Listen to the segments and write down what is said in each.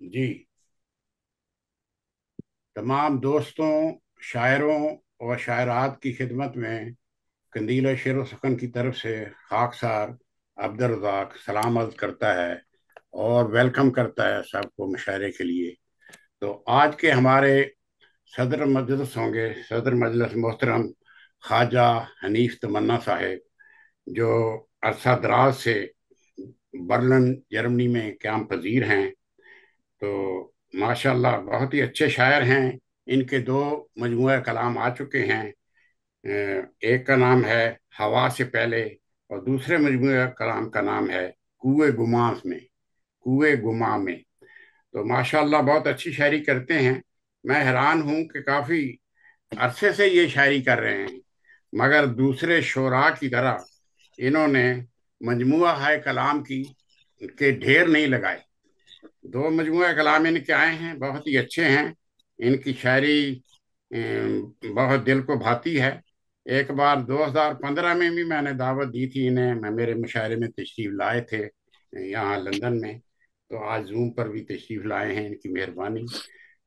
जी। तमाम दोस्तों, शायरों और शायरात की खिदमत में कंदील शेर व सुखन की तरफ से खाकसार अब्दुल रज़ाक सलाम अर्ज़ करता है और वेलकम करता है सबको मुशायरे के लिए। तो आज के हमारे सदर मजलिस होंगे सदर मजलिस मोहतरम ख्वाजा हनीफ तमन्ना साहिब, जो अरसा दराज से बर्लिन जर्मनी में क़याम पजीर हैं। तो माशाल्लाह बहुत ही अच्छे शायर हैं। इनके दो मजमूए कलाम आ चुके हैं। एक का नाम है हवा से पहले और दूसरे मजमूए कलाम का नाम है कुएं गुमा में। तो माशाल्लाह बहुत अच्छी शायरी करते हैं। मैं हैरान हूँ कि काफ़ी अरसे से ये शायरी कर रहे हैं, मगर दूसरे शोरा की तरह इन्होंने मजमुआ है कलाम की के ढेर नहीं लगाए। दो मजमूआ कलाम इनके आए हैं, बहुत ही अच्छे हैं। इनकी शायरी बहुत दिल को भाती है। एक बार 2015 में भी मैंने दावत दी थी इन्हें, मैं मेरे मुशायरे में तशरीफ लाए थे यहाँ लंदन में। तो आज जूम पर भी तशरीफ लाए हैं, इनकी मेहरबानी।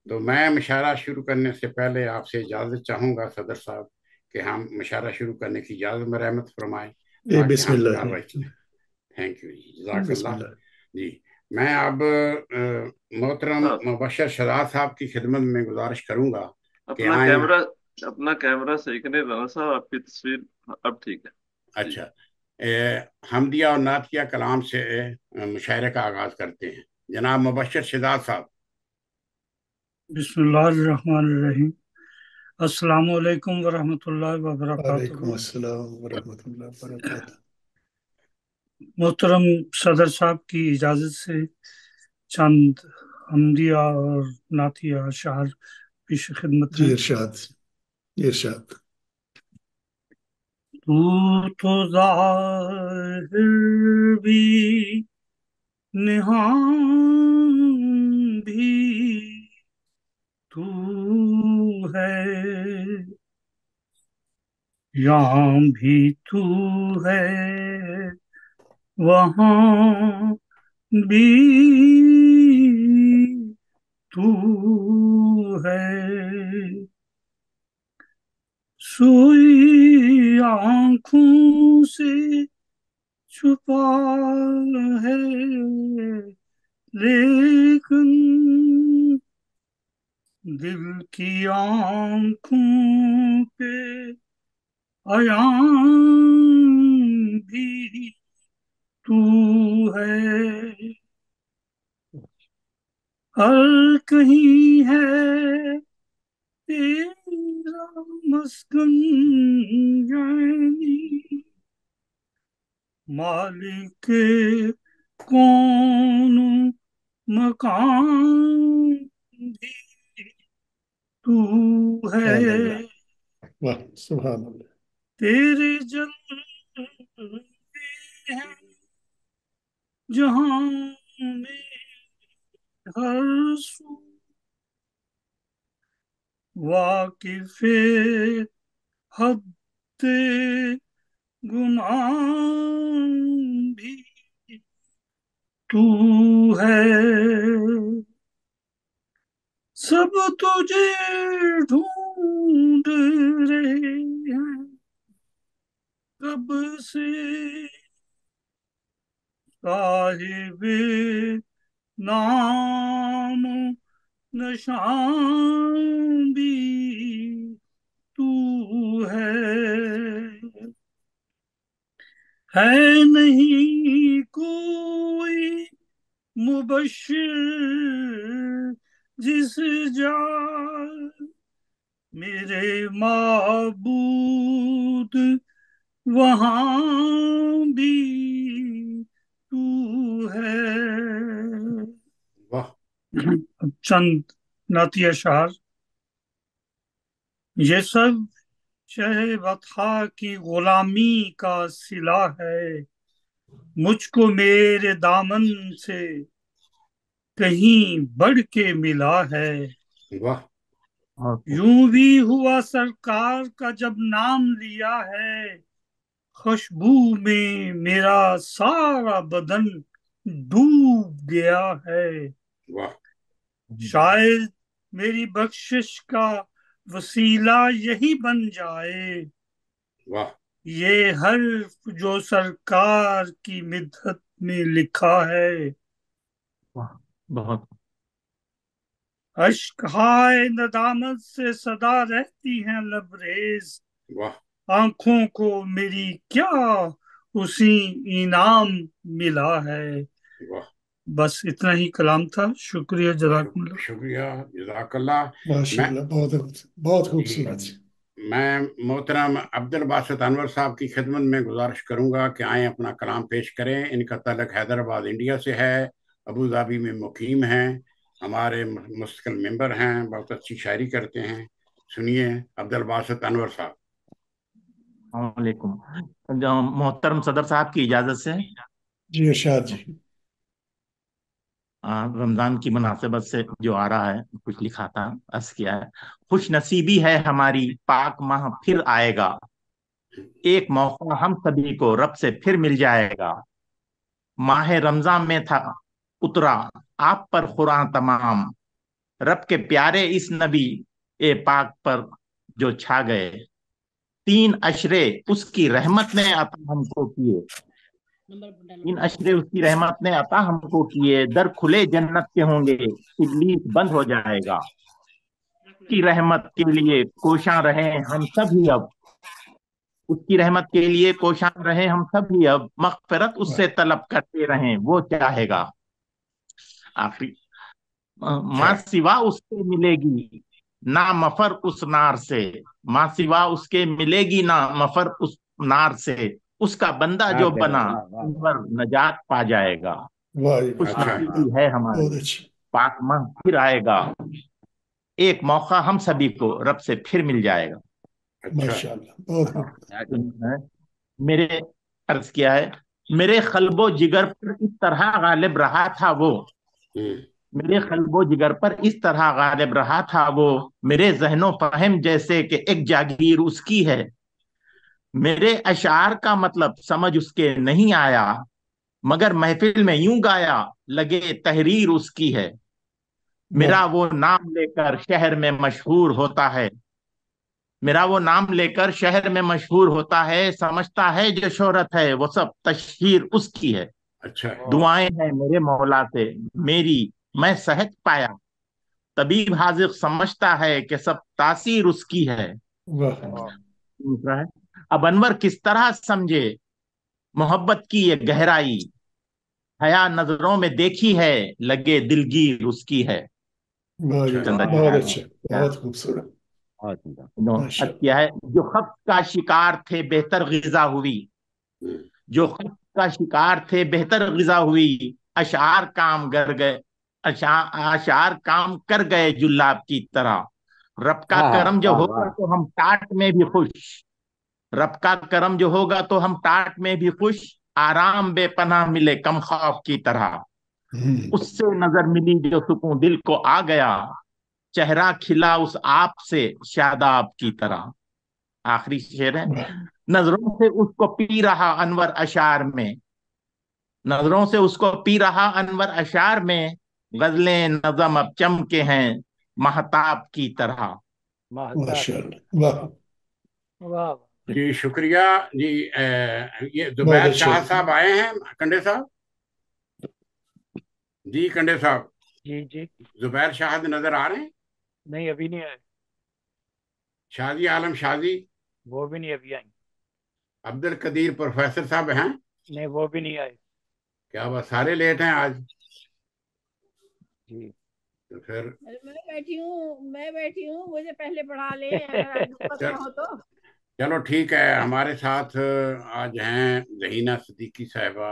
तो मैं मुशायरा शुरू करने से पहले आपसे इजाज़त चाहूँगा सदर साहब कि हम मुशायरा शुरू करने की इजाज़त में रहमत फरमाएं ताकि हम बिस्मिल्लाह। कार्रवाई करें। थैंक यू जी, जज़ाकल्लाह। बिस्मिल्लाह। जी। मैं अब मोहतरम हाँ, मुबशर शहजाद साहब की खिदमत में गुजारिश करूंगा कि अपना आए। कैमरा अपना कैमरा सही करें राना साहब, आपकी तस्वीर अब ठीक है जी। अच्छा। हमदिया और नातिया कलाम से मुशायरे का आगाज करते हैं। जनाब मुबशर शहजाद साहब। बिस्मिल्लाहिर्रहमानिर्रहीम। अस्सलामु अलैकुम वरहमतुल्लाहि वालेकुम वबरकातुहू। अस्सलाम वरहमतुल्लाह वबरकातुह। मोहतरम सदर साहब की इजाज़त से चंद हमदिया और नातिया अशार पेश खिदमत जी, हैं। इरशाद इरशाद। तू तो ज़ाहिर भी निहां भी तू है, यहाँ भी तू है, वहाँ भी तू है। सोई आँखों से छुपा है, लेकिन दिल की आँखों पे आया भी तू है। हर कहीं है तेरा मस्कन, यानी मालिक कौन मकान भी तू है। सुभान अल्लाह। वाह, सुभान अल्लाह। तेरे जलवे हैं जहां में हर सू, वाकिफ हद गुनाह भी तू है। सब तुझे ढूंढ रहे हैं कब से, साहिबे नाम नशान भी तू है नहीं कोई मुबश्शिर जिस जा मेरे माबूद, वहां भी तू है। वाह। अब चंद नातिया शार। ये सब शह वतहा की गुलामी का सिला है, मुझको मेरे दामन से कहीं बढ़ के मिला है। वाह। यूं भी हुआ सरकार का जब नाम लिया है, खुशबू में मेरा सारा बदन डूब गया है। वाह। शायद मेरी बख्शिश का वसीला यही बन जाए वाह ये हर्फ जो सरकार की मिदहत में लिखा है। वाह, बहुत अश्क हाय नदामत से सदा रहती हैं लबरेज वाह आंखों को मेरी क्या उसी इनाम मिला है। वाह। बस इतना ही कलाम था। शुक्रिया जज़ाकुमुल्लाह। शुक्रिया जज़ाकल्लाह। मैं माशाल्लाह, बहुत बहुत जी, खूबसूरत। मैं मोहतरम अब्दुल बासित अनवर साहब की खिदमत में गुजारिश करूंगा कि आए अपना कलाम पेश करें। इनका ताल्लुक हैदराबाद इंडिया से है, अबू धाबी में मुकीम हैं, हमारे मुस्तकिल मेंबर हैं, बहुत अच्छी शायरी करते हैं। सुनिए अब्दुल बासित अनवर साहब। वालेकुम। मोहतरम सदर साहब की इजाजत से जी इरशाद जी। रमजान की मुनासिबत से जो आ रहा है कुछ लिखा था, अर्ज किया है। खुश नसीबी है हमारी पाक माह फिर आएगा, एक मौका हम सभी को रब से फिर मिल जाएगा। माह रमजान में था उतरा आप पर कुरान तमाम, रब के प्यारे इस नबी ए पाक पर जो छा गए। तीन अशरे उसकी रहमत ने अता हमको किए, तीन अशरे उसकी रहमत ने अता हमको किए। दर खुले जन्नत के होंगे, इब्लीस बंद हो जाएगा। उसकी रहमत के लिए कोशां रहे हम सभी अब, उसकी रहमत के लिए कोशां रहे हम सभी अब। मगफिरत उससे तलब करते रहें वो चाहेगा। आखिरी माँ सिवा उसके मिलेगी ना मफर उस नार से, माँ सिवा उसके मिलेगी ना मफर उस नार से। उसका बंदा जो बना उन पर नजात पा जाएगा। वाह जी, खुश अच्छा नसीबी है हमारी बहुत अच्छी। पाक माह फिर आएगा, एक मौका हम सभी को रब से फिर मिल जाएगा। अच्छा माशाल्लाह, बहुत खूब। मेरे अर्ज किया है, मेरे कल्बो जिगर पर इस तरह गालिब रहा था वो, हम्म, मेरे कल्बो जिगर पर इस तरह गालिब रहा था वो। मेरे जहनो फहम जैसे कि एक जागीर उसकी है, मेरे अशार का मतलब समझ उसके नहीं आया, मगर महफिल में यूं गाया लगे तहरीर उसकी है। मेरा वो नाम लेकर शहर में मशहूर होता है, मेरा वो नाम लेकर शहर में मशहूर होता है। समझता है जो शोहरत है वो सब तशहीर उसकी है। अच्छा दुआएं हैं मेरे मौला से मेरी मैं सेहत पाया, तबीब हाजिर समझता है कि सब तासीर उसकी है। वाह दूसरा है, अब अनवर किस तरह समझे मोहब्बत की ये गहराई, हया नजरों में देखी है लगे दिलगीर उसकी है। वाह जी, चंदा जी बहुत हैं। अच्छा, क्या बहुत खूबसूरत। अर्ज माशाल्लाह। किया है, जो खब्स का शिकार थे बेहतर गिजा हुई, हम्म, जो खब्स का शिकार थे बेहतर गिजा हुई। अशार काम कर गए, अशार काम कर गए जुल्लाब की तरह। रब का करम जो होगा तो हम टाट में भी खुश, रब का करम जो होगा तो हम टाट में भी खुश। आराम बेपनाह मिले कम खौफ की तरह, उससे नजर मिली जो सुकून दिल को आ गया। चेहरा खिला उस आप से शादाब की तरह। आखिरी शेर है, वाह नजरों से उसको पी रहा अनवर अशार में, नजरों से उसको पी रहा अनवर अशार में। गजलें नज़म अब चमके हैं महताब की तरह। माशाल्लाह, वाह जी शुक्रिया जी। ये बहुत जुबैर अच्छा। शाह साहब आए हैं, कंडे साहब। जी कंडे साहब, जी जी। जुबैर शाह नजर आ रहे हैं? नहीं अभी नहीं आए, शादी आलम शादी, वो भी नहीं अभी आई। अब्दुल कदीर प्रोफेसर साहब हैं? नहीं वो भी नहीं आए। क्या बस सारे लेट हैं आज? जी तो फिर अरे मैं बैठी हूँ मुझे पहले पढ़ा ले अगर आज दिक्कत चल, ना हो तो। चलो ठीक है। हमारे साथ आज हैं जहीना सिद्दीकी साहिबा,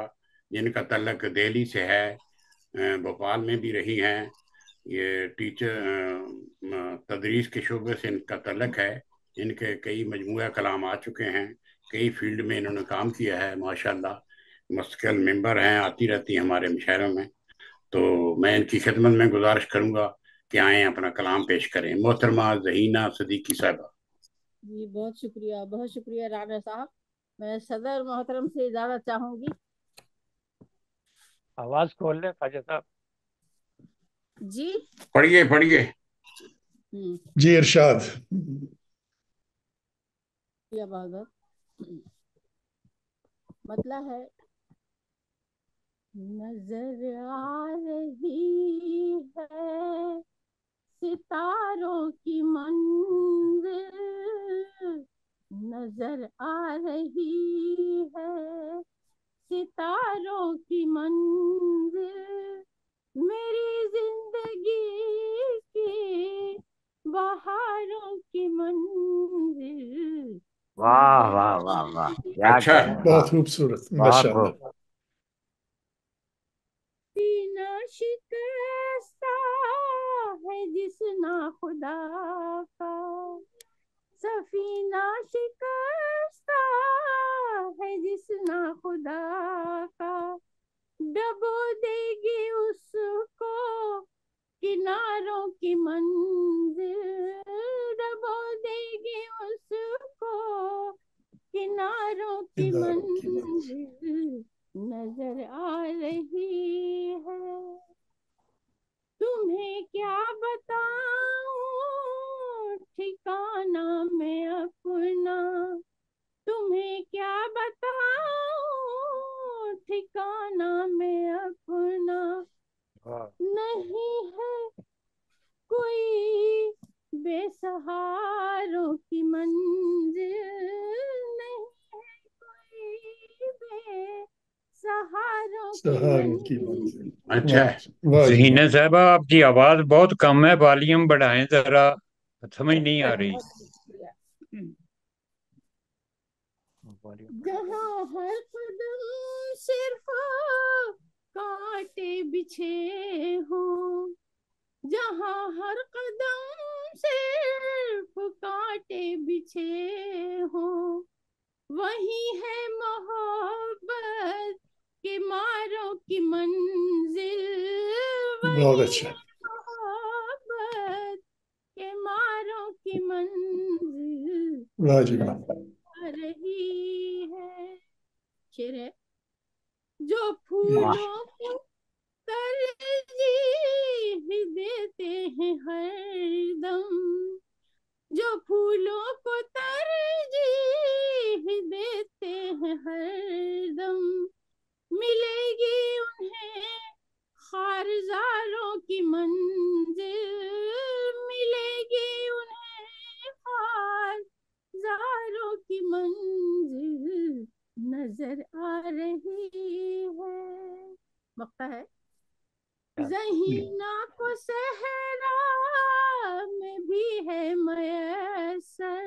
जिनका तल्लक दिल्ली से है, भोपाल में भी रही हैं। ये टीचर तदरीस के शोबे से इनका तल्लक है। इनके कई मजमूआ कलाम आ चुके हैं, कई फील्ड में इन्होंने काम किया है माशाल्लाह। मुस्तकिल मेंबर हैं, आती रहती हैं हमारे मुशायरों में। तो मैं इनकी खिदमत में गुजारिश करूंगा कि आए अपना कलाम पेश करें। मोहतरमा जहीना सिद्दीकी साहिबा। जी बहुत शुक्रिया राना साहब। मैं सदर मोहतरम से इजाज़त चाहूंगी। आवाज खोल ले ख्वाजा साहब। جی پڑھیے پڑھیے. جی ارشاد. یا بہت مطلب ہے نظر آ رہی ہے ستاروں کی منزل، نظر آ رہی ہے ستاروں کی منزل، میری زندگی کی بہاروں کی منزل. واہ واہ واہ واہ، کیا اچھا کہہ رہے ہیں، بہت خوبصورت، بہت ماشاء اللہ. خوب. سینہ شکستہ ہے جس ناخدا کا، سفینہ شکستہ ہے جس ناخدا کا، ڈبو دے گی اس کو کناروں کی منزل، ڈبو دے گی اس کو کناروں کی منزل، نظر آ رہی ہے. تمہیں کیا بتاؤں ٹھکانہ میں اپنا، تمہیں کیا بتاؤں ٹھکانہ میں اپنا، نہیں ہے کوئی بے سہاروں کی منزل، نہیں ہے کوئی بے سہاروں کی سہاروں کی منزل. منزل. اچھا. واہ جی ذہین واہ. صاحبہ آپ کی آواز بہت کم ہے، والیوم بڑھائیں ذرا، سمجھ نہیں آ رہی. جہاں ہر قدم صرف کانٹے بچھے ہوں، جہاں ہر قدم صرف کانٹے بچھے ہوں، وہیں ہے محبت کے ماروں کی منزل، بہت وہیں اچھا. ہے محبت کے ماروں کی منزل، واہ جی واہ. آ رہی ہے. شعر ہے جو واہ. پھولوں کو ترجیح دیتے ہیں ہر دم، جو پھولوں کو ترجیح دیتے ہیں ہر دم، ملے گی انہیں خارزاروں کی منزل، ملے گی انہیں خارزاروں کی منزل، نظر آ رہی ہے. وقت ہے ذہینہ کو صحرا میں بھی ہے میسر،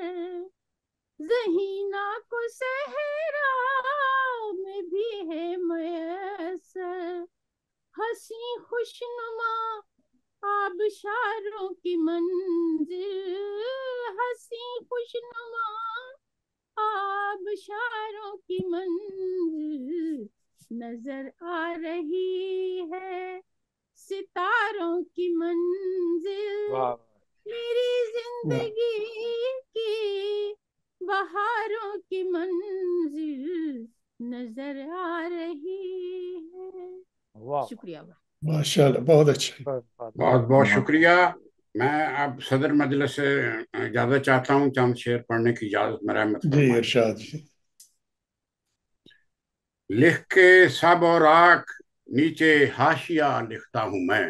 ذہینہ کو صحرا میں بھی ہے میسر، ہنسی خوشنما آبشاروں کی منزل، ہنسی خوشنما آبشاروں کی منزل، نظر آ رہی ہے ستاروں کی منزل، واہ. میری واہ. زندگی کی بہاروں کی منزل، نظر آ رہی ہے. واہ. شکریہ. ماشاء اللہ، بہت اچھا. بہت بہت شکریہ. میں اب صدر مجلس سے اجازت چاہتا ہوں، چند شعر پڑھنے کی اجازت مرحمت جی فرمائیں. ارشاد جی. لکھ کے سب اور آنکھ نیچے حاشیہ لکھتا ہوں میں،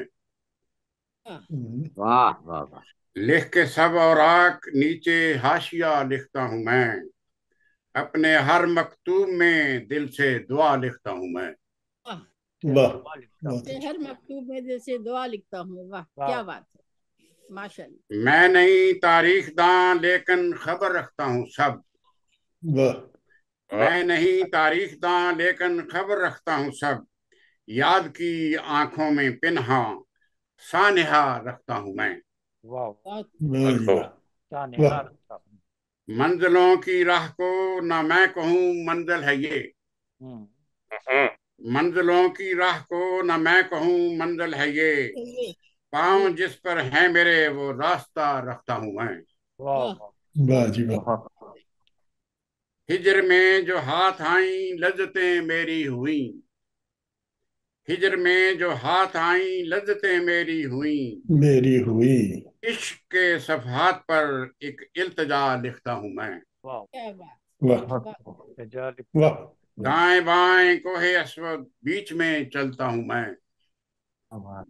واہ واہ واہ. لکھ کے سب اور آنکھ نیچے حاشیہ لکھتا ہوں میں، اپنے ہر مکتوب میں دل سے دعا لکھتا ہوں میں. واہ. ہر مکتوب میں جیسے دعا لکھتا ہوں. واہ کیا بات ہے، ماشاء اللہ. میں نہیں تاریخ داں لیکن خبر رکھتا ہوں سب، واہ. میں نہیں تاریخ داں لیکن خبر رکھتا ہوں سب، یاد کی آنکھوں میں پنہاں سانحہ رکھتا ہوں میں. واہ. واہ جی واہ. سانحہ رکھتا ہوں. منزلوں کی راہ کو نہ میں کہوں منزل ہے یہ، منزلوں کی راہ کو نہ میں کہوں منزل ہے یہ، پاؤں جس پر ہیں میرے وہ راستہ رکھتا ہوں میں. واہ. واہ جی واہ. ہجر میں جو ہاتھ آئیں لذتیں میری ہوئیں، ہجر میں جو ہاتھ آئیں لذتیں میری ہوئیں، میری ہوئی، عشق کے صفحات پر ایک التجا لکھتا ہوں میں، واہ کیا بات، واہ بہت واہ، خوب۔ جا واہ دائیں بائیں کوہ اسود بیچ میں چلتا ہوں میں،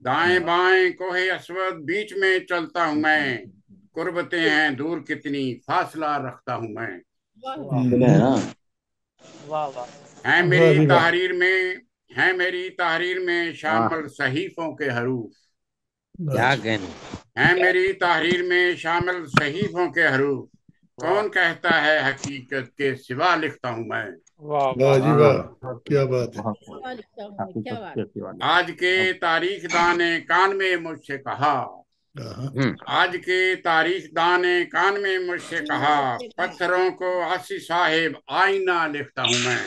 دائیں بائیں کوہ اسود بیچ میں چلتا ہوں میں، قربتیں ہیں دور کتنی فاصلہ رکھتا ہوں میں، واہ، واہ واہ ہیں واہ میری جی واہ، تحریر میں، ہیں میری تحریر میں واہ شامل صحیفوں کے حروف، واہ کیا جی، کہنے. ہیں میری تحریر میں شامل صحیفوں کے حروف، واہ کون کہتا ہے حقیقت کے سوا لکھتا ہوں میں، واہ واہ واہ جی واہ واہ، بہت کیا خوب، بات ہے، بہت خوب۔ سوال لکھتا ہوں میں، کیا حقیقت بات، کے سوا آج کے تاریخ دان کان میں مجھ سے کہا، ہاں، آج کے تاریخ دان کان میں مجھ سے کہا، مجھ سے کہا، پتھروں کو عاصی صاحب آئینہ لکھتا ہوں میں،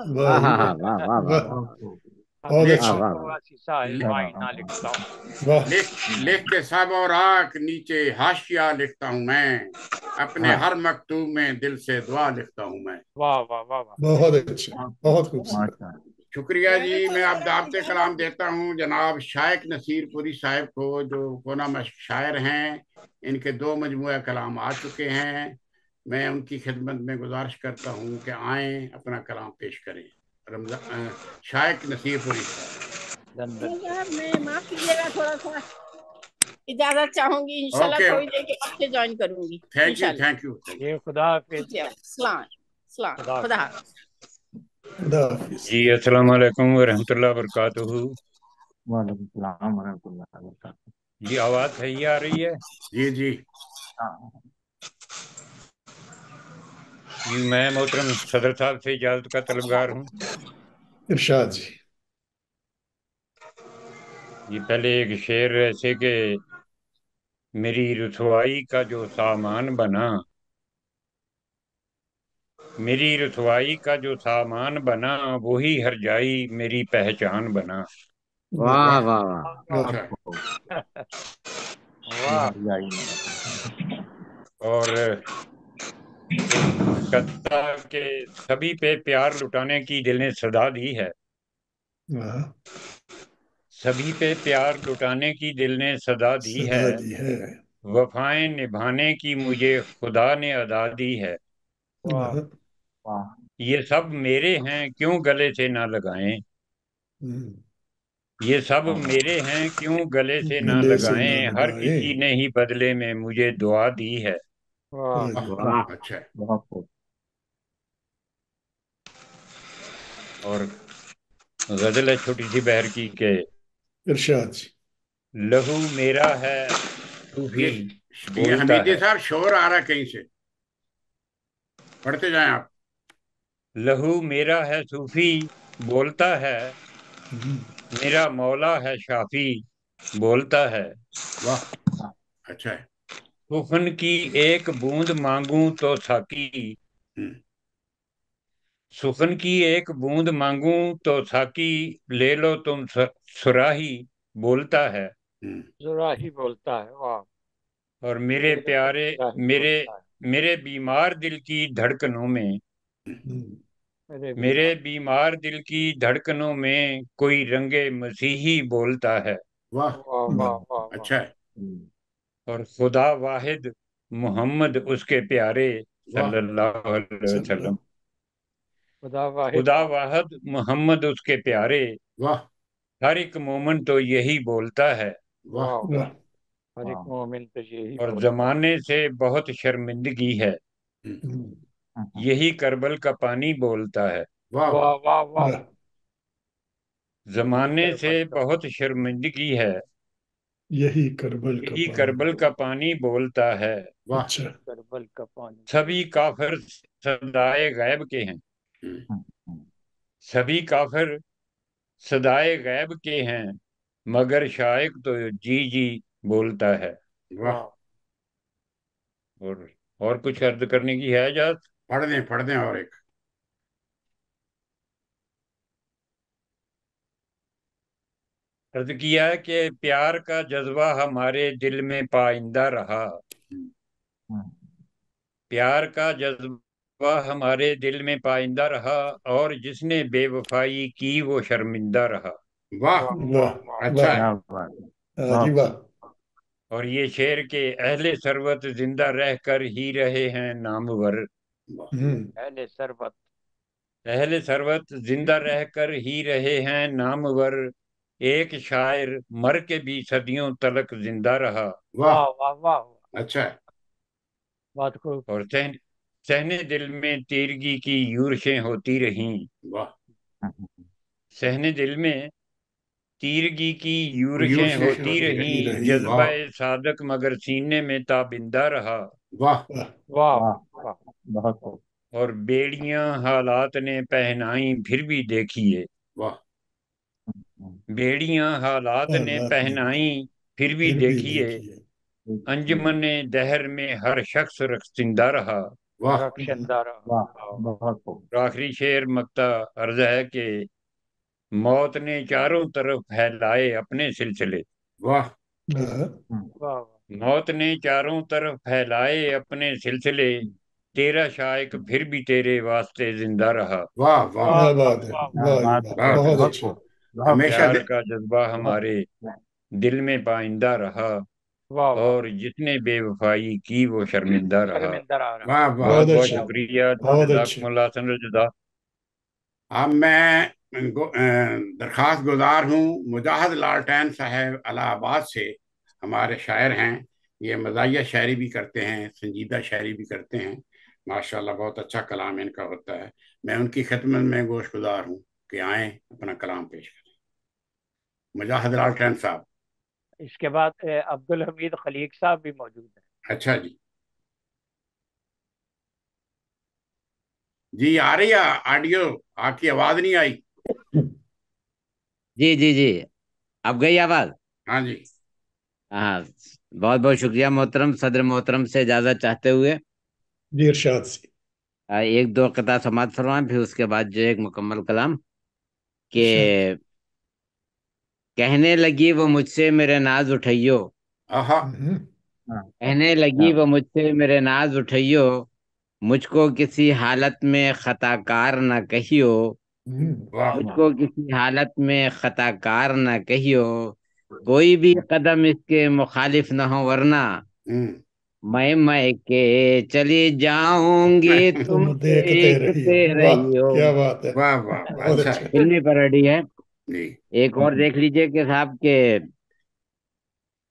واہ جی واہ واہ، واہ واہ واہ واہ، واہ بہت خوب۔ بہت لکھ واہ اچھا، واہ کو واہ. ایسی صاحب لکھ آئینہ لکھتا ہوں. واہ لکھ لکھ کے سب اور راک نیچے حاشیہ لکھتا ہوں میں، اپنے ہاں ہر مکتوب میں دل سے دعا لکھتا ہوں میں، واہ واہ واہ واہ بہت اچھا، بہت خوب، بہت خوبصورت، ماشاء اللہ۔ شکریہ جی۔ رانا میں صاحب اب ذرا دعوت کلام اجازت دیتا ہوں جناب شائق نصیر پوری صاحب کو، جو کونا شاعر ہیں، ان کے 2 مجموعہ کلام آ چکے ہیں، میں ان کی خدمت میں گزارش کرتا ہوں کہ آئیں اپنا کلام پیش کریں۔ رمضان شائق نصیر پوری صاحب۔ دندن صاحب، میں معاف کیجیے گا، تھوڑا سا اجازت چاہوں گی، انشاءاللہ اوکے، تھوڑی دیر کے بعد سے جوائن کروں گی تھینک یو انشاءاللہ، تھینک یو تھینک یہ خدا حافظ. ٹھیک ہے، السلام، السلام، خدا خدا حافظ. حافظ۔ خدا حافظ۔ جی السلام علیکم ورحمۃ اللہ وبرکاتہ۔ وعلیکم السلام ورحمۃ اللہ وبرکاتہ۔ جی آواز صحیح آ رہی ہے؟ جی جی ہاں، جی میں محترم صدر صاحب سے اجازت کا طلبگار ہوں۔ ارشاد جی، جی پہلے ایک شعر ایسے کہ میری رسوائی کا جو سامان بنا، میری رسوائی کا جو سامان بنا، وہی ہر جائی میری پہچان بنا۔ واہ واہ واہ، واہ واہ. واہ اچھا، بہت خوب۔ یہ واہ ہر جائی میرا پسند۔ اور کہتا کہ سبھی پہ پیار لٹانے کی دل نے صدا دی ہے، واہ، سبھی پہ پیار لٹانے کی دل نے صدا دی ہے، صدا دی ہے، وفائیں نبھانے کی مجھے خدا نے ادا دی ہے، واہ واہ، واہ، یہ سب میرے ہیں کیوں گلے سے نہ لگائیں، یہ سب میرے ہیں کیوں گلے سے نہ گلے سے نہ لگائیں، ہر لگائیں، کسی نے ہی بدلے میں مجھے دعا دی ہے۔ واہ واہ جی، واہ، واہ اچھا ہے۔ بہت خوب۔ اور غزل ہے چھوٹی سی بہر کی کہ ارشاد جی، لہو میرا ہے صوفی یہ بولتا حمیدی ہے، صاحب شور آ رہا ہے کہیں سے، پڑھتے جائیں آپ۔ لہو میرا ہے صوفی بولتا ہے، میرا مولا ہے شافی بولتا ہے، واہ، اچھا ہے۔ سخن کی ایک بوند مانگوں تو ساکی، ہم، سخن کی ایک بوند مانگوں تو ساکی، لے لو تم سراہی بولتا ہے، ہم، زراحی بولتا ہے. واہ اور میرے میرے تو پیارے زراحی میرے بولتا ہے. میرے بیمار دل کی دھڑکنوں میں، میرے میرے بیمار بیمار دل کی دھڑکنوں میں کوئی رنگ مسیحی بولتا ہے، واہ، واہ واہ واہ واہ اچھا ہے۔ اور خدا واحد محمد اس کے پیارے واہ، صلی اللہ علیہ صلی اللہ، وسلم، خدا واحد خدا واحد محمد اس کے پیارے، واہ، ہر ایک مومن تو یہی بولتا ہے، واہ، واہ واہ، ہر ایک مومن تو یہی اور بولتا زمانے سے بہت شرمندگی ہے، ہم، یہی کربل کا پانی بولتا ہے، واہ، ہے. واہ، واہ واہ واہ واہ، یہی زمانے سے کربل کا بہت شرمندگی ہے، یہی کربل کا یہی پانی، کربل کا پانی بولتا ہے، واہ، اچھا، کربل کا پانی. سبھی کافر صدائے غیب کے ہیں، ہم، سبھی کافر صدائے غیب کے ہیں، مگر شائق تو جی جی بولتا ہے، واہ، واہ اور اور کچھ عرض کرنے کی ہے اجازت؟ پڑھ دیں اور ایک۔ عرض کیا ہے کہ پیار کا جذبہ ہمارے دل میں پائندہ رہا، پیار کا جذبہ ہمارے دل میں پائندہ رہا، اور جس نے بے وفائی کی وہ شرمندہ رہا، वाह, वाह अच्छा वाह, है। क्या बात है, हाँ जी बहुत वाह, और ये शेर के अहले सरवत जिंदा रहकर ही रहे हैं नामवर। पहले सरबत, अहले सरवत जिंदा रहकर ही रहे हैं नामवर। एक शायर मर के भी सदियों तलक जिंदा रहा। वाह, वाह वाह वाह वाह, अच्छा है। बहुत खूब। और सहने दिल में तीरगी की यूरशें होती रहीं। वाह, सहने दिल में तीरगी की यूं यूरशें से होती होती रहीं। रही, जज्बा वाह, सादक मगर सीने में ताबिंदा रहा। वाह, वाह, वाह वाह, वाह, बहुत खूब। और बेड़ियां हालात ने पहनाई फिर भी देखिए। वाह, बेड़ियां हालात ने हालात ने पहनाई फिर भी फिर भी देखिए। देखिए, अंजुमन दहर में हर शख्स रख्तिंदा रहा। वाह, रक्षनदार, वाह, वाह बहुत खूब। और आखिरी शेर मक्ता अर्ज है कि मौत ने चारों तरफ फैलाए अपने सिलसिले। वाह, हाँ, वाह, मौत ने चारों तरफ फैलाए अपने सिलसिले। तेरा शायक फिर भी तेरे वास्ते जिंदा रहा। वाह, वाह, वाह क्या वाह बात है, वाह क्या वाह जी बात वाह, है, बहुत बहुत अच्छा। बहुत अच्छे, खूब, बहुत हमेशा प्यार का जज्बा बहुत हमारे दिल में पाइंदा रहा। वाह वाह, और जितने बेवफाई की वो शर्मिंदा रहा। शर्मिंदा आ रहा। वाह, वाह। बहुत बहुत बहुत अच्छे, शुक्रिया। बहुत अच्छे, जज़ाकुमुल्लाह खैरल जज़ा। अब मैं दरख्वास्त गुजार हूँ मुजाहिद लालटेन साहब इलाहाबाद से, हमारे शायर हैं। ये मज़ाहिया शायरी भी करते हैं, संजीदा शायरी भी करते हैं। माशाल्लाह बहुत अच्छा कलाम इनका होता है। मैं उनकी खिदमत में गोशगुजार हूँ कि आएँ अपना कलाम पेश करें। मुजाहिद लालटेन साहब। इसके बाद अब्दुल हमीद खलीक साहब भी मौजूद हैं। अच्छा जी, जी आ रही है ऑडियो? आपकी आवाज़ नहीं आई। जी जी जी, अब गई आवाज। हाँ जी, हाँ, बहुत बहुत शुक्रिया मोहतरम सदर मोहतरम से इजाजत चाहते हुए जी इरशाद से, एक दो कता समात फरमाएं, फिर उसके बाद जो एक मुकम्मल कलाम के इरशाद, कहने लगी वो मुझसे मेरे नाज उठैयो। आहा, हाँ, कहने लगी क्या वो मुझसे मेरे नाज उठैयो। मुझको किसी हालत में खताकार न कहियो। वाह, बात मुझको किसी हालत में खताकार न कहियो। कोई भी कदम इसके मुखालिफ न हो, वरना हम्म, मैं के चली जाऊंगी तुम तुम देखते रहियो, देखते वाह रहियो। क्या बात है, वाह, वाह, बहुत अच्छा अच्छे, है फिल्मी पैरोडी है। जी। एक और देख लीजिए कि साहब के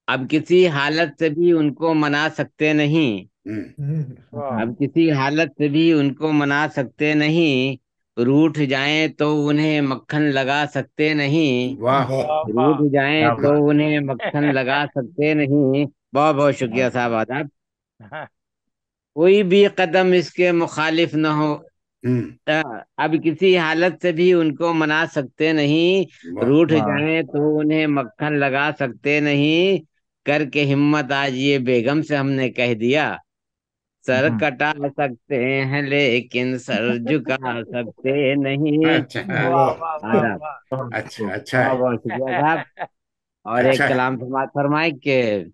अब किसी हालत से भी उनको मना सकते नहीं। वाह अब किसी हालत से भी उनको मना सकते नहीं। रूठ जाएं तो उन्हें मक्खन लगा सकते नहीं। वाह, वाह, वाह रूठ वाह। जाएं क्या तो बात उन्हें मक्खन लगा सकते नहीं। बहुत बहुत शुक्रिया साहब, आदाब। कोई भी कदम इसके मुखालिफ न हो। हम्म, अब किसी हालत से भी उनको मना सकते नहीं। वाह, रूठ वाह, जाएं तो उन्हें मक्खन लगा सकते नहीं। करके हिम्मत आज ये बेगम से हमने कह दिया। सर कटा सकते हैं लेकिन सर झुका सकते नहीं। अच्छा है, वाह वाह, वाह वाह आदाब। वाह। बहुत अच्छा, खूब। अच्छा बहुत है, बहुत शुक्रिया साहब। और अच्छा एक है। कलाम समाज फरमाए के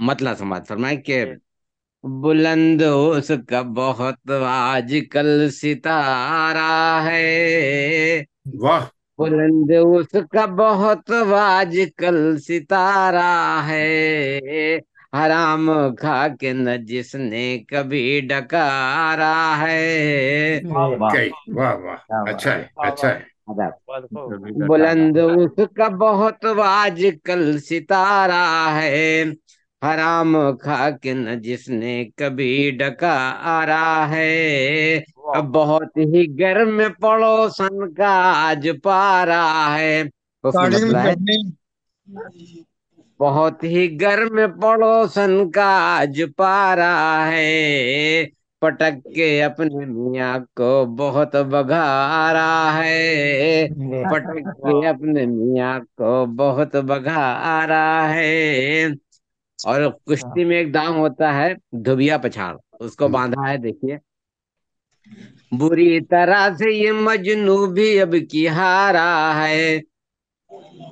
मतला समाज फरमाए के जी, बुलंद उसका बहुत आजकल सितारा है। वाह, बुलंद उसका बहुत आजकल सितारा है। हराम खा के न जिसने कभी डकारा है। वाह वाह, वाह ओके, वाह वाह, वाह, क्या बात अच्छा है, है, वाह अच्छा वाह, है। अदब। बहुत खूब। कभी डकारा। बुलंद उसका बहुत आजकल सितारा है। हराम खा के न जिसने कभी डकारा है। वाह अब वाह, बहुत ही गर्म पड़ोसन का आज पारा है। उसमें स्टार्टिंग में मतला है करनी। बहुत ही गर्म पड़ोसन का आज पारा है। पटक के अपने मियाँ को बहुत बघारा है। वाह, पटक के वाह अपने मियाँ को बहुत बघारा है। और कुश्ती में एक दाम होता है धुबिया पछाड़, उसको बांधा है, देखिए। बुरी तरह से ये मजनू भी अब की हारा है।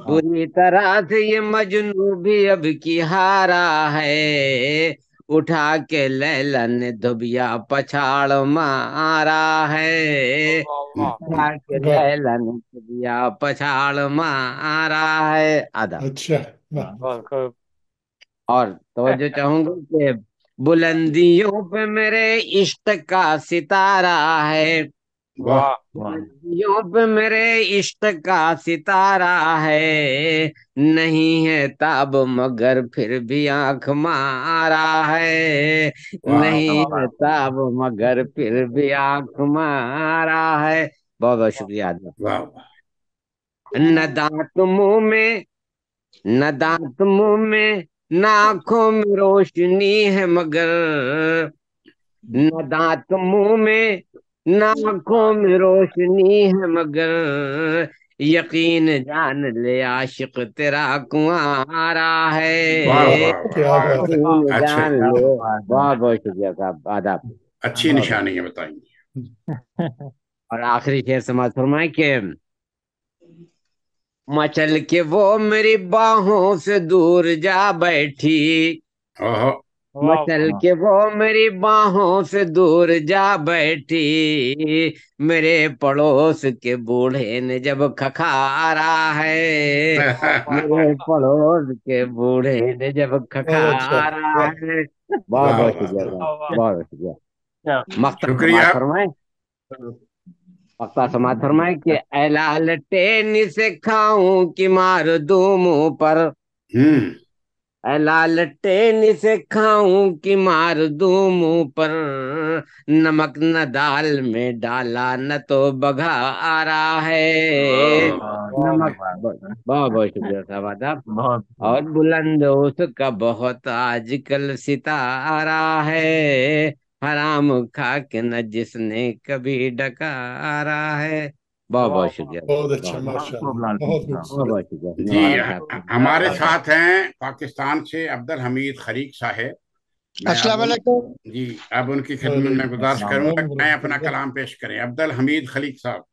बुरी तरह से ये मजनू भी अब की हारा है। उठा के लैला ने धोबिया पछाड़ मारा है, उठा के वाह लैला ने धोबिया पछाड़ मारा है। आधा। अच्छा वाह बहुत खूब। और तवज्जो चाहूंगा कि बुलंदियों पे मेरे इश्क का सितारा है, वाह वाह बुलंदियों पे मेरे इश्क का सितारा है, नहीं है ताब मगर फिर भी आंख मारा है, वाह नहीं वाह है वाह ताब मगर फिर भी आंख मारा है। बहुत बहुत शुक्रिया आदमी। वाह न दांत मुंह में, न दांत मुंह में, न आंखों में रोशनी है मगर, न दांत मुंह में, न आंखों में रोशनी है मगर, यकीन जान ले आशिक तेरा कुंवारा है, वाह वाह वाह क्या वाह बात है। यकीन अच्छा जान क्या ले। बात बहुत बहुत शुक्रिया साहब, आदाब। अच्छी बहुत निशानी है, बताएंगे। है। और आखिरी शेर समाज फरमाए कि मचल के वो मेरी बाहों से दूर जा बैठी, ओहो वाह मचल के वो मेरी बाहों से दूर जा बैठी, मेरे पड़ोस के बूढ़े ने जब खखारा है, मेरे पड़ोस के बूढ़े ने जब बहुत अच्छा खखारा वाह है। बहुत वाह बहुत वाह शुक्रिया वाह साहब, वाह बहुत बहुत शुक्रिया। क्या मख्ता समाज शुक्रिया। फरमाए, मख्ता समाज फरमाए कि ऐ लालटेन से खाऊं कि मार दूं मुंह पर, ऐ लालटेन से खाऊं कि मार दूं मुंह पर, नमक न दाल में डाला न तो बघारा है, नमक। बहुत बहुत शुक्रिया साहब, आदाब। बहुत और बुलंद उसका बहुत आजकल सितारा है, हराम खा के न जिसने कभी डकारा है। बहुत बहुत शुक्रिया, बहुत अच्छा बहुत बहुत खूब माशाल्लाह लाल बहुत साहब। बहुत खूबसूरत। बहुत शुक्रिया। जी नवाज साहब। हमारे साथ हैं पाकिस्तान से अब्दुल हमीद खलीक साहब। मैं अस्सलाम अब वालेकुम। जी अब उनकी खिदमत में वालेकुम गुजारिश करूंगा अस्सलाम कि मैं अपना वरहमतुल्लाह। कलाम पेश करें। अब्दुल हमीद खलीक साहब।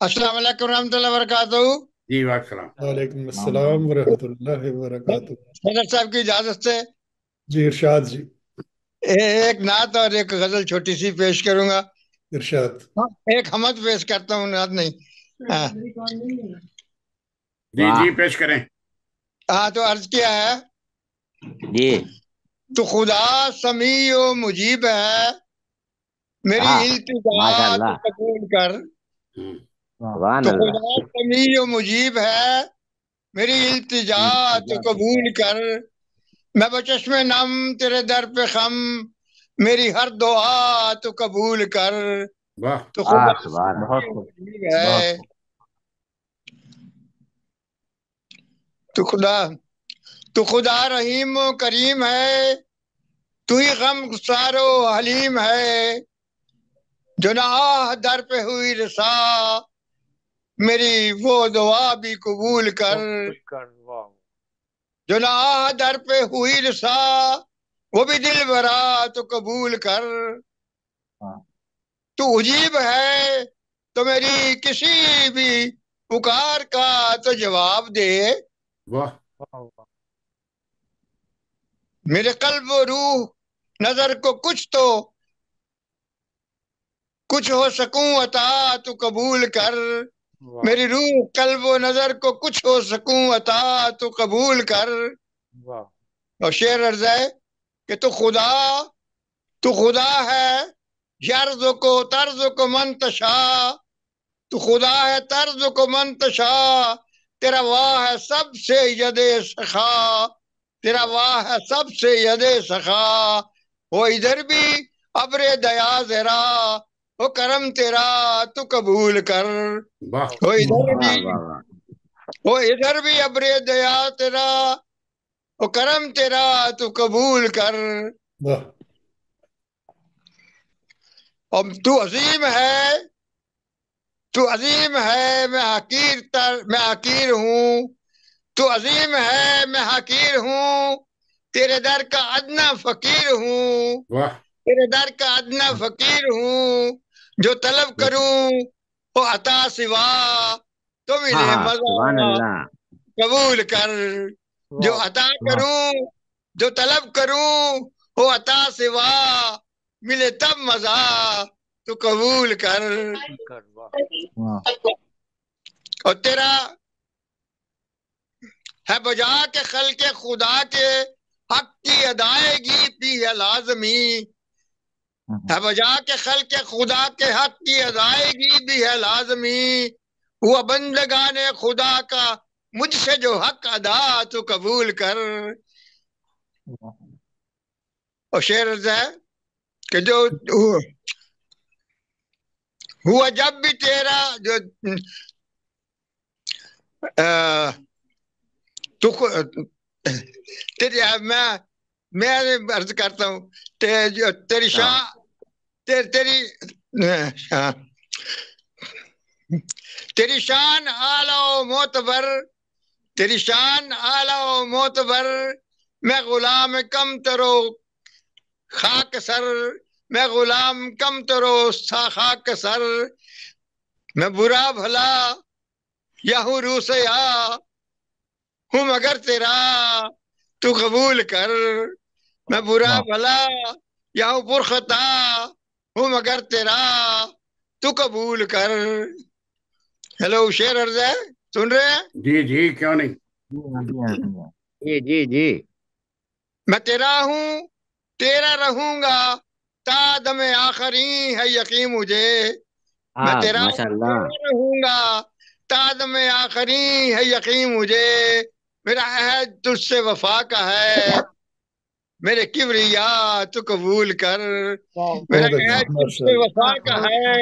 अस्सलाम वालेकुम रहमतुल्लाहि व बरकातहू। जी वालेकुम। वालेकुम अस्सलाम वरहमतुल्लाहि वबरकातुह। सदर साहब की इजाजत से जी इरशाद जी। एक नात और एक गजल छोटी सी पेश करूंगा। इरशाद। एक हमद पेश करता हूँ, नात नहीं। हाँ जी वाह जी पेश करें। हाँ, तो अर्ज किया है, जी। तो खुदा समीओ मुजीब है, मेरी हाँ इल्तिजा तो माशाल्लाह, कबूल कर। हम्म, सुभान तो अल्लाह। खुदा समीओ मुजीब है, मेरी इल्तिजा तो कबूल कर। मैं बचश्मे नम तेरे दर पे खम, मेरी हर दुआ तो कबूल कर। वाह तो खुदा सुभान बहुत समीओ खूब मुजीब बहुत है, खूब। तो खुदा रहीम व करीम है, तू ही गम सारो हलीम है। जो नाह दर पे हुई रसा, मेरी वो दुआ भी कबूल कर। वाह जो नाह दर पे हुई रसा, वो भी दिल भरा तो कबूल कर। हाँ, तू उजीब है तो मेरी किसी भी पुकार का तो जवाब दे। वाह वाह मेरे कल्ब और रूह नजर को कुछ हो सकूं अता तो कबूल कर। वाह मेरी रूह कल्ब व नजर को कुछ हो सकूं अता तो कबूल कर। वाह और शेर अर्ज है कि तू खुदा है, यर्ज को तर्ज को मंतशा, तू खुदा है तर्ज को मंतशा, तेरा वाह है सबसे यदे सखा, तेरा वाह है सबसे यदे सखा। वो इधर भी अब्रे दया जरा, वो करम तेरा तू कबूल कर। वाह वो इधर वाह भी वाह वाह। वो इधर भी अब्रे दया तेरा, वो करम तेरा तू कबूल कर। वाह और तू अजीम है, मैं हकीर हूँ। तू अजीम है, मैं हकीर हूँ, तेरे दर का अदना फकीर हूँ, वाह तेरे दर का अदना फकीर हूँ। जो तलब करूँ वो अता सिवा, तो हाँ मिले हाँ सुभान मजा अल्लाह। कबूल कर। जो वाह अता वाह करूं, जो तलब करूं ہو عطا سوا ملے تب مزہ تو قبول کر. اور تیرا ہے بجا کے خلق خدا کے حق کی ادائیگی بھی ہے لازمی. ہے بجا کے خلق خدا کے حق کی ادائیگی بھی ہے لازمی. ہوا بندگان خدا کا مجھ سے جو حق ادا تو قبول کر. اور شعر ہے کہ جو ہوا جب بھی تیرا جو میں عرض کرتا ہوں تیری شان تیری شان اعلیٰ و معتبر، تیری شان اعلیٰ و معتبر. میں غلام کم ترو خاک سر، میں غلام کم ترو خاک سر. میں برا بھلا یا ہوں روسیا ہوں مگر تیرا تو قبول کر. میں برا بھلا یا ہوں پرخطا ہوں مگر تیرا تو قبول کر. ہیلو شعر عرض ہے، سن رہے ہیں؟ جی جی کیوں نہیں. جی جی جی. میں تیرا ہوں تیرا رہوں گا تا دم آخری ہے یقین مجھے. میں تیرا ماشاء اللہ. رہوں گا تا دم آخری ہے یقین مجھے. میرا عہد تجھ سے وفا کا ہے، میرے کبریا تو قبول کر. میرا عہد تجھ سے وفا کا ہے،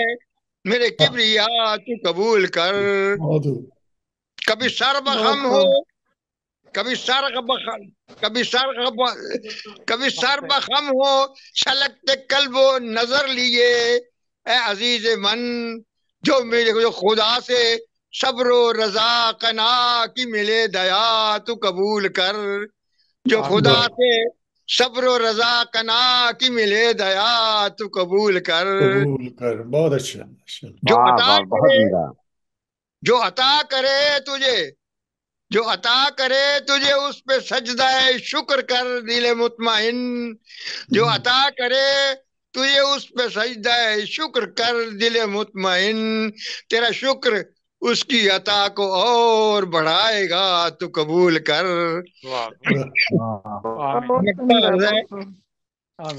میرے کبریا تو قبول کر. کبھی سر بخم ہو کبھی سر بخم ہو چھلکتے قلب و نظر لیے. اے عزیز من جو خدا سے صبر و رضا قنا کی ملے دیا تو قبول کر. جو خدا سے صبر و رضا قنا کی ملے دیا تو قبول کر. بہت اچھا. جو عطا کرے تجھے جو عطا کرے تجھے اس پہ سجدہ شکر کر دل مطمئن. جو عطا کرے تجھے اس پہ سجدہ شکر کر دل مطمئن. تیرا شکر اس کی عطا کو اور بڑھائے گا تو قبول کر.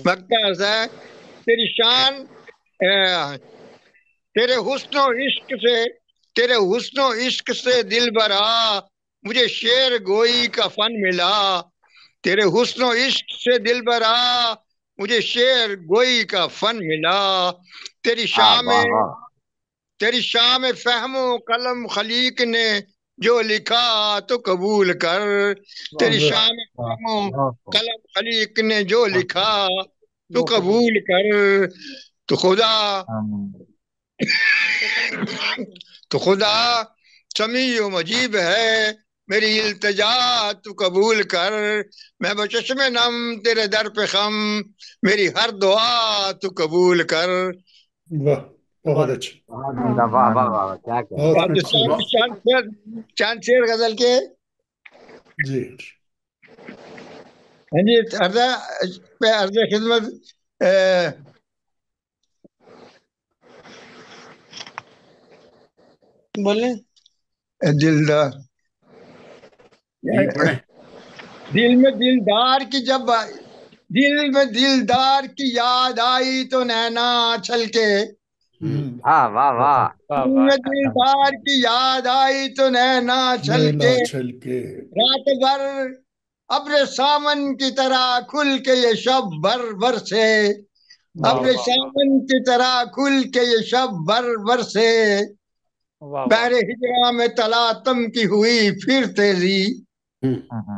مکتا ہے تیری شان تیرے حسن و عشق سے دل برا مجھے شعر گوئی کا فن ملا. تیرے حسن و عشق سے دل برا مجھے شعر گوئی کا فن ملا. تیری شام فہم و قلم خلیق نے جو لکھا تو قبول کر. تیری شام فہم و قلم خلیق نے جو لکھا تو قبول کر. تو خدا سمیع و مجیب ہے، میری التجا تو قبول کر. میں بچشم نم تیرے در پہ خم میری ہر دعا تو قبول کر. بہت اچھا. چاند شیر غزل کے. جی ہاں جی عرض خدمت بولیں دلدار دل میں دلدار کی یاد آئی تو نینا چھلکے. دلدار کی یاد آئی تو نینا چھلکے. رات بھر ابر سامن کی طرح کھل کے یہ شب بر سے. ابر سامن کی طرح کھل کے یہ شب بر سے. بحر ہجرا میں تلاتم کی ہوئی پھر تیزی.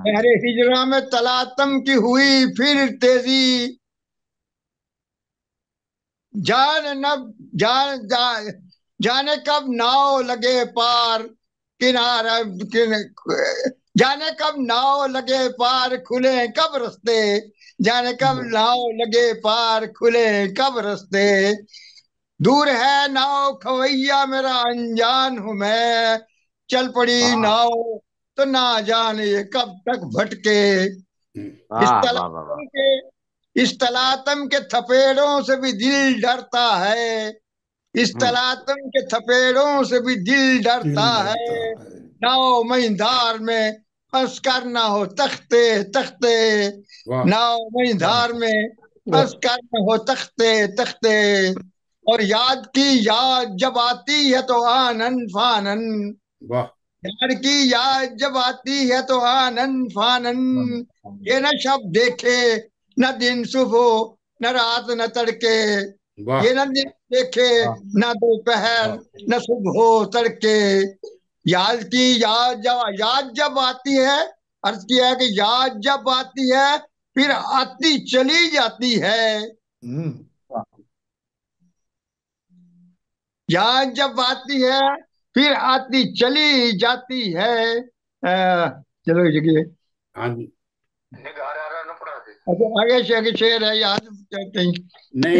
بحر ہجرا میں تلاتم کی ہوئی پھر تیزی. جانے کب ناؤ لگے پار کنارہ جانے کب ناؤ لگے پار کھلے کب رستے. جانے کب ناؤ لگے پار کھلے کب رستے. دور ہے ناؤ کھویا میرا انجان ہوں میں. چل پڑی ناؤ تو نہ جانے یہ کب تک بھٹکے. اس तलातम के थपेड़ों से भी दिल डरता है, इस तलातम के थपेड़ों से भी दिल डरता है, नाव मझधार में फंस कर ना हो तख्ते तख्ते, नाव मझधार में फंस कर ना हो तख्ते तख्ते, और याद की याद जब आती है तो आनन फानन, यार की याद जब आती है तो आनन फानन, ये न शब देखे न दिन सुबह न रात न तड़के, ये न दिन देखे न दोपहर न सुबह तड़के, याद की याद जब आती है, अर्थ किया है कि याद जब आती है फिर आती चली जाती है, याद जब आती है फिर आती चली जाती है। चलो जगह हाँ जी, आगे शेर है याद कहते हैं। नहीं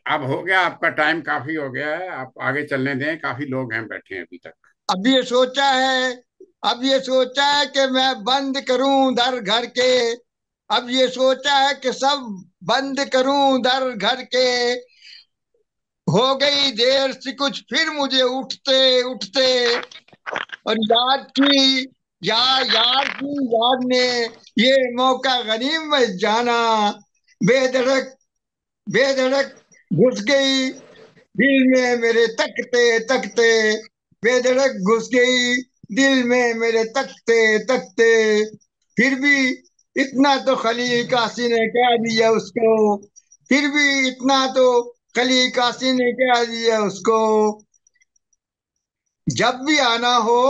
अब हो गया, आपका टाइम काफी हो गया है, आप आगे चलने दें, काफी लोग हैं बैठे हैं अभी तक। अब ये सोचा है कि मैं बंद करूं दर घर के, अब ये सोचा है कि सब बंद करूं दर घर के, हो गई देर से कुछ फिर मुझे उठते उठते, और याद ने ये मौका गनीमत जाना, बेधड़क घुस गई दिल में मेरे तकते तकते, बेधड़क घुस गई दिल में मेरे तकते तकते, फिर भी इतना तो खलील कासी ने कह दिया उसको, फिर भी इतना तो खलील कासी ने कह दिया उसको, जब भी आना हो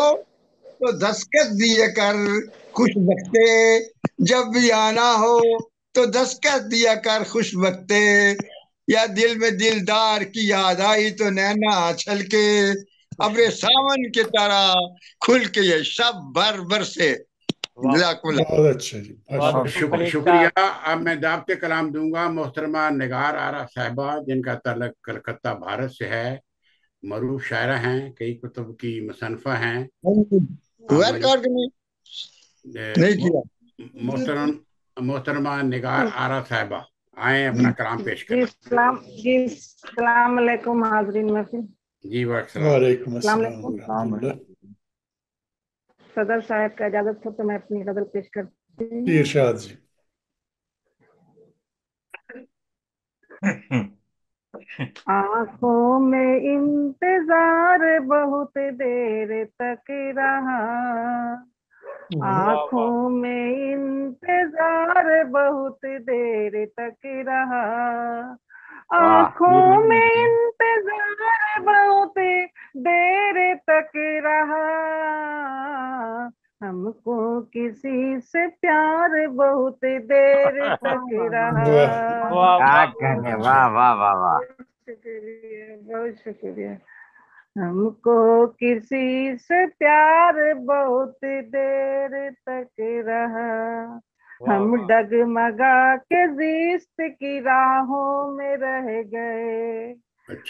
तो दस्तखत दिया कर खुश बख्ते, जब भी आना हो तो दस्तखत दिया कर खुश बख्ते, या दिल में दिलदार की याद आई तो नैना छलके, अबरे सावन की तरह खुल के ये सब भर भर से। बहुत अच्छा जी, शुक्रिया। अब मैं दावते कलाम दूंगा मोहतरमा निगार आरा साहिबा, जिनका तल्लुक कलकत्ता भारत से है, मरूफ शायरा हैं, कई कुतुब की मुसन्नफ़ा हैं। नहीं किया। मोहतरमा निगार आरा साहिबा आए अपना कलाम पेश करें। अस्सलाम वालेकुम हाज़रीन महफिल। जी वालेकुम अस्सलाम रहमतुल्लाह। सदर साहब का इजाजत हो तो मैं अपनी गजल पेश करती हूँ। इरशाद जी। आँखों में इंतजार बहुत देर तक रहा, आँखों में इंतजार बहुत देर तक रहा, आँखों में इंतजार बहुत देर तक रहा, हमको किसी से प्यार बहुत देर तक रहा। वाह वाह वाह वाह, शुक्रिया, बहुत शुक्रिया। हमको किसी से प्यार बहुत देर तक रहा, हम डगमगा के जिस्त की राहों में रह गए,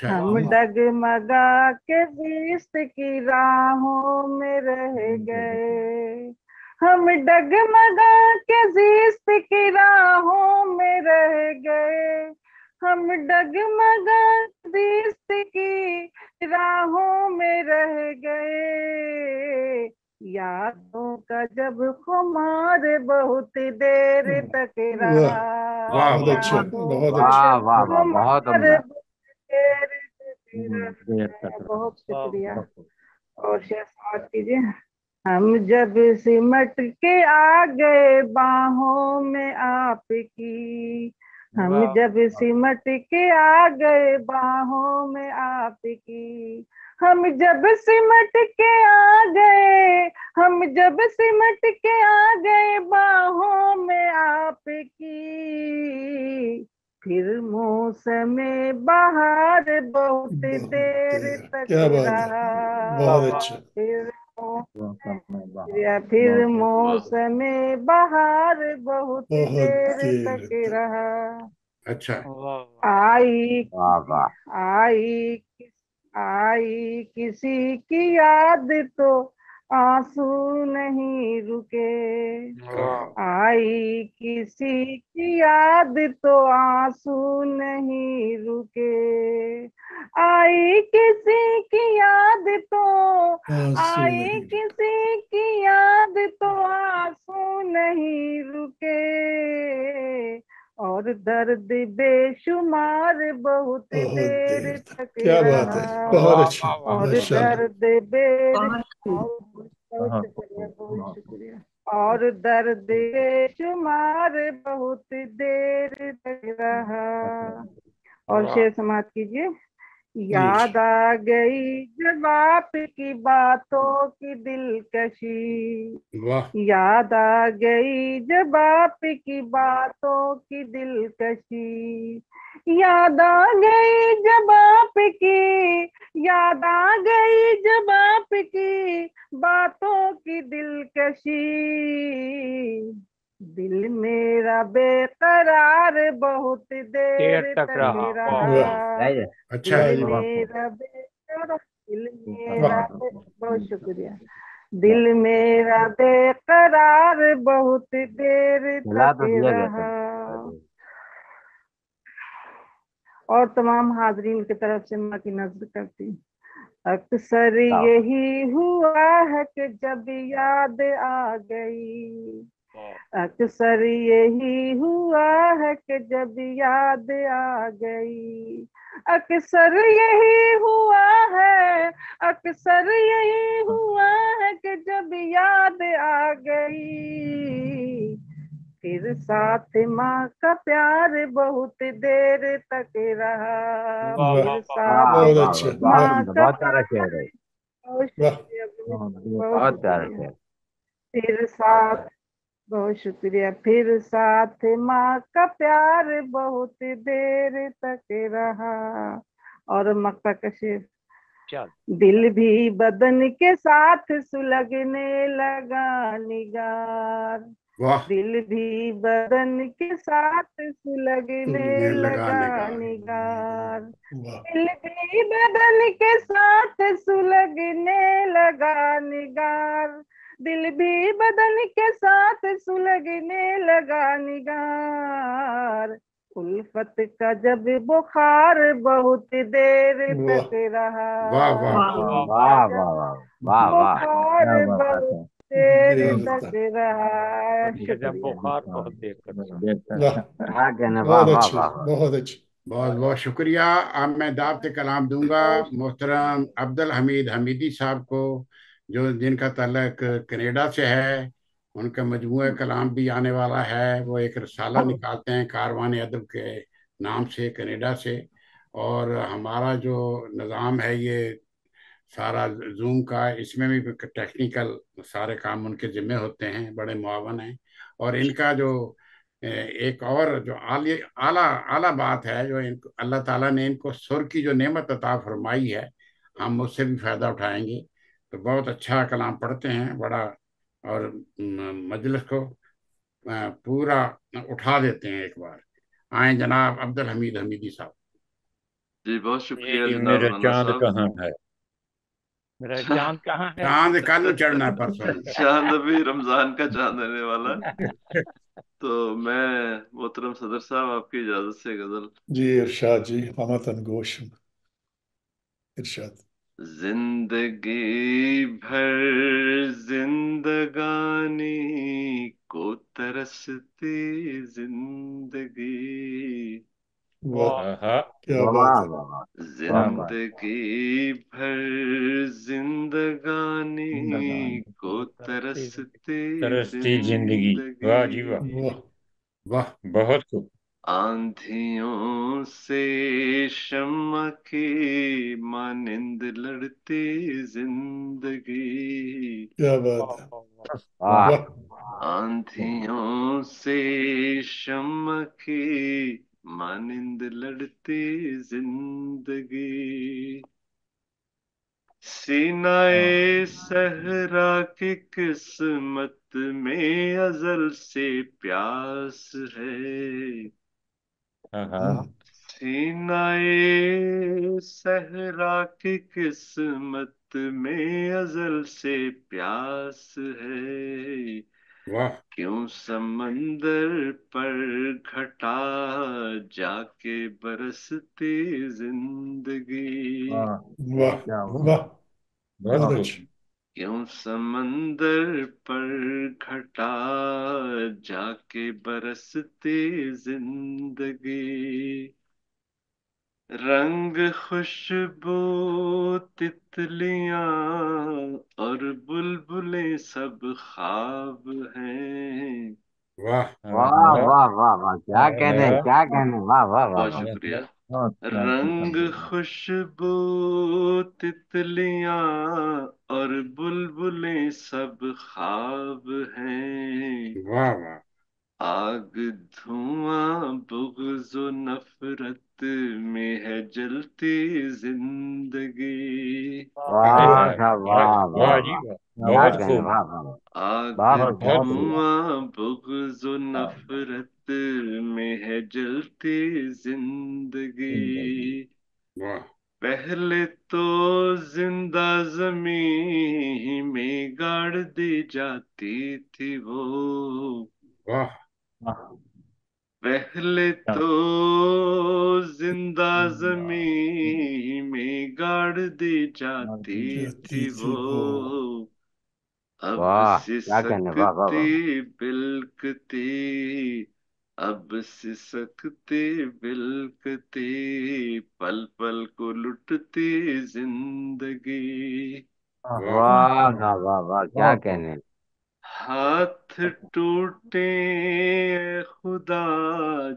हम डगमगा के जिस्त की राहों में रह गए, हम डगमगा के जिस्त की राहों में रह गए, हम डगमगा जिस्त की राहों में रह गए, यादों का जब खुमार बहुत देर तक रहा। बहुत अच्छा, बहुत वाह वाह वाह, बहुत उम्दा। बहुत शुक्रिया। और शेर समाप्त कीजिए। हम जब सिमट के आ गए बाहों में आपकी, हम जब सिमट के आ गए बाहों में आपकी, हम जब सिमट के आ गए, हम जब सिमट के आ गए बाहों में आपकी, फिर मौसमे बहार बहुत देर तक रहा। बहुत अच्छा। फिर मौसमे बहार बहुत देर तक रहा। अच्छा। आई किसी की याद तो आंसू नहीं रुके। आई किसी की याद तो आंसू नहीं रुके। आई किसी की याद तो आंसू आई नहीं किसी की याद तो आंसू नहीं रुके। और दर्द बेशुमार बहुत बहुत देर देर तक। तक क्या बात है, रहा। बहुत अच्छा, और माशाल्लाह। दर्द बहुत शुक्रिया, बहुत शुक्रिया। और दर्द बेशुमार बहुत देर तक रहा। और शेर समाप्त कीजिए। याद आ गई जब आपकी बातों की दिलकशी। वाह याद आ गई जब आपकी बातों की दिलकशी। याद आ गई जब आपकी याद आ गई जब आपकी बातों की दिलकशी। दिल मेरा बेकरार बहुत देर देर तक तक रहा। रहा। अच्छा है दिल जी। मेरा बेकरार दिल मेरा बहुत शुक्रिया। दिल मेरा बेकरार बहुत देर मिला तक तो दिया गया रहा। था। और तमाम हाजरीन की तरफ से माँ की नज़्र करती हूँ। अक्सर वाह। यही हुआ है कि जब याद आ गई। अक्सर यही हुआ है कि जब याद आ गई। अक्सर यही हुआ है अक्सर यही हुआ है कि जब याद आ गई। फिर साथ माँ का प्यार बहुत देर तक रहा। वाह, फिर साथ बहुत वाह अच्छा, वाह, वाह, माँ का बहुत प्यारा शेर है। बहुत वाह। शुक्रिया, बहुत बहुत प्यारा शुक्रिया। शेर। फिर साथ बहुत शुक्रिया। फिर साथ माँ का प्यार बहुत देर तक रहा। और मक्का का शेर। चल दिल भी बदन के साथ सुलगने लगा निगार। वाह दिल भी बदन के साथ सुलगने लगा निगार। वाह, दिल भी बदन के साथ सुलगने लगा निगार। दिल भी बदन के साथ सुलगने लगा निगार। उल्फत का जब बुखार बहुत देर वाह, तक रहा। वाह वाह वाह वाह वाह वाह वाह, बुखार क्या बात बहुत है। देर देर तक तक। रहा। गजब शुक्रिया। बुखार बहुत देर तक रहा। वाह, क्या कहना, वाह बहुत वाह अच्छे, वाह वाह। बहुत अच्छे। बहुत बहुत शुक्रिया। अब मैं दावत कलाम दूंगा मोहतरम अब्दुल हमीद हमीदी साहब को, जो जिनका ताल्लुक कनाडा से है। उनका मजमूआ कलाम भी आने वाला है। वो एक रसाला निकालते हैं कारवान अदब के नाम से कनाडा से। और हमारा जो निज़ाम है ये सारा जूम का, इसमें भी टेक्निकल सारे काम उनके जिम्मे होते हैं, बड़े मुआवन हैं। और इनका जो एक और जो आला आला बात है, जो इनको अल्लाह ताला ने इनको सुर की जो नेमत अता फरमाई है, हम उससे भी फायदा उठाएंगे। तो बहुत अच्छा कलाम पढ़ते हैं बड़ा, और मजलिस को पूरा उठा देते हैं एक बार। आए जनाब अब्दुल हमीद हमीदी साहब। जी बहुत शुक्रिया ये जनाब मेरा राना चांद साहब। कहाँ है? मेरा चांद कहाँ है? चांद कल चढ़ना है परसों। चांद अभी रमजान का चांद आने वाला है। तो मैं मोहतरम सदर साहब आपकी इजाजत से गजल। जी इरशाद जी, हमतन गोश इरशाद। जिंदगी भर जिंदगानी को तरसती जिंदगी। वाह, आहा, क्या वाह बात है। वाह वाह, क्या बात। जिंदगी भर जिंदगानी को तरसती तरसती जिंदगी। वाह जी वाह, जिंदगी। वाह, वाह बहुत खूब। आंधियों से शम्मा की मानिंद लड़ती जिंदगी। क्या बात है। वाह वाह, आंधियों से शम्मा की मानिंद लड़ती जिंदगी। सीनाए सहरा की किस्मत में अजल से प्यास है। हाँ सीनाए सहरा की किस्मत में अजल से प्यास है, वाह क्यों समंदर पर घटा जाके बरसती जिंदगी, वाह वाह क्या वाह बहुत बहुत खूब। अच्छी। क्यों समंदर पर घटा जाके बरसती जिंदगी, रंग खुशबू तितलियां और बुलबुलें सब ख्वाब हैं। वाह वाह वाह वाह वाह वाह, क्या कहने वाह क्या कहने, वाह वाह वाह बहुत वाह। शुक्रिया। बहुत प्यारी रंग समझ। खुशबू तितलियां और बुलबुलें सब ख्वाब हैं। वाह वाह आग धुआं बुग़्ज़ नफरत में है जलती जिंदगी, हाय वाह हाय साहब, वाह वाह वाह वाह जी वाह, वाह, क्या क्या बहुत बात कहने, खूब। वाह वाह वाह। आग बहुत बहुत बहुत खूब। धुआं बुग़्ज़ नफरत में है जलती जिंदगी, वाह पहले तो जिंदा जमीन में गाड़ दी जाती थी वो, वाह पहले तो जिंदा जमीन में गाड़ दी जाती जाती थी थी वो, वो। अब वाह, क्या कहने, वाह वाह सिसकती वाह। बिलकती, अब सिसकती बिलकती, पल पल को लुटती जिंदगी, वाह वाह वाह वाह वाह, क्या बहुत खूब। कहने। हाथ टूटे ऐ खुदा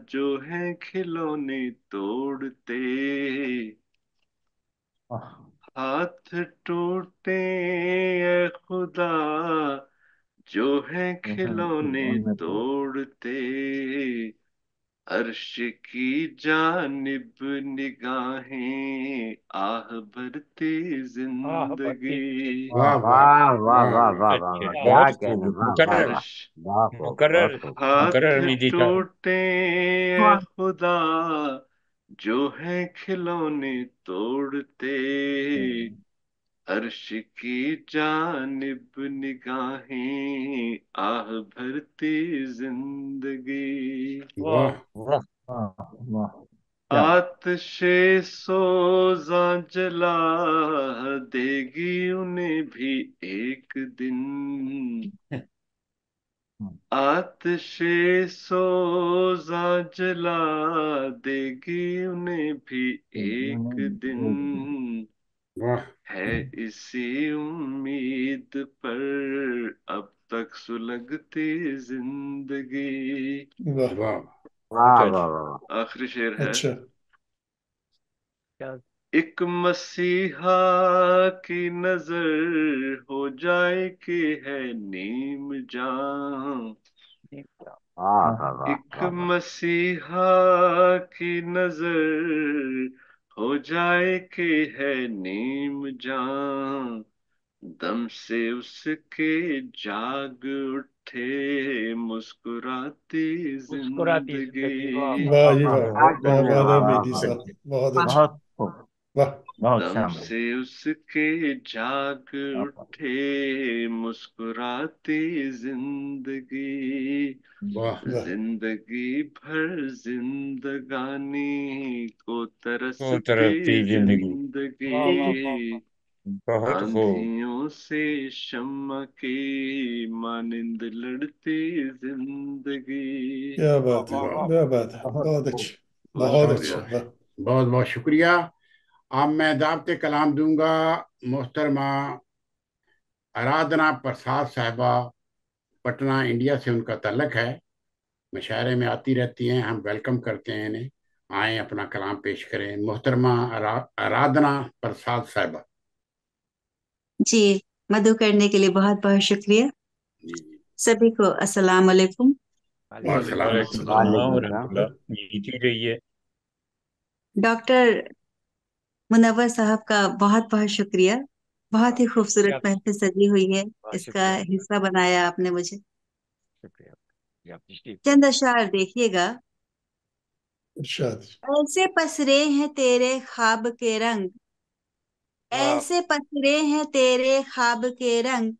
जो है खिलौने तोड़ते, वाह, हाथ टूटे ऐ खुदा जो है खिलौने उनमें तो तोड़ते, अर्श की जानिब निगाहें आह भरती आह भरती जिंदगी, वाह वाह वाह वाह वाह वाह वाह वाह वाह अच्छे, वाह, क्या बहुत खूब। कहने, वाह वाह मुकर्रर वाह। अर्श बहुत खूब, मुकर्रर बहुत खूब। हाथ मुकर्रर हमीदी साहब। टूटे ऐ खुदा जो है खिलौने तोड़ते, अर्श की जानिब निगाहें आह भरती जिंदगी, वाह वाह वाह वाह वाह, क्या आतिशे सोजा जला देगी उन्हें भी एक दिन, आतिशे सोजा जला देगी उन्हें भी एक दिन, वाह है इसी उम्मीद पर अब तक सुलगती जिंदगी। वाह वाह वाह अच्छा वाह जी। वाह वाह। आखिरी शेर है, अच्छा। क्या एक मसीहा की नजर हो जाए कि है नीम जान, नहीं क्या वाह वाह, वाह वाह एक वाह वाह। मसीहा की नजर हो जाए कि है नीम जान, दम से उसके जाग उठे मुस्कुराती मुस्कुराती जिंदगी, वाह जिंदगी, वाह वाह जी वाह वाह क्या वाह कहने, वाह वाह वाह मेहदी वाह। साहब, बहुत अच्छा। बहुत खूब, वाह बहुत दम शानदार। से उसके जाग उठे मुस्कुराती जिंदगी, वाह वाह जिंदगी भर जिंदगानी को को तरसती तरफती जिंदगी, वाह वाह वाह जिंदगी, वाह। बहुत खूब। आंधियों से शम्मा की मानिंद लड़ती जिंदगी। क्या वाह बात है, वाह वाह वाह। क्या बात है, बहुत बहुत खूब, अच्छी, बहुत बहुत बहुत शुक्रिया। अच्छी। बहुत वाह बहुत बहुत शुक्रिया। अब मैं दावत कलाम दूंगा मोहतरमा आराधना प्रसाद साहिबा, पटना इंडिया से उनका तल्लक है, मुशायरे में आती रहती हैं, हम वेलकम करते हैं इन्हें, आए अपना कलाम पेश करें। मोहतरमा आराधना प्रसाद साहिबा। जी, मदु करने के लिए बहुत बहुत शुक्रिया। जी जी सभी को अस्सलाम वालेकुम। वालेकुम अस्सलाम वालेकुम अस्सलाम। अस्सलाम। सलाम वालेकुम सलाम। वरहमतुल्लाह। जीती रहिए। डॉक्टर मुनव्वर साहब का बहुत बहुत शुक्रिया। बहुत ही खूबसूरत शुक्रिया, महफिल सजी हुई है, बहुत इसका शुक्रिया, हिस्सा बनाया आपने मुझे। शुक्रिया, शुक्रिया, तशरीफ चंद अशार देखिएगा। इरशाद। ऐसे पसरे हैं तेरे ख्वाब के रंग, ऐसे पसरे हैं तेरे ख्वाब के रंग,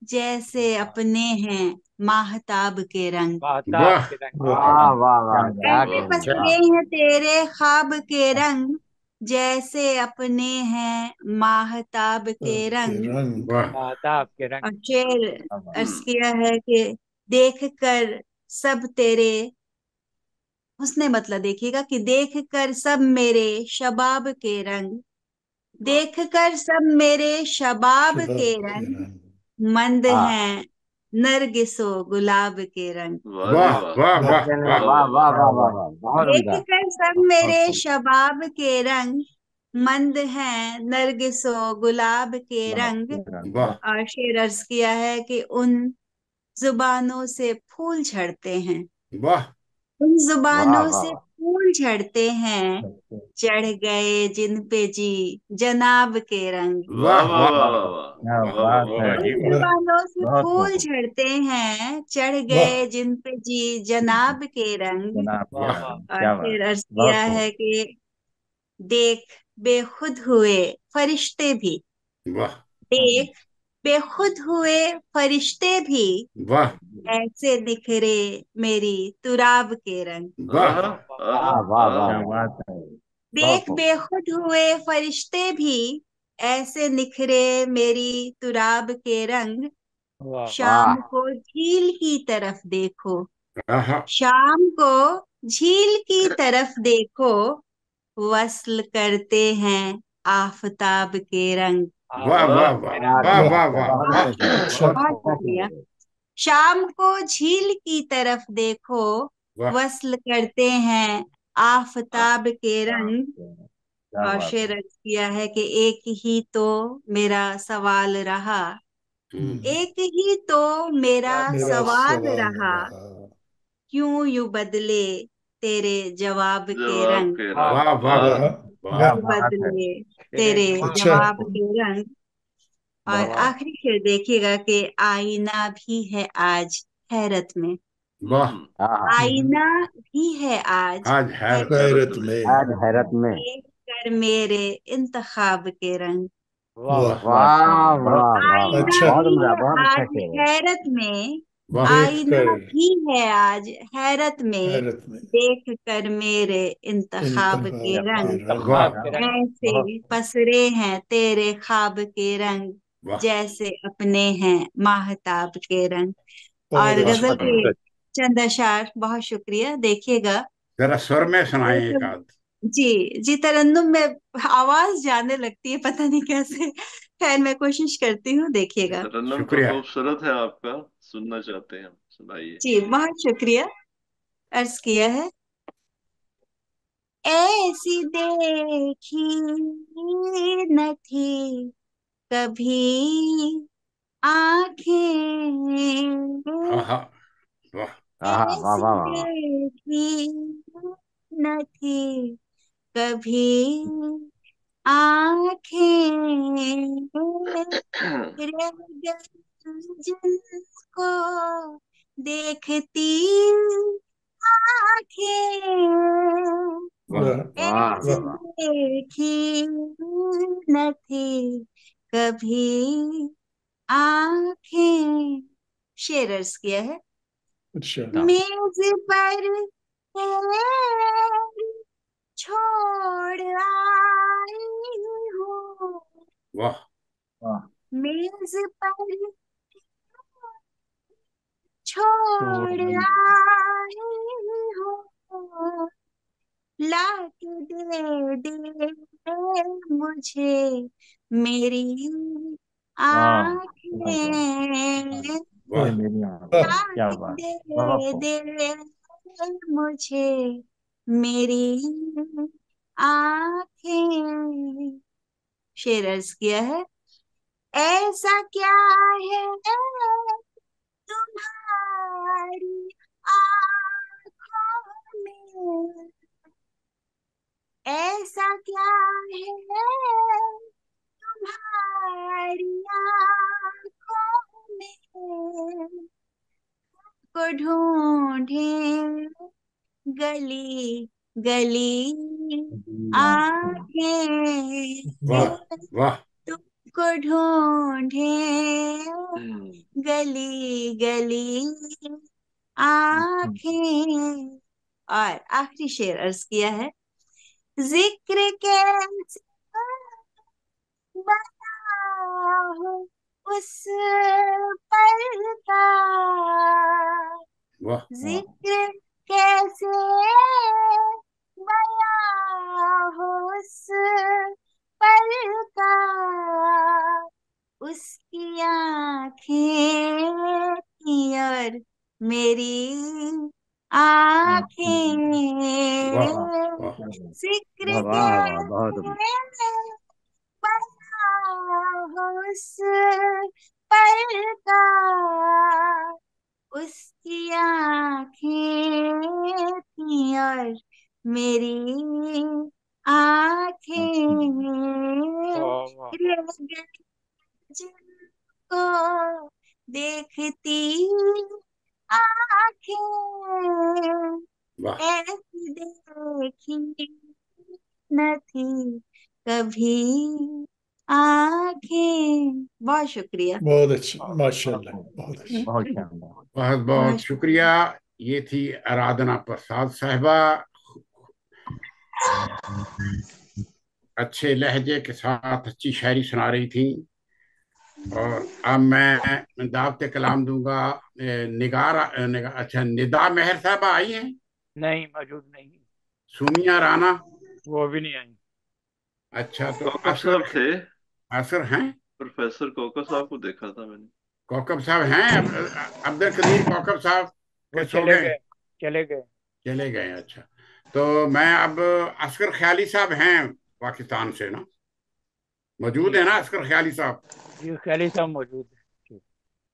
जैसे अपने हैं माहताब के रंग। महताब के रंग। वाह वाह वाह, क्या ऐसे कहना है। पसरे हैं तेरे ख्वाब के रंग, जैसे अपने हैं माहताब के रंग। रंग। महताब के रंग। और शेर अर्ज किया है कि देख कर सब तेरे, उसने मतलब देखिएगा कि देख कर सब मेरे शबाब के रंग, देख कर सब मेरे शबाब शबाब के के रंग, रंग। मंद हाँ, हैं नरगिसो गुलाब के रंग। वाह जी वाह वाह वाह वाह चलिए, वाह। वाह वाह वाह वाह वाह, बहुत देख उम्दा। कर सब मेरे शबाब के रंग, मंद हैं नरगिसो गुलाब के रंग। वाह और शेर अर्ज किया है कि उन जुबानों से फूल झड़ते हैं, वाह उन वाह जुबानों वाह से वाह, फूल झड़ते हैं, चढ़ गए जिन पे जी जनाब के रंग। वाह वाह वाह वाह वाह वाह क्या वाह वाह बात वाह है, वाह जी उन वाह। जुबानों से बहुत फूल खूब। झड़ते हैं, चढ़ वाह गए जिन पे जी जनाब के रंग। जनाब के वाह रंग, वाह। और क्या बात फिर है, अर्ज किया बहुत खूब। है कि देख बेखुद हुए फरिश्ते भी, वाह देख बेखुद हुए फरिश्ते भी, वाह ऐसे निखरे मेरी तुराब के रंग। वाह आहा आहा वाह वाह वाह क्या आहा। वाह, बात है, बहुत देख खूब। बेखुद हुए फरिश्ते भी, ऐसे निखरे मेरी तुराब के रंग। वाह शाम वाह को झील की तरफ देखो, आहा शाम को झील की तरफ देखो, वस्ल करते हैं आफताब के रंग। वाह वाह आफताब वाह के रंग। वाह क्या वाह क्या वाह बात वाह। है, अच्छा। बहुत क्या शुक्रिया। कह शाम को झील की तरफ देखो, वाह वस्ल करते हैं आफताब के रंग। क्या और बात शेर है, अर्ज किया है कि एक ही तो मेरा सवाल रहा, एक ही तो मेरा मेरा सवाल सवाल रहा, रहा। क्यों यूं बदले तेरे जवाब के जवाब रंग, के वाह रंग। वाह वाह वाह वाह क्यों वाह। क्या यूं बात है, बदले तेरे तेरे जवाब। अच्छा। जवाब के रंग। और बहुत आखिरी शेर देखिएगा कि आईना भी है आज हैरत में, वाह हाँ, आईना भी है आज आज हैरत हैरत हैरत गैरत में। में। आज हैरत में। देख कर मेरे इंतखाब के रंग। वाह वाह वाह वाह बहुत वाह वाह, आईना अच्छा। बहुत भी उम्दा, है बहुत अच्छा आज शेर है। हैरत में, वाह देख आईना कर भी है आज हैरत में, हैरत में देख कर मेरे इंतखाब के इंतखाब के रंग। रंग। वाह इंतखाब के रंग। बहुत ऐसे पसरे हैं तेरे ख्वाब के रंग, वाह। जैसे अपने हैं माहताब के रंग। बहुत और अच्छा। गजल के खूबसूरत। चंद अशार, बहुत शुक्रिया। देखिएगा जरा स्वर में सुनाएं एक आध। जी जी, तरन्नुम में आवाज जाने लगती है, पता नहीं कैसे। खैर मैं कोशिश करती हूँ, देखिएगा। तरन्नुम तो शुक्रिया। खूबसूरत है आपका, सुनना चाहते हैं हम, सुनाइए। जी बहुत शुक्रिया। अर्ज किया है, ऐसी देखी न थी कभी आंखें, आहा वाह हाँ वाह ऐसी वाह वाह वाह, देखी न थी कभी आंखें, रह गई जिनको देखती आंखें, वाह वाह ऐसी वाह वाह, देखी न थी कभी आंखें। शेर अर्ज किया है, अच्छा। मेज पर तेरी छोड़ आई हूँ, वाह वाह। मेज पर तो छोड़ आई हूँ, लाके दे मुझे मेरी वाह, आँखें, वाह मेरी आंखें, वाह क्या लाके बात, बहुत खूब। दे मुझे मेरी आँखें। शेर अर्ज किया है, ऐसा क्या है तुम्हारी आँखों में, ऐसा क्या है तुम्हारी आँखों में, को ढूंढे गली गली आंखें वाह वाह तुमको ढूंढे गली गली आंखें। और आखिरी शेर अर्ज किया है, जिक्र कैसे बनाओ उस पल का, वाह जिक्र कैसे बयां हो उस पल का, उसकी आंखें थी और मेरी आंखें, वाह वाह जिक्र वाह वाह, बहुत कैसे बयां हो उस पल का, उसकी आंखें थी और मेरी आंखें वाह रह गई जिनको देखती आंखें, वाह ऐसी देखी न थी कभी आंखें। बहुत शुक्रिया। बहुत अच्छा, माशाल्लाह, बहुत अच्छा। बहुत शानदार। बहुत बहुत शुक्रिया। ये थी आराधना प्रसाद साहिबा, अच्छे लहजे के साथ अच्छी शायरी सुना रही थी। और अब मैं दावत कलाम दूंगा अच्छा, निदा मेहर साहबा आई हैं? नहीं, मौजूद नहीं, सुमिया राना? वो भी नहीं आई। अच्छा, तो कौकब साहब थे, असर हैं? प्रोफेसर कौकब साहब को देखा था मैंने। कौकब साहब हैं? अब्दुल कदीर कौकब साहब वो के सो चले गए? गए, चले गए। चले गए, अच्छा। तो मैं अब असगर ख्याली साहब हैं पाकिस्तान से ना, मौजूद है ना असगर ख्याली साहब? जी, ख्याली साहब मौजूद है।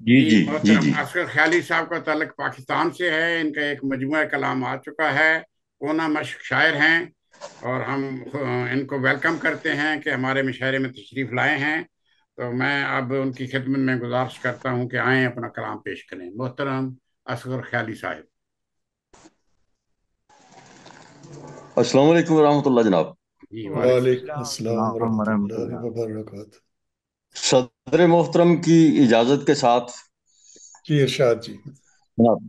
जी जी जी मोहतरम जी। असगर ख्याली साहब का ताल्लुक पाकिस्तान से है। इनका एक मजमूआ कलाम आ चुका है, कोना मश्क शायर हैं, और हम इनको वेलकम करते हैं कि हमारे मुशायरे में तशरीफ़ लाए हैं। तो मैं अब उनकी खिदमत में गुजारिश करता हूं कि आएँ अपना कलाम पेश करें। मोहतरम असगर ख्याली साहब। अस्सलाम वालेकुम रहमतुल्लाह जनाब। जी वालेकुम अस्सलाम वरहमतुल्लाहि वबरकातुहू। सदर मोहतरम की इजाजत के साथ जी इरशाद जी। जनाब,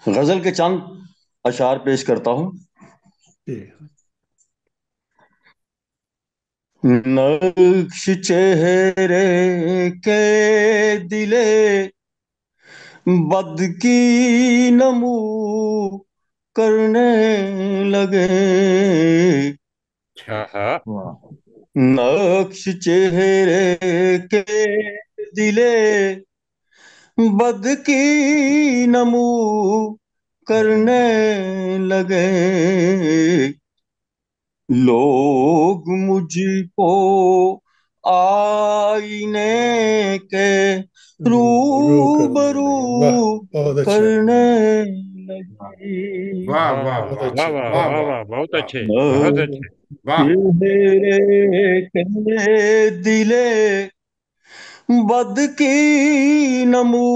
गजल के चंद अशार पेश करता हूँ। नक्श चेहरे के दिले बद की नमू करने लगे, नक्श चेहरे के दिले बद की नमू करने लगे, लोग मुझको आईने के रूबरू करने लगे। वाह वाह वाह वाह वाह वाह वाह वाह, बहुत अच्छे, बहुत अच्छे। मेरे के दिले बद की नमू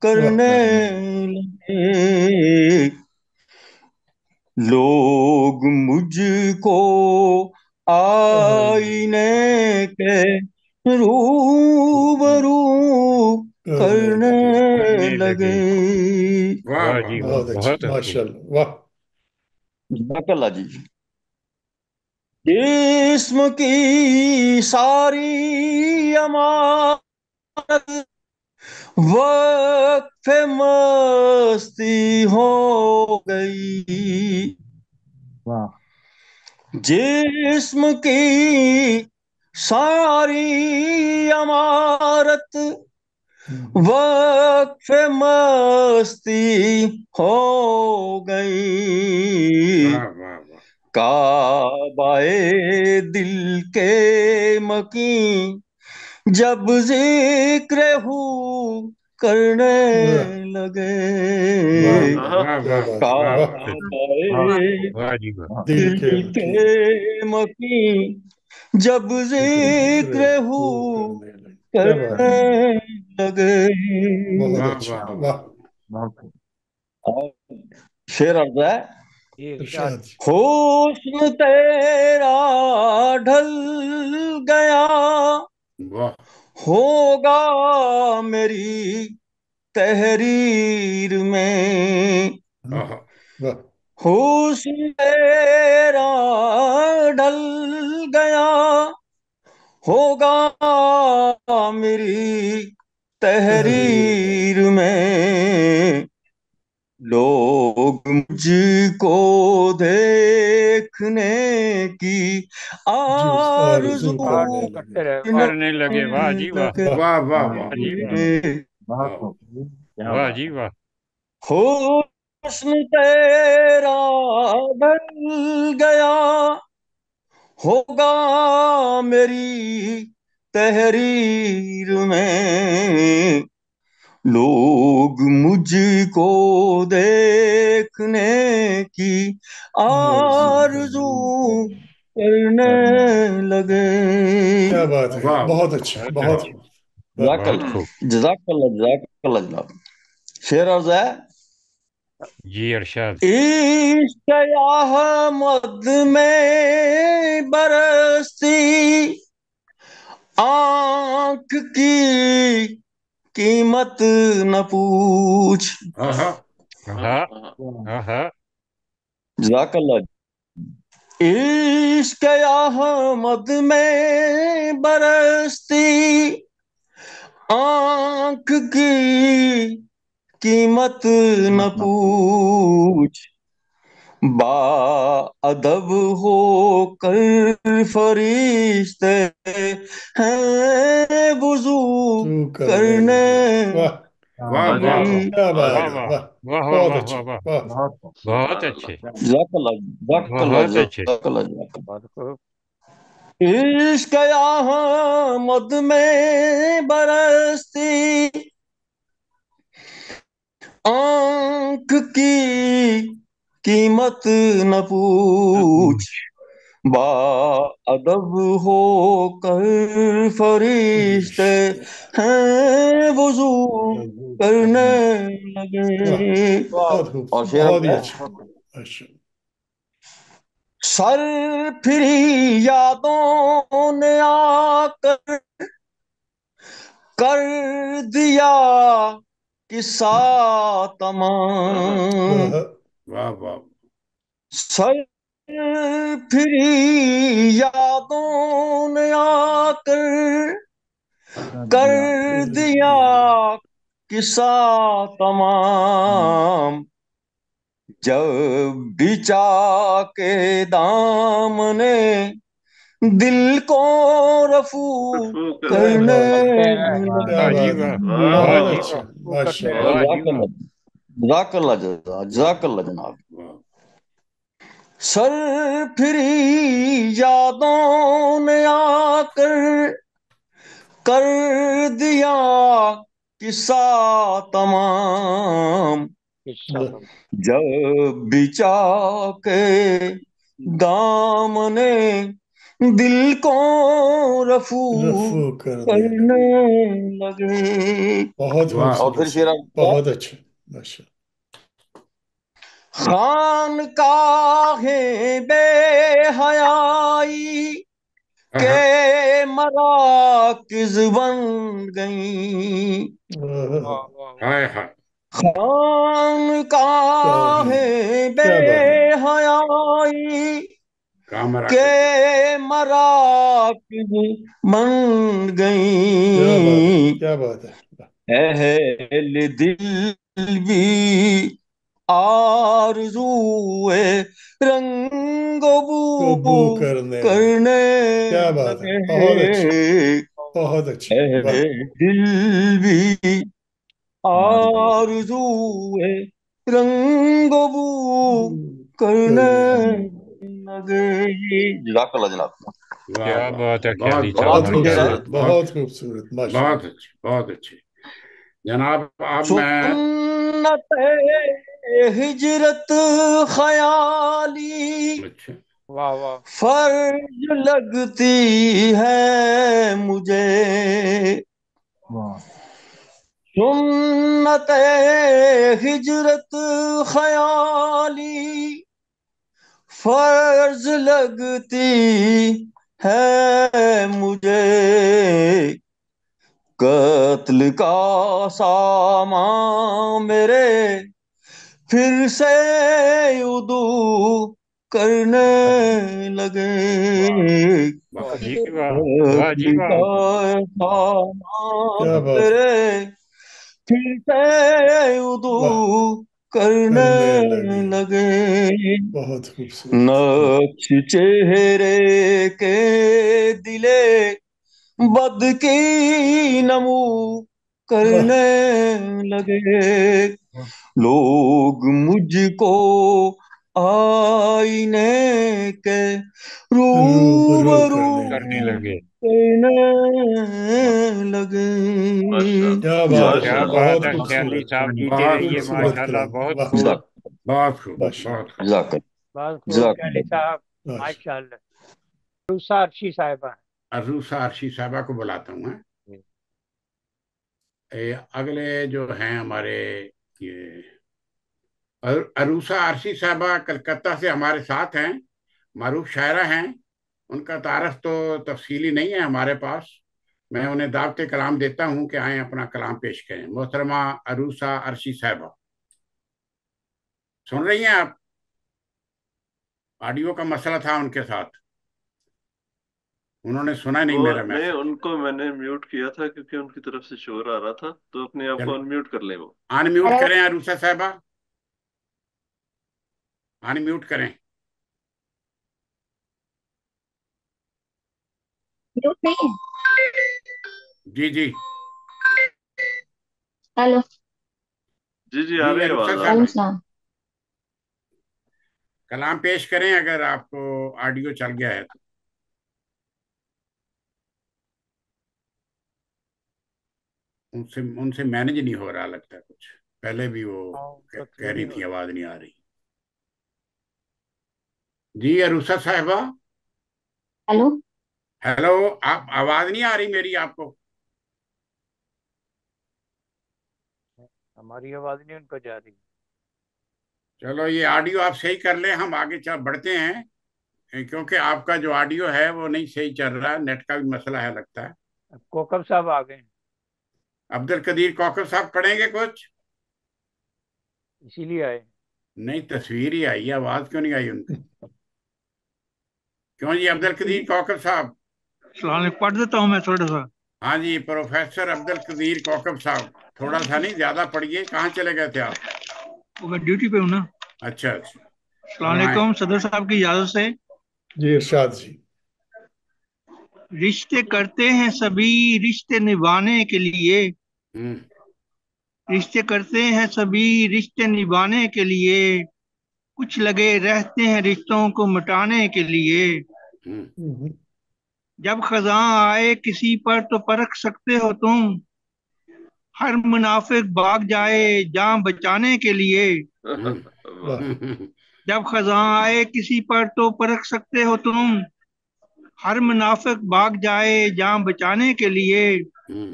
करने लगे, लोग मुझको आईने के रूबरू करने लगे। वाह जी वाह, बहुत अच्छा, बहुत अच्छे। माशाल्लाह, वाह। जज़ाकल्लाह जी। जिस्म की सारी अमानत वक्त मस्ती हो गई, जिस्म की सारी अमारत वक्त मस्ती हो गई, काबाए दिल के मकीन जब जिक्र हूँ करने लगे, वाह जी वाह। दिल के मकीन जब जिक्र हूँ करने लगे। बहुत अच्छा, वाह। शेर अर्ज है, जी इरशाद जी। हुस्न तेरा ढल गया, वाह होगा मेरी तहरीर में, आहा, वाह हुस्न तेरा ढल गया, होगा मेरी तहरीर तहरीर में, लोग मुझको देखने की आरज़ू आरज़ू करने आरज़ू लगे। करते रहे। करने लगे। वाह जी वाह, लगे। वाह वाह वाह वाह जी वाह, बहुत वाह खूब, क्या वाह बात जी है। वाह। हुस्न तेरा ढल गया, होगा मेरी तहरीर में, लोग मुझको देखने की आरज़ू करने लगे। क्या बात है, वाह बहुत अच्छे, बहुत बहुत अच्छे, खूब। वाह बहुत जज़ाकल्लाह खूब। जज़ाकल्लाह जज़ाकल्लाह जनाब। शेर अर्ज है, जी अरशद। इश्क अहमद में बरसती आंख की कीमत न पूछ। आहा, आहा आहा, जज़ाकल्लाह। इश्क अहमद में बरसती आंख की कीमत न पूछ, बाअदब होकर फरिश्ते हैं वुजू तू करने करने लगे। वाह वाह वाह लगे। वाह क्या बात वाह है, वाह, वाह वाह वाह बहुत वाह अच्छे, वाह वाह, वाह बहुत खूब, बहुत अच्छे, जज़ाकल्लाह जज़ाकल्लाह बहुत अच्छे। जज़ाकल्लाह जज़ाकल्लाह। बहुत खूब। इश्क अहमद में बरसती आंख की कीमत न पूछ, बाअदब होकर फरिश्ते हैं वुजू करने वाह लगे। बहुत खूब, और शेर बहुत ही है, अच्छे। अच्छा सर फिरी यादों ने आकर कर दिया किस्सा तमाम, वाह वाह, सर फिरी यादों ने आकर कर दिया किस्सा तमाम, जब बिचा के दामने दिल को रफू क्या करने बात है, करते हैं। क्या वाह जी बात है, वाह, वाह वाह बहुत जी वाह अच्छे, वाह, वो करते माशाल्लाह। रहे। वाह जी वाह। जज़ाकल्लाह जज़ाकल्लाह जनाब। वाह सर फिरी यादों ने आकर कर दिया किस्सा तमाम, किस्सा तो जब बिचा के दामने दिल को रफू रफू कर दिया, करने लगे। बहुत वाह और फिर खूबसूरत, शेर बहुत अच्छे, माशा खानकाहे बेहयाई आहा, के मराकिज बन गई, वाह। वाह वाह वाह। हाय हाय, काहे, खानकाहे क्या बात है, बेहयाई कामरा के के मराकिज बन क्या बात है, गई, क्या बात है, अहल दिल भी आरज़ूए रंगबू कबू करने लगे। करने क्या बात है, लगे, बहुत अच्छे, वाह बहुत अच्छे, वाह अहल दिल भी आरज़ूए रंगबू करने करने लगे। जज़ाकल्लाह जनाब। वाह क्या वाह, बात है बहुत ख्याली साहब, और बहुत आखिरी शेर है, माशाल्लाह, खूबसूरत, बहुत बहुत खूबसूरत, माशा बहुत अच्छे, बहुत अच्छे जनाब। अब मैं सुन्नत हिजरत ख्याली अच्छा वाह वाह। फर्ज लगती है मुझे, वाह सुन्नत हिजरत ख्याली فرض لگتی ہے مجھے قتل کا سامان میرے پھر سے ادو کرنے لگے جی واہ، واہ جی قتل واہ، کا کیا سامان بات ہے، میرے پھر سے ادو واہ، کرنے کرنے لگے، لگے بہت خوبصورت، نقش چہرے کے دلے بد کی نمو واہ، کرنے لگے لوگ مجھ کو آئینے کے روبرو روبرو کرنے لگے۔ کرنے لگے ماشاء کیا اللہ بات کیا ہے، ماشاء بات بہت ہے اللہ خیالی خوبصورت، صاحب، جیتے بہت رہیے خوب، خوبصورت ماشاءاللہ، کلام، بہت واہ، خوب۔ جزاک بہت خوب، ماشاء بہت خوب۔ جزاک بہت خوب جزاک خیالی صاحب، اللہ، ماشاء ماشاء اللہ۔ روسا ارشی صاحبہ، عروسہ عرشی صاحبہ کو بلاتا ہوں میں۔ اگلے جو ہیں ہمارے یہ عروسہ عرشی صاحبہ کلکتہ سے ہمارے ساتھ ہیں، معروف شاعرہ ہیں۔ ان کا تعارف تو تفصیلی نہیں ہے ہمارے پاس، میں انہیں دعوت کلام دیتا ہوں کہ آئیں اپنا کلام پیش کریں۔ محترمہ عروسہ عرشی صاحبہ، سن رہی ہیں آپ؟ آڈیو کا مسئلہ تھا ان کے ساتھ، انہوں نے سنا نہیں وہ میرا نہیں، میسج۔ ان کو میں نے میوٹ کیا تھا کیونکہ ان کی طرف سے شور آ رہا تھا، تو اپنے آپ کو چلو ان میوٹ کر لیں وہ۔ ان میوٹ کریں عروسہ صاحبہ، ان میوٹ کریں۔ میوٹ نہیں ہے؟ جی جی ہیلو، جی جی، آ جی رہی ہے عروسہ آواز، آ وعلیکم صاحبہ رہی ہے۔ السلام۔ کلام پیش کریں اگر آپ کو آڈیو چل گیا ہے تو۔ ان سے مینج نہیں ہو رہا لگتا کچھ، پہلے بھی وہ کہہ رہی تھی آواز نہیں آ رہی۔ جی عروسہ صاحبہ، ہیلو، ہیلو، آپ آواز نہیں آ رہی میری آپ کو؟ ہماری آواز نہیں ان کو جا رہی۔ چلو یہ آڈیو آپ صحیح کر لیں، ہم آگے بڑھتے ہیں، کیونکہ آپ کا جو آڈیو ہے وہ نہیں صحیح چل رہا، نیٹ کا بھی مسئلہ ہے لگتا ہے۔ کوکب صاحب آ گئے، عبد القدیر کوکب صاحب پڑھیں گے کچھ؟ اسی لیے آئے۔ نہیں، تصویر ہی آئی ہے، آواز کیوں نہیں آئی ان کی؟ کیوں جی عبد القدیر کوکب صاحب؟ السلام علیکم، پڑھ دیتا ہوں میں تھوڑا سا۔ ہاں جی، پروفیسر عبد القدیر کوکب صاحب، تھوڑا سا نہیں زیادہ پڑھیے، کہاں چلے گئے تھے آپ؟ وہ میں ڈیوٹی پہ ہوں نا۔ اچھا اچھا، السلام فرمائیں۔ علیکم، صدر صاحب کی اجازت سے۔ جی ارشاد جی۔ رشتے کرتے ہیں سبھی رشتے نبھانے کے لیے، ہوں رشتے کرتے ہیں سبھی رشتے نبھانے کے لیے، کچھ لگے رہتے ہیں رشتوں کو مٹانے کے لیے، ہوں جب خزاں آئے کسی پر تو پرکھ سکتے ہو تم، ہر منافق بھاگ جائے جان بچانے کے لیے، ہوں واہ، جب خزاں آئے کسی پر تو پرکھ سکتے ہو تم، ہر منافق بھاگ جائے جان بچانے کے لیے، ہوں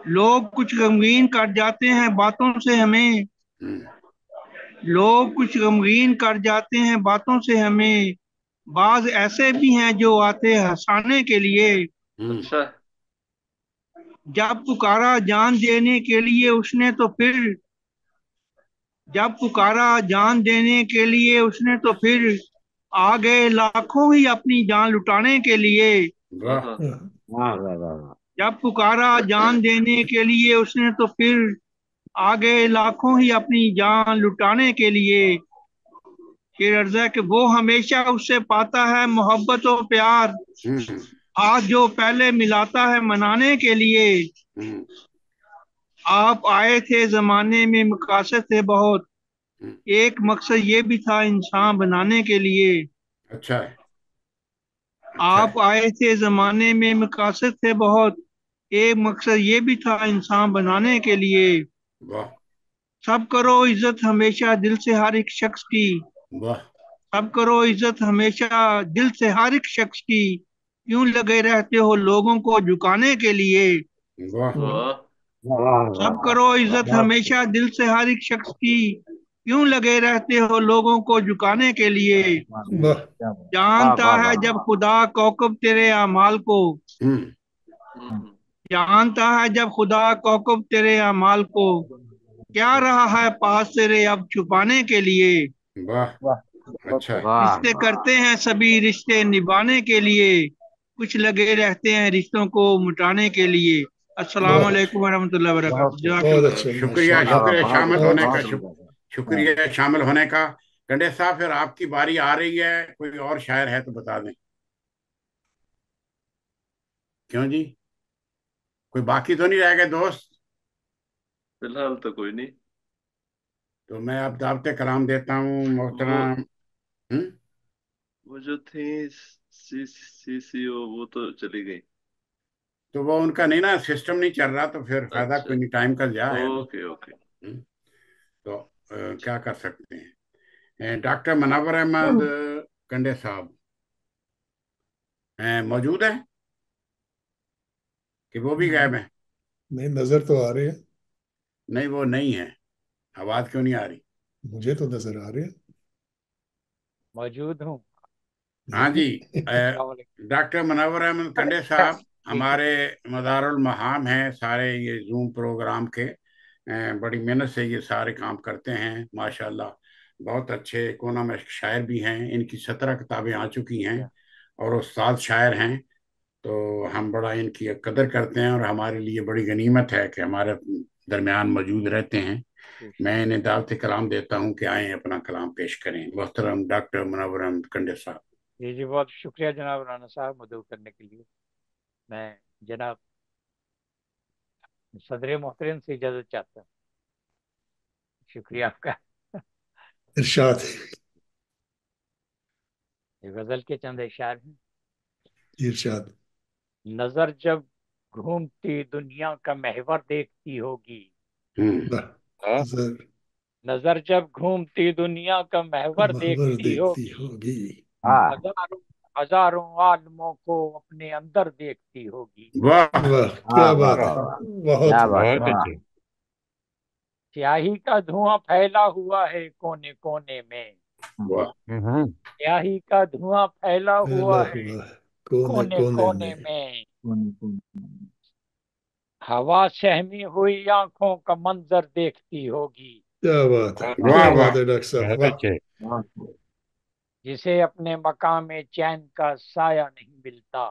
لوگ کچھ غمگین کر جاتے ہیں باتوں سے ہمیں، ہوں لوگ کچھ غمگین کر جاتے ہیں باتوں سے ہمیں، بعض ایسے بھی ہیں جو آتے ہنسانے کے لیے، ہوں اچھا، جب پکارا جان دینے کے لیے اس نے تو پھر، جب پکارا جان دینے کے لیے اس نے تو پھر، آ گئے لاکھوں ہی اپنی جان لٹانے کے لیے، واہ واہ واہ واہ واہ۔ جب پکارا جان دینے کے لیے اس نے تو پھر، آ گئے لاکھوں ہی اپنی جان لٹانے کے لیے، شیر عرض ہے کہ وہ ہمیشہ اس سے پاتا ہے محبت و پیار، ہوں آج جو پہلے ملاتا ہے منانے کے لیے، ہوں آپ آئے تھے زمانے میں مقاصد تھے بہت، ہوں ایک مقصد یہ بھی تھا انسان بنانے کے لیے، اچھا ہے، اچھا آپ ہے، آئے تھے زمانے میں مقاصد تھے بہت، ایک مقصد یہ بھی تھا انسان بنانے کے لیے، واہ سب کرو عزت ہمیشہ دل سے ہر ایک شخص کی، واہ سب کرو عزت ہمیشہ دل سے ہر ایک شخص کی، کیوں لگے رہتے ہو لوگوں کو جھکانے کے لیے، واہ واہ، واہ واہ سب واہ، کرو عزت بہت ہمیشہ دل سے ہر ایک شخص کی، क्यों लगे रहते हो लोगों को झुकाने के लिए। वाह जानता है जब खुदा कौकब तेरे अमाल को, जानता है जब खुदा कौकब तेरे अमाल को, क्या रहा है पास तेरे अब छुपाने के लिए। वाह अच्छा है। रिश्ते करते हैं सभी रिश्ते निभाने के लिए, कुछ लगे रहते हैं रिश्तों को मिटाने के लिए। अस्सलाम बहुत वालेकुम वरहमतुल्लाहि वबरकातुहू। बहुत अच्छे शुक्रिया माशाल्लाह शुक्रिया शामिल बहुत होने का अच्छे। शुक्रिया शामिल होने का। गंडे साहब फिर आपकी बारी आ रही है, कोई और शायर है तो बता दें। क्यों जी, कोई बाकी तो नहीं रह गए दोस्त? फिलहाल तो कोई नहीं। तो मैं अब दावते कलाम देता हूँ वो मोहतरम। वो जो थी CCO वो तो चली गई। तो वो उनका नहीं ना, सिस्टम नहीं चल रहा, तो फिर फायदा अच्छा कोई नहीं, टाइम का जा है। Okay okay. तो क्या कर सकते हैं। डॉक्टर मुनव्वर अहमद कंडे साहब मौजूद है कि वो भी गायब है? नहीं, नजर तो आ रही है, नहीं वो नहीं है। आवाज क्यों नहीं आ रही? मुझे तो नजर आ रही है। मौजूद हूँ। हाँ जी। अस्सलाम वालेकुम। डॉक्टर मुनव्वर अहमद कंडे साहब हमारे मदारुल महाम हैं सारे ये जूम प्रोग्राम के। बड़ी मेहनत से ये सारे काम करते हैं माशाल्लाह। बहुत अच्छे इकोनॉमिक शायर भी हैं, इनकी 17 किताबें आ चुकी हैं और उस्ताद शायर हैं। तो हम बड़ा इनकी कदर करते हैं और हमारे लिए बड़ी गनीमत है कि हमारे दरमियान मौजूद रहते हैं। मैं इन्हें दावत कलाम देता हूँ कि आए अपना कलाम पेश करें। मोहतरम डॉक्टर मुनव्वर अहमद कंडे साहब। जी जी, बहुत शुक्रिया जनाब राना साहब मदऊ करने के लिए। मैं जनाब सदर मोहतरम से इजाजत चाहता हूँ। शुक्रिया आपका। इरशाद। ये गजल के चंद अशआर हैं। इरशाद। नजर जब घूमती दुनिया का महवर देखती होगी, नजर नजर जब घूमती दुनिया का महवर महवर देखती देखती होगी, होगी। हजारों हजारों आलमों को अपने अंदर देखती होगी। वाह वाह क्या बात है, बहुत बहुत अच्छे। स्याही का धुआं फैला हुआ है कोने कोने में, वाह स्याही का धुआं फैला फैला हुआ है हुआ है कोने कोने कोने कोने में। में। हवा सहमी हुई आंखों का मंजर देखती होगी, क्या बात है, वाह क्या वाह बात है डॉक्टर साहब, बहुत वाह। अच्छे। जिसे अपने मकाम में चैन का साया नहीं मिलता,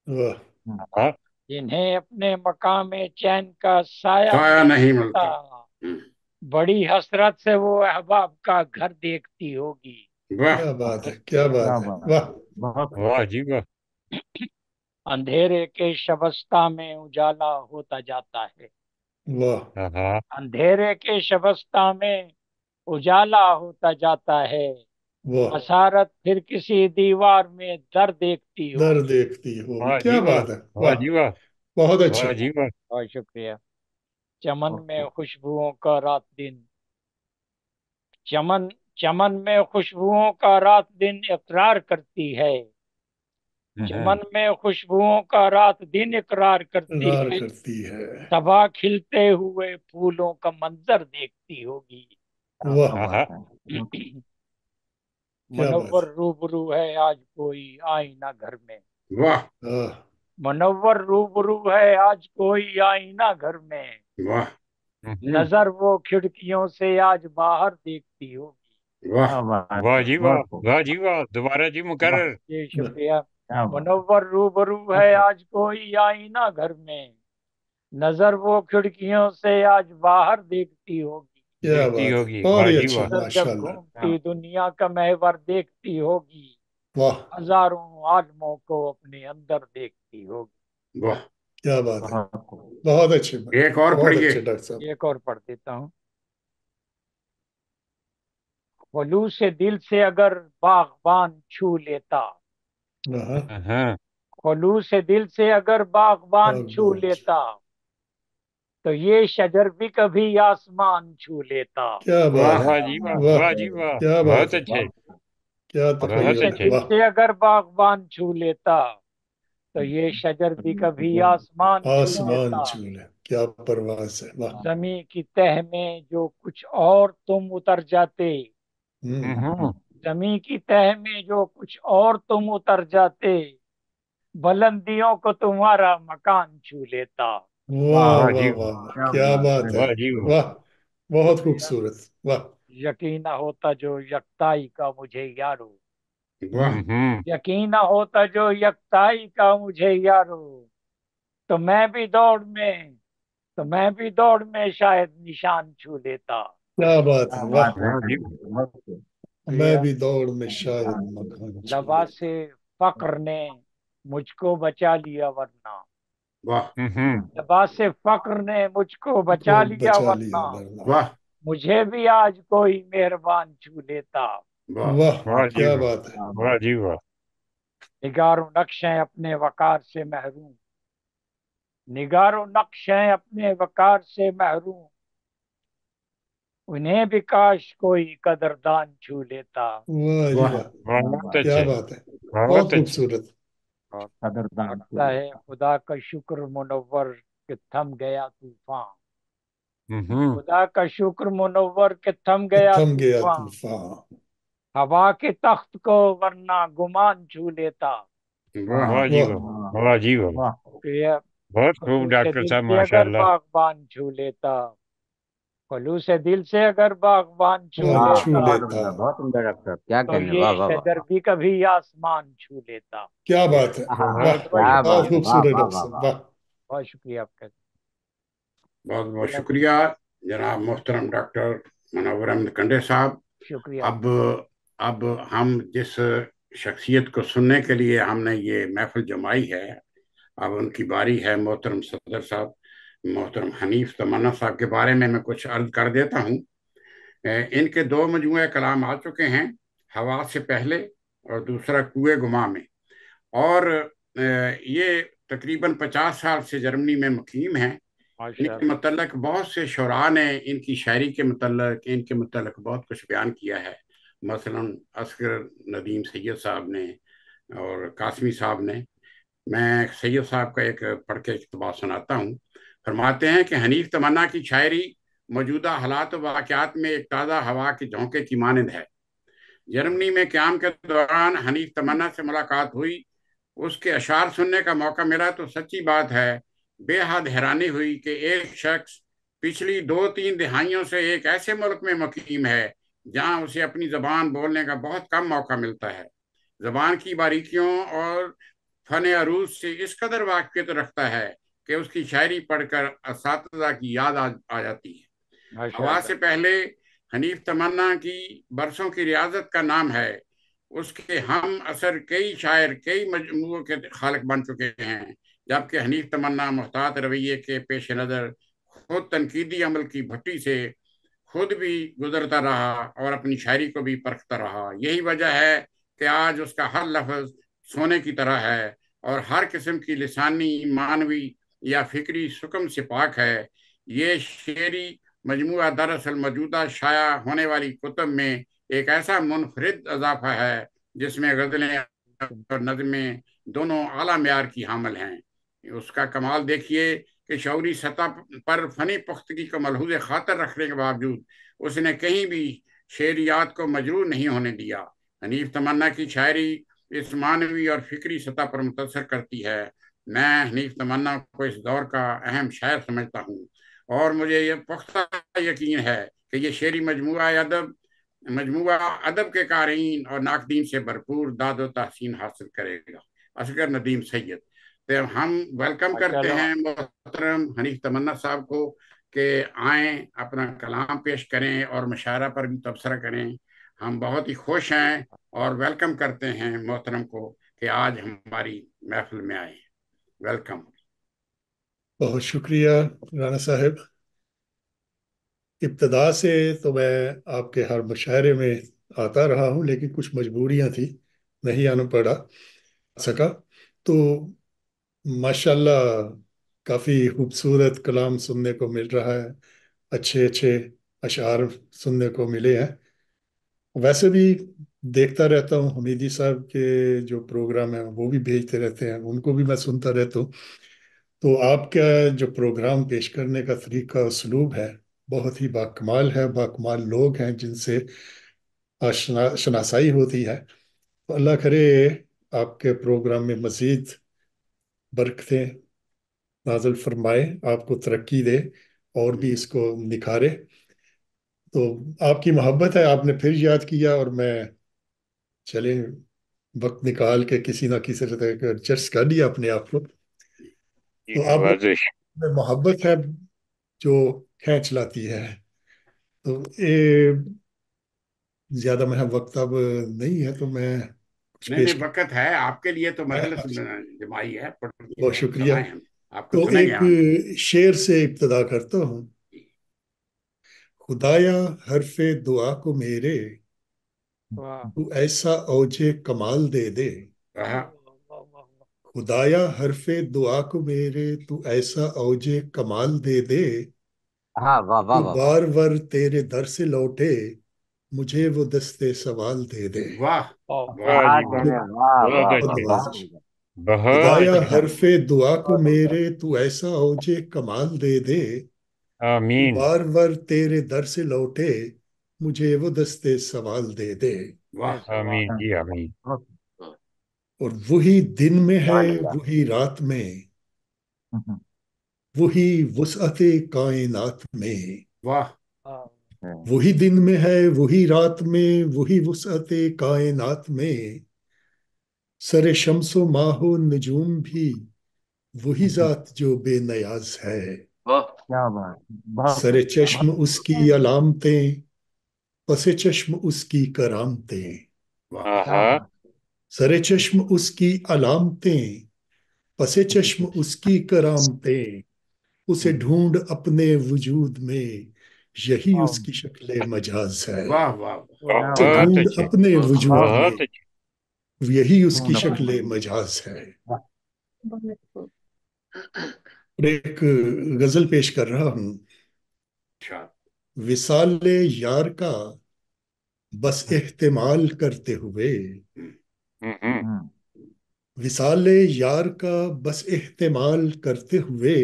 वाह जिन्हें अपने मकाम में चैन का साया साया नहीं नहीं मिलता, मिलता। बड़ी हसरत से वो अहबाब का घर देखती होगी। वाह क्या बात है, क्या बात है, वाह वाह जी वाह। अंधेरे के शबस्ता में उजाला होता जाता है, वाह अंधेरे के शबस्ता में उजाला होता जाता है। वाह। बसारत फिर किसी दीवार में दर देखती दर होगी। देखती होगी, वाह क्या जी वाह। बात है, वाह वाह जी वाह। बहुत अच्छा। वाह जी वाह। बहुत शुक्रिया। चमन में खुशबुओं का रात दिन, चमन चमन में खुशबुओं का रात दिन इकरार करती है, चमन में खुशबुओं का रात दिन इकरार करती इकरार है। करती है। सबा खिलते हुए फूलों का मंजर देखती होगी। वाह क्या बात मनव्वर रूबरू है आज कोई आईना घर में, वाह है, मनव्वर रूबरू है आज कोई आईना घर में। वाह नजर वो खिड़कियों से आज बाहर देखती होगी। वाह वाह जी वाह। वाह जी वाह। दोबारा जी मुकर्रर। जी शुक्रिया। मनव्वर रूबरू है आज कोई आईना घर में, नजर वो खिड़कियों से आज बाहर देखती होगी। क्या देखती बात है, होगी। बहुत वाह ही जी अच्छा, वाह। नजर जब माशाल्लाह। घूमती दुनिया का महवर देखती होगी, वाह हजारों आलमों को अपने अंदर देखती होगी। वाह क्या बात है, बहुत अच्छे, एक और बहुत पढ़िए। अच्छे डॉक्टर साहब। एक और पढ़ देता हूँ। खलूस से दिल से अगर बागबान छू लेता, हाँ, खलूस से दिल से अगर बागबान छू बागबान। लेता, तो ये शजर भी कभी आसमान छू लेता। क्या बात वाह है, वाह जी वाह। वाह वाह जी वाह। क्या बात बहुत है, अच्छे। क्या बहुत खलूस तखय्युल से है, अच्छे। दिल वाह से अगर बागबान छू लेता, तो ये शजर भी कभी आसमान छू आसमान लेता। छू ले, क्या परवास है, वाह। जमी की तह में जो कुछ और तुम उतर जाते, हम्म, जमी की तह में जो कुछ और तुम उतर जाते, बुलंदियों को तुम्हारा मकान छू लेता। वाह वाह वाह जी वाह वाह, वाह, क्या बात है, वाह जी वाह। वाह, बहुत खूबसूरत, वाह। यकीन न होता जो यकताई का मुझे यारो, वाह यकीन न होता जो यकताई का मुझे यारो, तो मैं भी दौड़ में, तो मैं भी दौड़ में शायद निशान छू लेता। क्या बात है, वाह। वाह जी मैं भी दौड़ में शायद मकान छू लबा ले। से फक्र ने मुझको बचा लिया वरना, वाह लबा से फक्र ने मुझको बचा को लिया बचा लिया वरना, वरना, वाह मुझे भी आज कोई मेहरबान छू लेता। वाह वाह, वाह जी क्या वाह, बात है। वाह जी वाह। निगारो नक्शें अपने वकार से महरूम, निगारो नक्शें अपने वकार से महरूम, उन्हें भी काश कोई कदरदान छू लेता। वाह जी वाह वाह, बहुत क्या अच्छे, बात है, बहुत बहुत अच्छे। खूबसूरत। और कदरदान लगता है खुदा का शुक्र मुनव्वर कि थम गया तूफान, खुदा का शुक्र मुनव्वर कि थम गया थम गया तूफान, तूफान। हवा के तख्त को वरना गुमान छू लेता। वाह वाह जी वाह, वाह, वाह जी वाह, वाह। कि ये बहुत खूब खलूस डॉक्टर दिल साहब, से अगर माशाल्लाह। बागबान छू लेता, खलूस दिल से अगर बागबान छू मान वाह, छू लेता, बहुत लेता। उम्दा, बहुत उम्दा डॉक्टर। क्या तो कहने, ये वाह वाह वाह, शजर भी कभी आसमान छू लेता। क्या बात है, हाँ, वाह, बहुत बहुत क्या खूब। बहुत बात है, शुक्रिया, वाह खूबसूरत वाह डॉक्टर वाह साहब, वाह। वाह। बहुत शुक्रिया आपका। बहुत बहुत शुक्रिया जनाब मोहतरम डॉक्टर मुनव्वर अहमद कंडे साहब। शुक्रिया। अब हम जिस शख्सियत को सुनने के लिए हमने ये महफिल जमाई है, अब उनकी बारी है। मोहतरम सदर साहब मोहतरम हनीफ तमन्ना साहब के बारे में मैं कुछ अर्ज कर देता हूँ। इनके दो मजमूए कलाम आ चुके हैं, हवा से पहले और दूसरा कुएं गुमा में। और ये तकरीबन 50 साल से जर्मनी में मुकीम हैं। इनके माशाअल्लाह। मतलब बहुत से शुरा ने इनकी शायरी के मतलब इनके मतलब बहुत कुछ बयान किया है। मसलन असगर नदीम सैयद साहब ने और कासमी साहब ने। मैं सैयद साहब का एक पढ़ के इक़्तिबास सुनाता हूँ। फरमाते हैं कि हनीफ तमन्ना की शायरी मौजूदा हालात व वाक़यात में एक ताज़ा हवा के झोंके की मानंद है। जर्मनी में क़याम के दौरान हनीफ तमन्ना से मुलाकात हुई, उसके अशार सुनने का मौका मिला तो सच्ची बात है बेहद हैरानी हुई कि एक शख्स पिछली 2-3 दिहाइयों से एक ऐसे मुल्क में मुकीम है जहां उसे अपनी ज़बान बोलने का बहुत कम मौका मिलता है। ज़बान की बारीकियों और फन अरूज से इस कदर वाकिफ़ियत रखता है कि उसकी शायरी पढ़कर असातिज़ा की याद आ जाती है। हवा माशाअल्लाह। से पहले हनीफ तमन्ना की बरसों की रियाजत का नाम है। उसके हम असर कई शायर कई मजमूओं के खालिक बन चुके हैं, जबकि हनीफ तमन्ना मुहतात रवैये के पेश नज़र खुद तनकीदी अमल की भट्टी से खुद भी गुजरता रहा और अपनी शायरी को भी परखता रहा। यही वजह है कि आज उसका हर लफ्ज सोने की तरह है और हर किस्म की लिसानी, मानवी या फिक्री सुकम से पाक है। ये शेरी मजमूआ दरअसल मौजूदा शाया होने वाली कुतुब में एक ऐसा मुनफरिद इजाफा है जिसमें गज़लें और नज़में दोनों आला मेयार की हामिल हैं। उसका कमाल देखिए कि शौरी सतह पर फनी पुख्तगी को मलहूज़ खातर रखने के बावजूद उसने कहीं भी शेरियात को मजरूह नहीं होने दिया। हनीफ तमन्ना की शायरी इस मानवी और फिक्री सतह पर मुतासर करती है। मैं हनीफ तमन्ना को इस दौर का अहम शायर समझता हूँ और मुझे ये पुख्ता यकीन है कि ये शेरी मजमुआ अदब के कारीन और नाकदीन से भरपूर दाद व तहसीन हासिल करेगा। असगर नदीम सैयद। तो हम वेलकम करते माशाअल्लाह। हैं मोहतरम हनीफ तमन्ना साहब को कि आए अपना कलाम पेश करें और मुशायरा पर भी तबसरा करें। हम बहुत ही खुश हैं और वेलकम करते हैं मोहतरम को कि आज हमारी महफिल में आए। वेलकम। बहुत शुक्रिया राना साहब। इब्तदा से तो मैं आपके हर मुशायरे में आता रहा हूँ, लेकिन कुछ मजबूरियां थी, नहीं आना पड़ा सका। तो माशाल्लाह काफ़ी खूबसूरत कलाम सुनने को मिल रहा है, अच्छे अच्छे अशार सुनने को मिले हैं। वैसे भी देखता रहता हूँ हमीदी साहब के जो प्रोग्राम है वो भी भेजते रहते हैं, उनको भी मैं सुनता रहता हूँ। तो आपका जो प्रोग्राम पेश करने का तरीका उसलूब है बहुत ही बाकमाल है, बाकमाल लोग हैं जिनसे शनासाई होती है। तो अल्लाह करे आपके प्रोग्राम में मजीद बरकतें नाज़िल फरमाए, आपको तरक्की दे और भी इसको निखारे। तो आपकी मोहब्बत है, आपने फिर याद किया, और मैं चले वक्त निकाल के किसी ना किसी तरह एडजस्ट कर लिया अपने आप को। जी तो आप नवाजिश। में मोहब्बत है जो खींच लाती है। तो ये ज्यादा मेरा वक्त अब नहीं है, तो मैं कुछ नहीं पेश नहीं, वक्त है आपके लिए, तो मजलिस कर। जमाई है, बहुत शुक्रिया। फरमाएं, हम आपको तो सुनेंगे एक हम। शेर से इब्तदा करता हूँ। खुदाया हरफे दुआ को मेरे, वाह तू ऐसा औजे कमाल दे दे। वाह खुदाया हरफे दुआ को मेरे, तू ऐसा औजे कमाल दे दे। हाँ, वाह वाह जो वाह वाह। बार बार तेरे दर से लौटे, मुझे वो दस्ते सवाल दे दे। वाह वाह वाह क्या जी वाह, कहने, वाह बहुत वाह बहुत वाह, अच्छे, बहुत नवाजिश। बढ़िया, बहुत खुदाया अच्छे। हरफे दुआ को बहुत बढ़िया। मेरे, तू ऐसा औजे कमाल दे दे। जो आमीन। बार बार तेरे दर से लौटे, मुझे वो दस्ते सवाल दे दे। वाह ऐसे वाह आमीन जी आमीन। और वही दिन में है, माशाल्लाह। वही रात में, वही वसअते कायनात में। वाह वाह वही दिन में है, वही रात में, वही वसअते कायनात में। सरे शम्सो माहो नजूम भी वही जात जो बेनयाज है। वाह क्या बात, बहुत सरे चश्म बहुत उसकी अलामतें, पसे चश्म उसकी करामतें। वाह क्या आहा। बात। सरे चश्म उसकी अलामतें, पसे चश्म उसकी करामतें। उसे ढूंढ अपने वजूद में, यही वाह उसकी शक्ल मजाज है। वाह वाह वाह उसे वाह बहुत ढूंढ अच्छे, अपने वजूद वाह में, बहुत अच्छे। यही उसकी ढूंढ अपने शक्ल वजूद। मजाज है। वाह, बहुत खूब। और एक गजल पेश कर रहा हूँ। अच्छा विसाले यार का बस एहतिमाल करते हुए, हम्म। हम्म, विसाले यार का बस एहतिमाल करते हुए,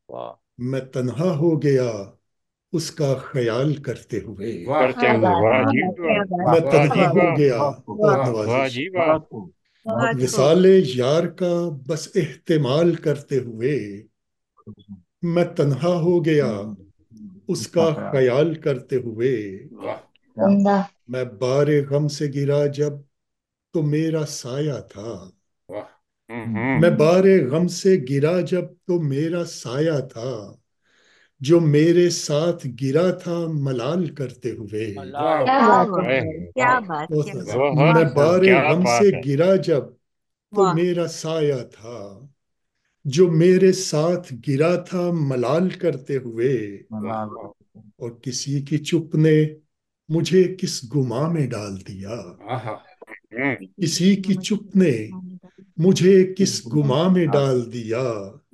वाह मैं तन्हा हो गया उसका ख्याल करते हुए। वाह करते क्या हुए, बात, वाह क्या जी बात, वाह, क्या बात, वाह, मैं वाह तन्हा जी क्या हो बात, वाह, गया। बहुत खूब, बहुत वाह वाह नवाजिश। जी वाह। बहुत खूब, बहुत बहुत खूब। खूब। विसाले यार का बस एहतिमाल करते हुए, मैं तन्हा हो गया उसका उसका ख्याल। ख्याल करते हुए। वाह क्या उम्दा। मैं बारे गम से गिरा जब, तो मेरा साया था। वाह मैं बारे गम से गिरा जब, तो मेरा साया था। जो मेरे साथ गिरा था मलाल करते हुए। मलाल वाह क्या वाह करते बात हुए है, वाह वाह क्या बात, बहुत क्या नवाजिश। बात, बहुत, मैं माशाल्लाह। बारे क्या गम से बात है। गिरा जब, तो वाह मेरा साया था। जो मेरे साथ गिरा था मलाल करते हुए। वाह मलाल वाह करते हैं। और किसी की चुप ने मुझे किस गुमा में डाल दिया। आहा हम्म। किसी की चुप ने मुझे किस गुमा में डाल दिया।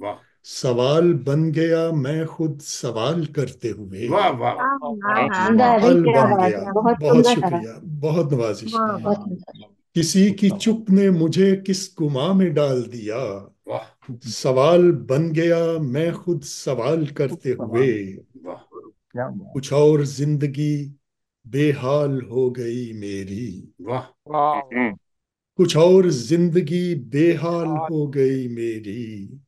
वाह सवाल बन गया मैं खुद सवाल करते हुए। वाह वाह हाँ हाँ वाह हाँ जी हाँ, वाह। अरे सवाल क्या बन बात गया। है, बहुत बहुत सुंदर कहा। शुक्रिया, बहुत नवाजिश। वाह बहुत वाह, सुंदर। किसी की उत्तम, चुप ने मुझे किस गुमा में डाल दिया। वाह सवाल बन गया मैं खुद सवाल करते हुए। सवाल। वाह क्या बात। कुछ और जिंदगी बेहाल हो गई मेरी। वाह वाह वाह कुछ और जिंदगी बेहाल हाल हो गई मेरी।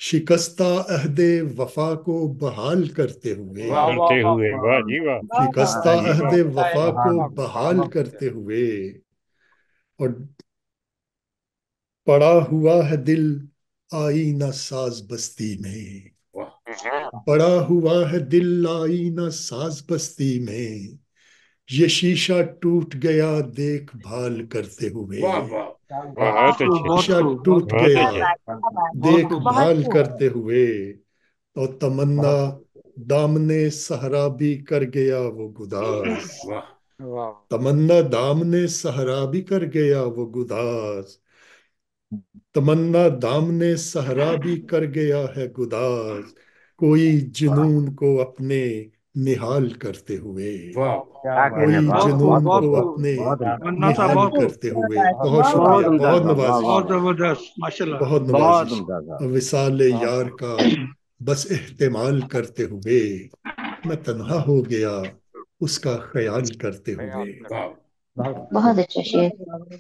शिकस्ता अहदे वफा को बहाल करते हुए। वाह वाह वाह करते वाह हुए, वाह वाह जी वाह, शिकस्ता वाह जी वाह। अहदे शिकस्त है वफा को वफा को बहाल बहाल बहुत करते करते हुए। और पड़ा हुआ है दिल आईना साज बस्ती में। वाह पड़ा हुआ है दिल आईना साज बस्ती में। ये शीशा टूट गया देखभाल करते हुए। वाह वाह क्या बात। बहुत वाह अच्छे, बहुत शीशा खूब, बहुत टूट खूब, बहुत क्या गया अच्छे। बात, क्या बात, बहुत खूब, बहुत देखभाल खूब। करते हुए। और तमन्ना बहुत खूब। दामने सहरा भी कर गया वो गुदास। वाह वाह तमन्ना दामने सहरा भी कर गया वो गुदास। तमन्ना दामने सहरा भी कर गया है गुदास। कोई जुनून को अपने निहाल करते हुए, वाह कोई जुनून को अपने मन्ना साहब निहाल बहुत खूब, करते हुए। बहुत बहुत शुक्रिया, उम्दा बहुत साहब, नवाजिश, बहुत जबरदस्त माशाल्लाह। बहुत बहुत नवाजिश। उम्दा साहब। विसाल यार का बस एहतिमाल करते हुए, मैं तन्हा हो गया उसका ख्याल करते हुए। वाह बहुत अच्छा शेर।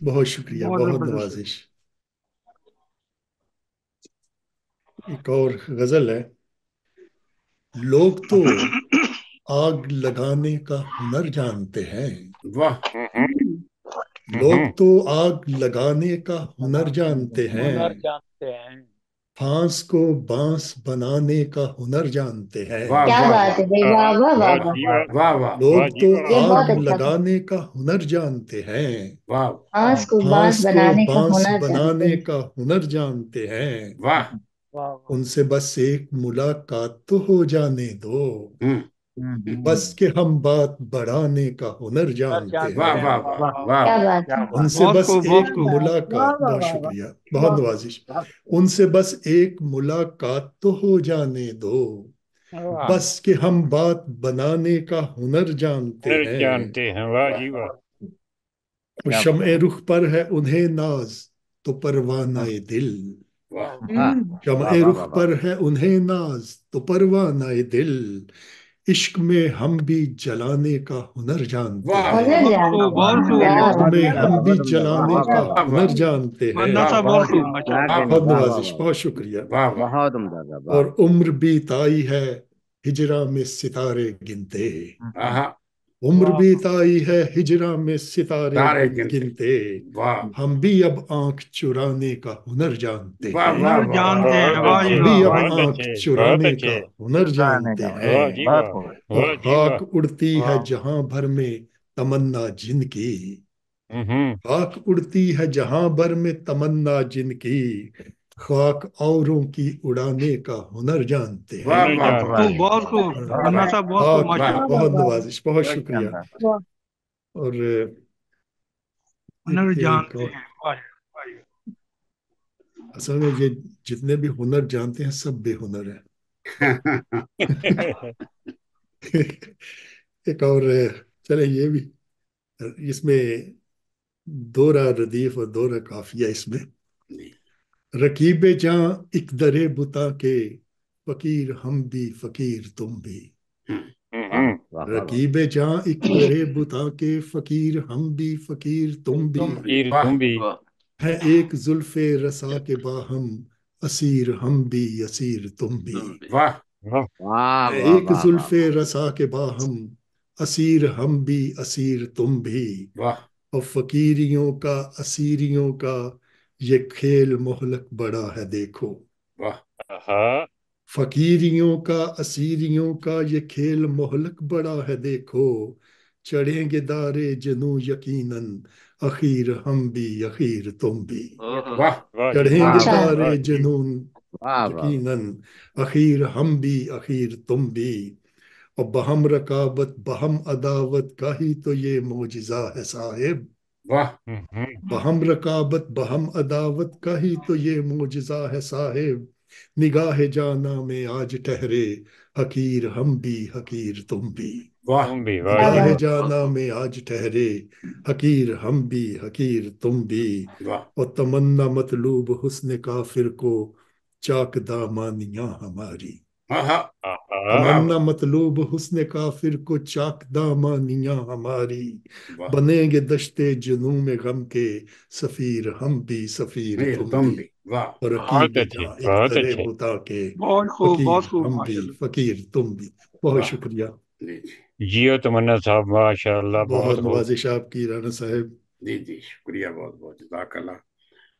बहुत शुक्रिया, बहुत बहुत जबरदस्त। नवाजिश। एक और गजल है। लोग तो आग लगाने का हुनर जानते हैं, वाह लोग तो आग लगाने का हुनर जानते हैं, हुनर जानते हैं। फांस को बांस बनाने का हुनर जानते हैं। वाह क्या वाह बात है भाई, वाह वाह वाह वाह वाह। जी वाह, वाह वाह लोग वाह जी तो वाह, ये बहुत आग अच्छा था। लगाने का हुनर जानते हैं, वाह बांस को बांस फांस को बनाने का बांस हुनर जानते बनाने हैं। का हुनर जानते हैं। वाह वाह वाह। उनसे बस एक मुलाकात तो हो जाने दो, बस के हम बात बढ़ाने का हुनर हुनर जानते जानते वाह हैं। हैं। वाह वाह वाह वाह वाह क्या बात है। उनसे बहुत बस खूब, बहुत एक खूब। मुलाकात, बहुत शुक्रिया, बहुत नवाजिश। उनसे बस एक मुलाकात तो हो जाने दो, वाह। बस के हम बात बनाने का हुनर जानते हुनर हैं। जानते हैं, वाह जी वाह। वो शम्ए रुख पर है उन्हें नाज तो परवानाए दिल, वाह हाँ, शम्ए वाह वाह रुख वाह वाह। पर है उन्हें नाज तो परवानाए दिल, इश्क में हम भी जलाने का हुनर जानते वाह हैं, हुनर बहुत जानते खूब, हैं। बहुत खूब। क्या इश्क बात में है। हम भी बहुत उम्दा, जलाने वाह का वाह वाह। हुनर जानते मन्ना हैं। साहब वाह बहुत खूब क्या माशाल्लाह। बहुत कहने, वाह वाह नवाजिश, वाह, बहुत शुक्रिया। वाह वाह बहुत उम्दा साहब, वाह। और उम्र बीताई है हिजरा में सितारे गिनते, आहा उम्र वाह बीताई है हिजरा में सितारे तारे गिनते गिनते, वाह हम भी अब आंख चुराने का हुनर जानते वाह हैं, वाह हुनर वाह जानते हैं, बहुत वाह जी अच्छे, हम भी वाह। अब बहुत आंख अच्छे, बहुत चुराने अच्छे, का हुनर जानते वाह हैं। जी वाह, और वाह जी वाह। खाक उड़ती है जहां भर में तमन्ना जिनकी, हम्म, खाक उड़ती है जहां भर में तमन्ना जिनकी, खाक औरों की उड़ाने का हुनर जानते वाह हैं। वाह बहुत वाह खूब, बहुत खूब। मन्ना साहब बहुत खूब खाक, वाह माशाल्लाह। बहुत नवाजिश, बहुत शुक्रिया। वाह। और हुनर एक जानते और, हैं, वाह वाह। असल में ये जितने भी हुनर जानते हैं सब बेहुनर हम्म। है। एक और, चले ये भी, इसमें दोहरा रदीफ और दोहरा काफिया इसमें। रकीबे जहां एक दरे बुता के, फकीर हम भी फकीर तुम भी, वाह वाह वाह वाह। रकीबे जहां एक दरे बुता के, फकीर हम भी फकीर तुम भी, फिर वाह तुम भी, वाह है एक जुल्फे रसा के बाहम, असीर हम भी असीर तुम भी, तुम भी वाह वाह है वाह एक वाह वाह जुल्फे वाह। रसा के बाहम, असीर हम भी असीर तुम भी, वाह और फकीरियों का असीरियों का ये खेल मोहलक बड़ा है देखो, वाह हाँ, फकीरियों का असीरियों का ये खेल मोहलक बड़ा है देखो, चढ़ेंगे दारे जनू यकीनन, अखीर हम भी अखीर तुम भी, ओहो वाह वाह जी वाह, चढ़ेंगे वाह वाह दारे वाह जी, जनून वाह वाह वाह। यकीनन, अखीर हम भी अखीर तुम भी, और बहम रकाबत बहम अदावत का ही तो ये मोजिजा है साहिब, वाह बहम रकाबत बहम अदावत का ही तो ये मोजिजा है साहिब, निगाह जाना में आज ठहरे, हकीर हम भी हकीर तुम भी, वाह तुम भी, वाह क्या जी निगाह बात। वाह, जाना में आज ठहरे, हकीर हम भी हकीर तुम भी, वाह और तमन्ना मतलूब हुस्न काफिर को, चाक दामानियां हमारी, आहा हाँ, वाह तमन्ना मतलूब हुस्न काफिर को, चाक दामानियां हमारी, वाह बनेंगे दश्ते जुनू में गम के, सफीर हम भी सफीर फिर तुम तुम भी, भी वाह और बहुत रकीब अच्छे, जहाँ एक बहुत दरे अच्छे। बुता के, बहुत फकीर खूब हम भी माशाल्लाह। फकीर तुम भी। बहुत वाह शुक्रिया, जी जियो तमन्ना साहब, माशाल्लाह, बहुत बहुत खूब। नवाजिश आपकी राना साहब। जी जी शुक्रिया बहुत बहुत जज़ाकल्लाह।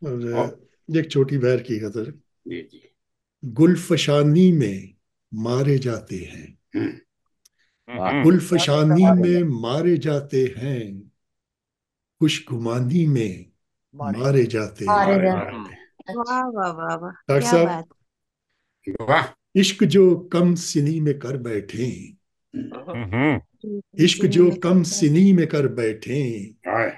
और और एक छोटी बहर की गजल, जी जी गुलफशानी में मारे जाते हैं, वाह गुलफशानी वाह में मारे जाते हैं, खुशगुमानी में मारे मारे जाते और हैं। मारे इधर जाते वाह वाह वाह वाह, डॉक्टर क्या साहब, बात। हैं। वाह इश्क जो कम सिनी में कर बैठे, ओहो इश्क सीने जो में कर कम बैठे। सिनी में कर बैठे, हाय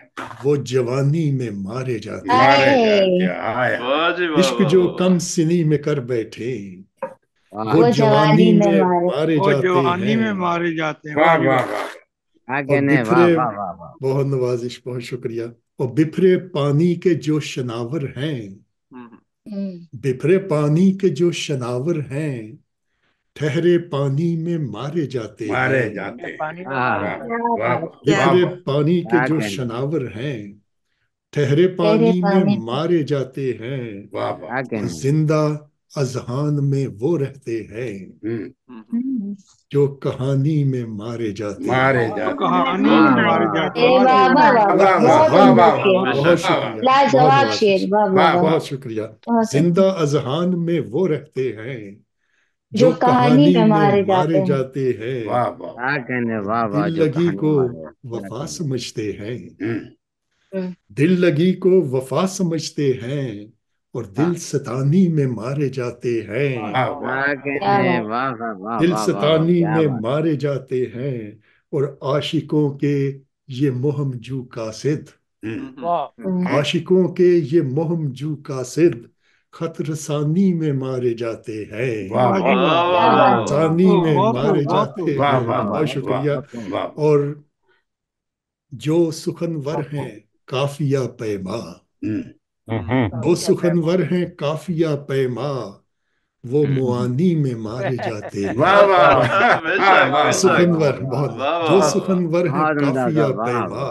वो जवानी में मारे जाते हैं। मारे हाय। जाते हैं। हाय वाह जी वाह इश्क वाह जो वाह कम वाह। सिनी में कर बैठे, वो जवानी में मारे वो जाते जवानी में हैं। मारे जाते हैं। वाह वाह जी वाह वाह। वाह। क्या और कहने हैं, वाह बिखरे, वाह वाह वाह। बहुत नवाजिश, बहुत शुक्रिया। और बिखरे पानी के जो शनावर हैं, बिखरे पानी के जो शनावर हैं, ठहरे पानी में मारे जाते मारे हैं। जाते हैं। पानी में हाँ, मारे वाह जाते वाह वाह बिखरे वाह। पानी के क्या जो कहने, शनावर हैं, ठहरे पानी में मारे जाते हैं। वाह वाह। क्या और कहने। जिंदा अजहान में वो रहते हैं जो कहानी में मारे जाते मारे हैं। तो जाते हैं। कहानी वाह में मारे वाह जाते ए हैं। वाह जी वाह वाह। वाह वाह, वाह वाह बहुत वाह उम्दा वाह शेर, बहुत वाह। शुक्रिया, बहुत लाजवाब नवाजिश, शेर, वाह वाह वाह वाह, बहुत शुक्रिया। बहुत जिंदा अजहान में वो रहते हैं जो जो कहानी कहानी में में मारे जाते मारे हैं। जाते हैं। वाह वाह। क्या कहने, वाह वाह, दिल जो लगी कहानी को मारे। क्या वफा कहने। समझते हैं। हम्म। दिल लगी को वफा समझते हैं और हाँ, दिल सतानी में मारे जाते हैं। वाह वाह। क्या क्या कहने, बात, वाह वाह वाह दिल वाह वाह वाह, सतानी क्या में बात। मारे जाते हैं और आशिकों के ये मोहमजू कासिद, वाह। आशिकों के ये मोहमजू कासिद खत रसानी में मारे जाते हैं। वाह वाह जी वाह। क्या बात, रसानी में बहुत मारे खूब, बहुत जाते खूब। वाह हैं। वाह बहुत वाह शुक्रिया। वाह। और जो सुखनवर हैं काफिया पैमा, वो सुखनवर हैं काफिया पैमा, वो मुआनी में मारे जाते वाह हैं। वाह वाह बेशक वाह। सुखनवर, बेशक। बहुत, वाह जो वाह सुखनवर हैं बहुत उम्दा था, काफिया वाह पैमा, वाह।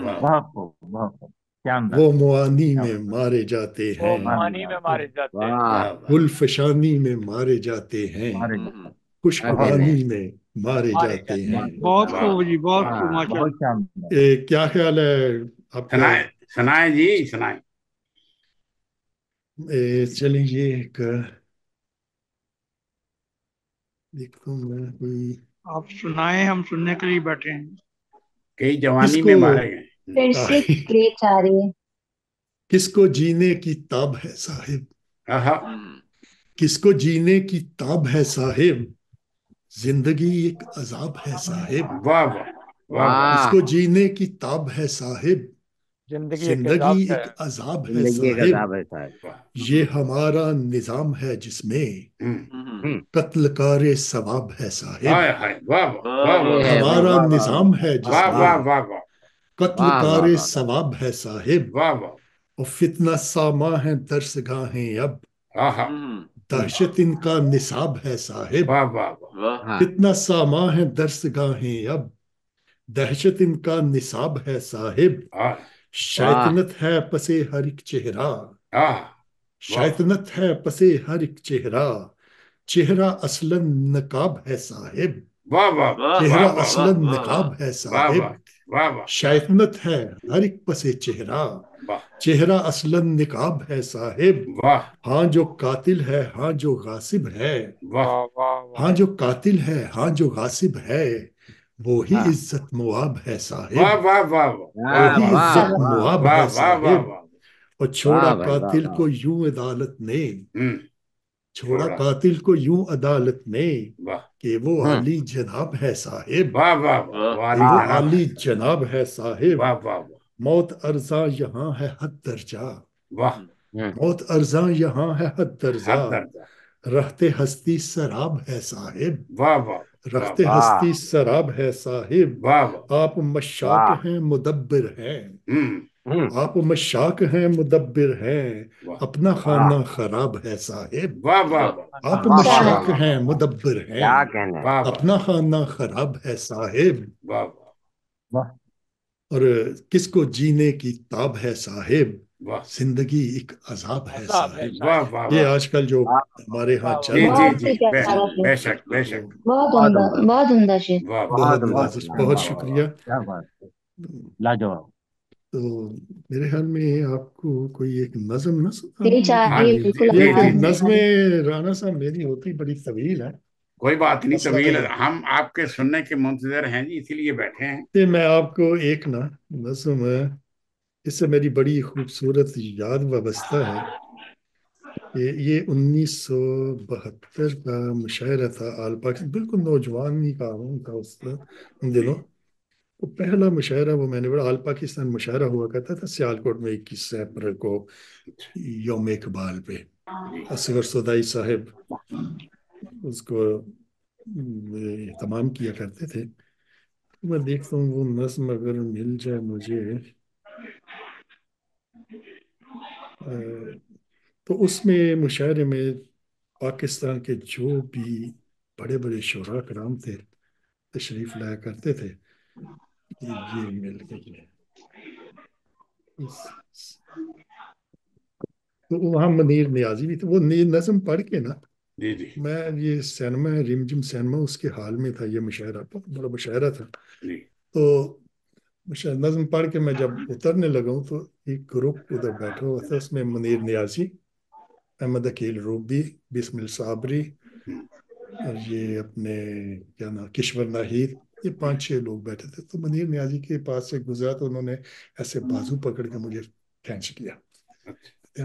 वाह। बहुत खूब, बहुत खूब, शानदार, वो मुआनी में शानदार, मारे जाते वो हैं। पानी में मारे जाते हैं। वाह, वाह वाह। गुलफशानी में मारे जाते हैं, हमारे जाते क्या कहने। खुशबुआनी में मारे मारे जाते जाते हैं। हैं। बहुत वाह खूब जी, बहुत वाह, खूब, माशाल्लाह। बहुत शानदार। क्या ख्याल है आपका? सुनाए सुनाए जी सुनाए। चलिए ये देखता हूँ मैं कोई आप सुनाए, हम सुनने के लिए बैठे हैं। कई जवानी किसको में मारे गए। फिर से क्लेच आ रही है। किसको जीने की ताब है साहिब, आहा। किसको जीने की ताब है साहिब, जिंदगी एक अजाब है साहिब। वाह वाह वाह वाह। वाह, किसको जीने की ताब है साहिब, जिंदगी एक जिंदगी अजाब है। एक अजाब है जिंदगी एक साहिब। अजाब है साहब। ये हमारा निजाम है जिसमें हम्म, कत्लकारे सवाब है साहिब। हाय हाय वाह वाह वाह ये वाह। है, वाह हमारा वाह वाह निजाम है वाह वाह जिसमें वाह वाह वाह वाह कत्लकारे वाह सवाब है साहिब। वाह वाह। और फितना सामा है दर्सगाहें अब, आहा। दहशत इनका निसाब है साहिब। वाह वाह वाह। हाँ, फितना सामा है दर्सगाहें अब, दहशत इनका निसाब है साहिब। वाह शैतनत है पसे हर एक चेहरा, वाह। शैतनत है पसे हर एक चेहरा, चेहरा असलन नकाब है साहिब। वाह वाह चेहरा वाह असलन नकाब है वाह साहिब। वाह वाह। शैतनत है हर एक पसे चेहरा, वाह चेहरा असलन निकाब है साहिब। वाह हाँ जो कातिल है, हाँ जो गासिब है, वाह वाह वाह वाह। हाँ जो कातिल है, हाँ जो गासिब है, वो ही हाँ, इज्जत मुआब है वाह साहिब। वाह वाह वो वाह ही वाह इज्जत वाह मुआब वाह है वाह वाह साहिब। वाह। और छोड़ा वाह भाई, वाह कातिल वाह। को यूं अदालत ने, छोड़ा छोड़ा। कातिल को यूं अदालत ने, वाह कि वो हम्म, आली जनाब है साहिब। वाह वाह वाह। वाली कि वो जनाब आली है। जनाब है साहिब। वाह वाह वाह मौत अर्जा यहाँ है हद दर्जा, वाह। मौत अर्जा यहाँ है हद दर्जा, हद दर्जा। रहते हस्ती शराब है साहिब। वाह वाह वाह रहते वाह हस्ती शराब है साहिब। वाह वाह। आप मशाक वाह। हैं मुदब्बिर हैं, हम्म। आप मशाक हैं मुदब्बिर हैं, वाह अपना वाह खाना खराब है साहिब। वाह वाह आप वाह वाह मशाक वाह, हैं मुदब्बिर हैं, क्या कहने। वाह वाह अपना खाना खराब है साहिब। वाह वाह, और किसको जीने की ताब है साहिब, वाह जिंदगी एक अजाब है अजाब है साहिब। वाह साहिब। वाह ये वाह। आजकल जो वाह हमारे यहाँ वाह चल जी रहा जी बहुत है, जी ही प्यारा शेर, बेशक बेशक। बहुत बहुत उम्दा, उम्दा, बहुत उम्दा शेर। वाह वाह बहुत बहुत उम्दा, नवाजिश, वाह बहुत वाह वाह। शुक्रिया। क्या बात है, लाजवाब। तो मेरे ख्याल में आपको कोई एक नज्म ना क्लेच सुनानी आ है हाँ रही है, कि बिल्कुल जी ये जी कि आवाज जी। नहीं आ रही। नज़में राना साहब मेरी होती बड़ी तवील है। कोई बात नहीं, मसला तवील है हम आपके सुनने के मुंतजर हैं जी, इसीलिए बैठे हैं। कि मैं आपको एक ना नज्म है, इससे मेरी बड़ी खूबसूरत याद वाबस्ता है। ये 1972 का मुशायरा था आल पाकिस्तान, बिल्कुल नौजवान ही का हूँ था उन दिनों। वो पहला मुशायरा वो मैंने बड़ा, आल पाकिस्तान मुशायरा हुआ करता था सियालकोट में 21 अप्रैल को, यौम इकबाल पे। असगर सदाई साहब اس کو اہتمام کیا کرتے تھے. میں دیکھتا ہوں وہ نظم اگر مل جائے مجھے تو اس میں مشاعرے میں پاکستان کے جو بھی بڑے بڑے شعراء کرام تھے تشریف لایا کرتے تھے. یہ مل گئی ہے. تو وہاں منیر نیازی بھی تھے. وہ نظم پڑھ کے نا جی جی میں یہ سینما رمجم سینما اس کے حال میں تھا. یہ مشاعرہ بہت بڑا مشاعرہ تھا. جی تو نظم پڑھ کے میں جب اترنے لگا ہوں تو ایک گروپ ادھر بیٹھا ہوا تھا. اس میں منیر نیازی، احمد عقیل روبی، بسمل صابری اور یہ اپنے کیا نام کشور ناہید، یہ 5-6 لوگ بیٹھے تھے. تو منیر نیازی کے پاس سے گزرا تو انہوں نے ایسے بازو پکڑ کے مجھے کھینچ لیا.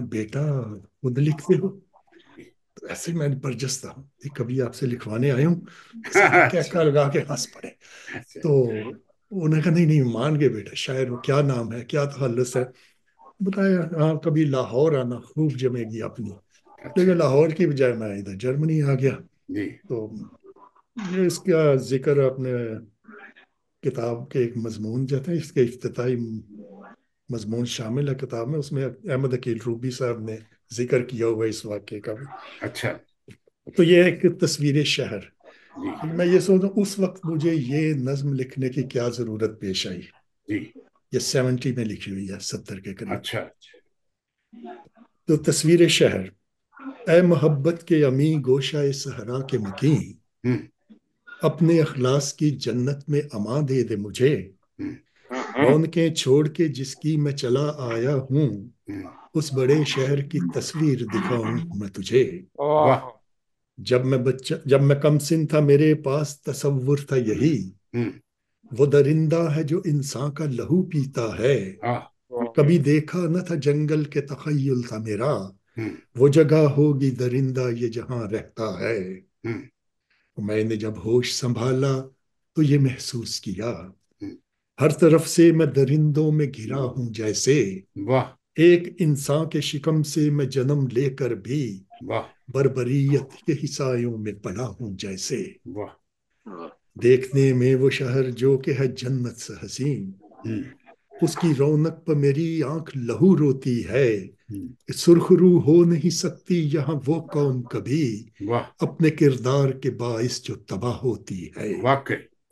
بیٹا خود لکھتے ہو؟ تو ایسے میں برجستہ ہوں، کبھی آپ سے لکھوانے آئے ہوں. کہہ کر لگا کے ہنس پڑے. تو انہوں نے کہا نہیں نہیں مان گئے بیٹا، شاعر ہو، کیا نام ہے، کیا تخلص ہے؟ بتایا ہاں کبھی لاہور آنا، خوب جمے گی اپنی. لیکن لاہور کی بجائے میں ادھر جرمنی آ گیا. تو یہ اس کا ذکر اپنے کتاب کے ایک مضمون جاتے ہیں، اس کے افتتاحی مضمون شامل ہے کتاب میں. اس میں احمد عقیل روبی صاحب نے ذکر کیا ہوا اس واقعے کا بھی. اچھا. تو یہ ایک تصویر شہر. میں یہ سوچتا ہوں اس وقت مجھے یہ نظم لکھنے کی کیا ضرورت پیش آئی. یہ 70 میں لکھی ہوئی ہے، 70 کے قریب. اچھا. تو تصویر شہر. اے محبت کے امی گوشہ صحرا کے مکین، اپنے اخلاص کی جنت میں اما دے دے مجھے. رونقیں چھوڑ کے جس کی میں چلا آیا ہوں، اس بڑے شہر کی تصویر دکھاؤں میں تجھے. جب میں کم سن تھا میرے پاس تصور تھا یہی، وہ درندہ ہے جو انسان کا لہو پیتا ہے. کبھی دیکھا نہ تھا جنگل کے تخیل تھا میرا، وہ جگہ ہوگی درندہ یہ جہاں رہتا ہے. میں نے جب ہوش سنبھالا تو یہ محسوس کیا، ہر طرف سے میں درندوں میں گھرا ہوں جیسے. ایک انسان کے شکم سے میں جنم لے کر بھی بربریت کے حصایوں میں پڑا ہوں جیسے. دیکھنے میں وہ شہر جو کہ ہے جنت سے حسین، اس کی رونق پر میری آنکھ لہو روتی ہے. سرخ رو ہو نہیں سکتی یہاں وہ قوم کبھی، اپنے کردار کے باعث جو تباہ ہوتی ہے.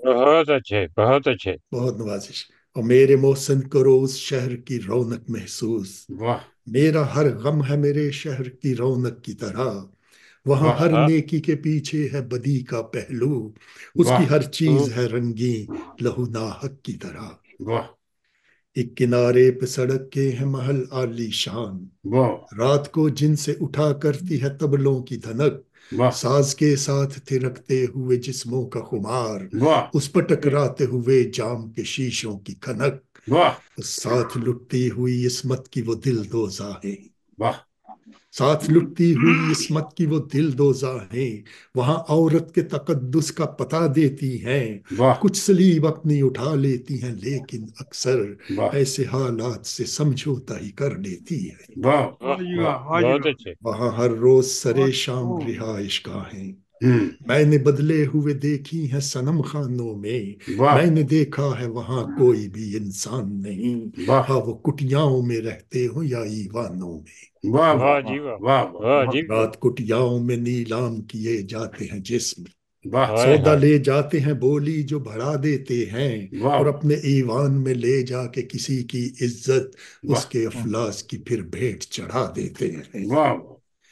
بہت اچھے بہت اچھے. بہت نوازش. اور میرے محسن کرو اس شہر کی رونق محسوس. میرا ہر غم ہے میرے شہر کی رونق کی طرح. وہاں ہر نیکی کے پیچھے ہے بدی کا پہلو، اس کی ہر چیز ہے رنگین لہو ناحق کی طرح. ایک کنارے پہ سڑک کے ہیں محل عالی شان، رات کو جن سے اٹھا کرتی ہے طبلوں کی دھنک. ساز کے ساتھ تھرکتے ہوئے جسموں کا خمار، اس پر ٹکراتے ہوئے جام کے شیشوں کی کھنک. ساتھ لٹتی ہوئی عصمت کی وہ دل دوزاہیں، ساتھ لٹتی ہوئی عصمت کی وہ دل دوزاہیں. وہاں عورت کے تقدس کا پتہ دیتی ہیں، کچھ سلیب اپنی اٹھا لیتی ہیں لیکن اکثر ایسے حالات سے سمجھوتا ہی کر لیتی ہے. وہاں ہر روز سرے شام رہائش گاہیں میں نے بدلے ہوئے دیکھی ہیں صنم خانوں میں. میں نے دیکھا ہے وہاں کوئی بھی انسان نہیں، ہاں وہ کٹیاؤں میں رہتے ہوں یا ایوانوں میں. رات کٹیاؤں میں نیلام کیے جاتے ہیں جسم، سودا لے جاتے ہیں بولی جو بڑھا دیتے ہیں، اور اپنے ایوان میں لے جا کے کسی کی عزت اس کے افلاس کی پھر بھیٹ چڑھا دیتے ہیں.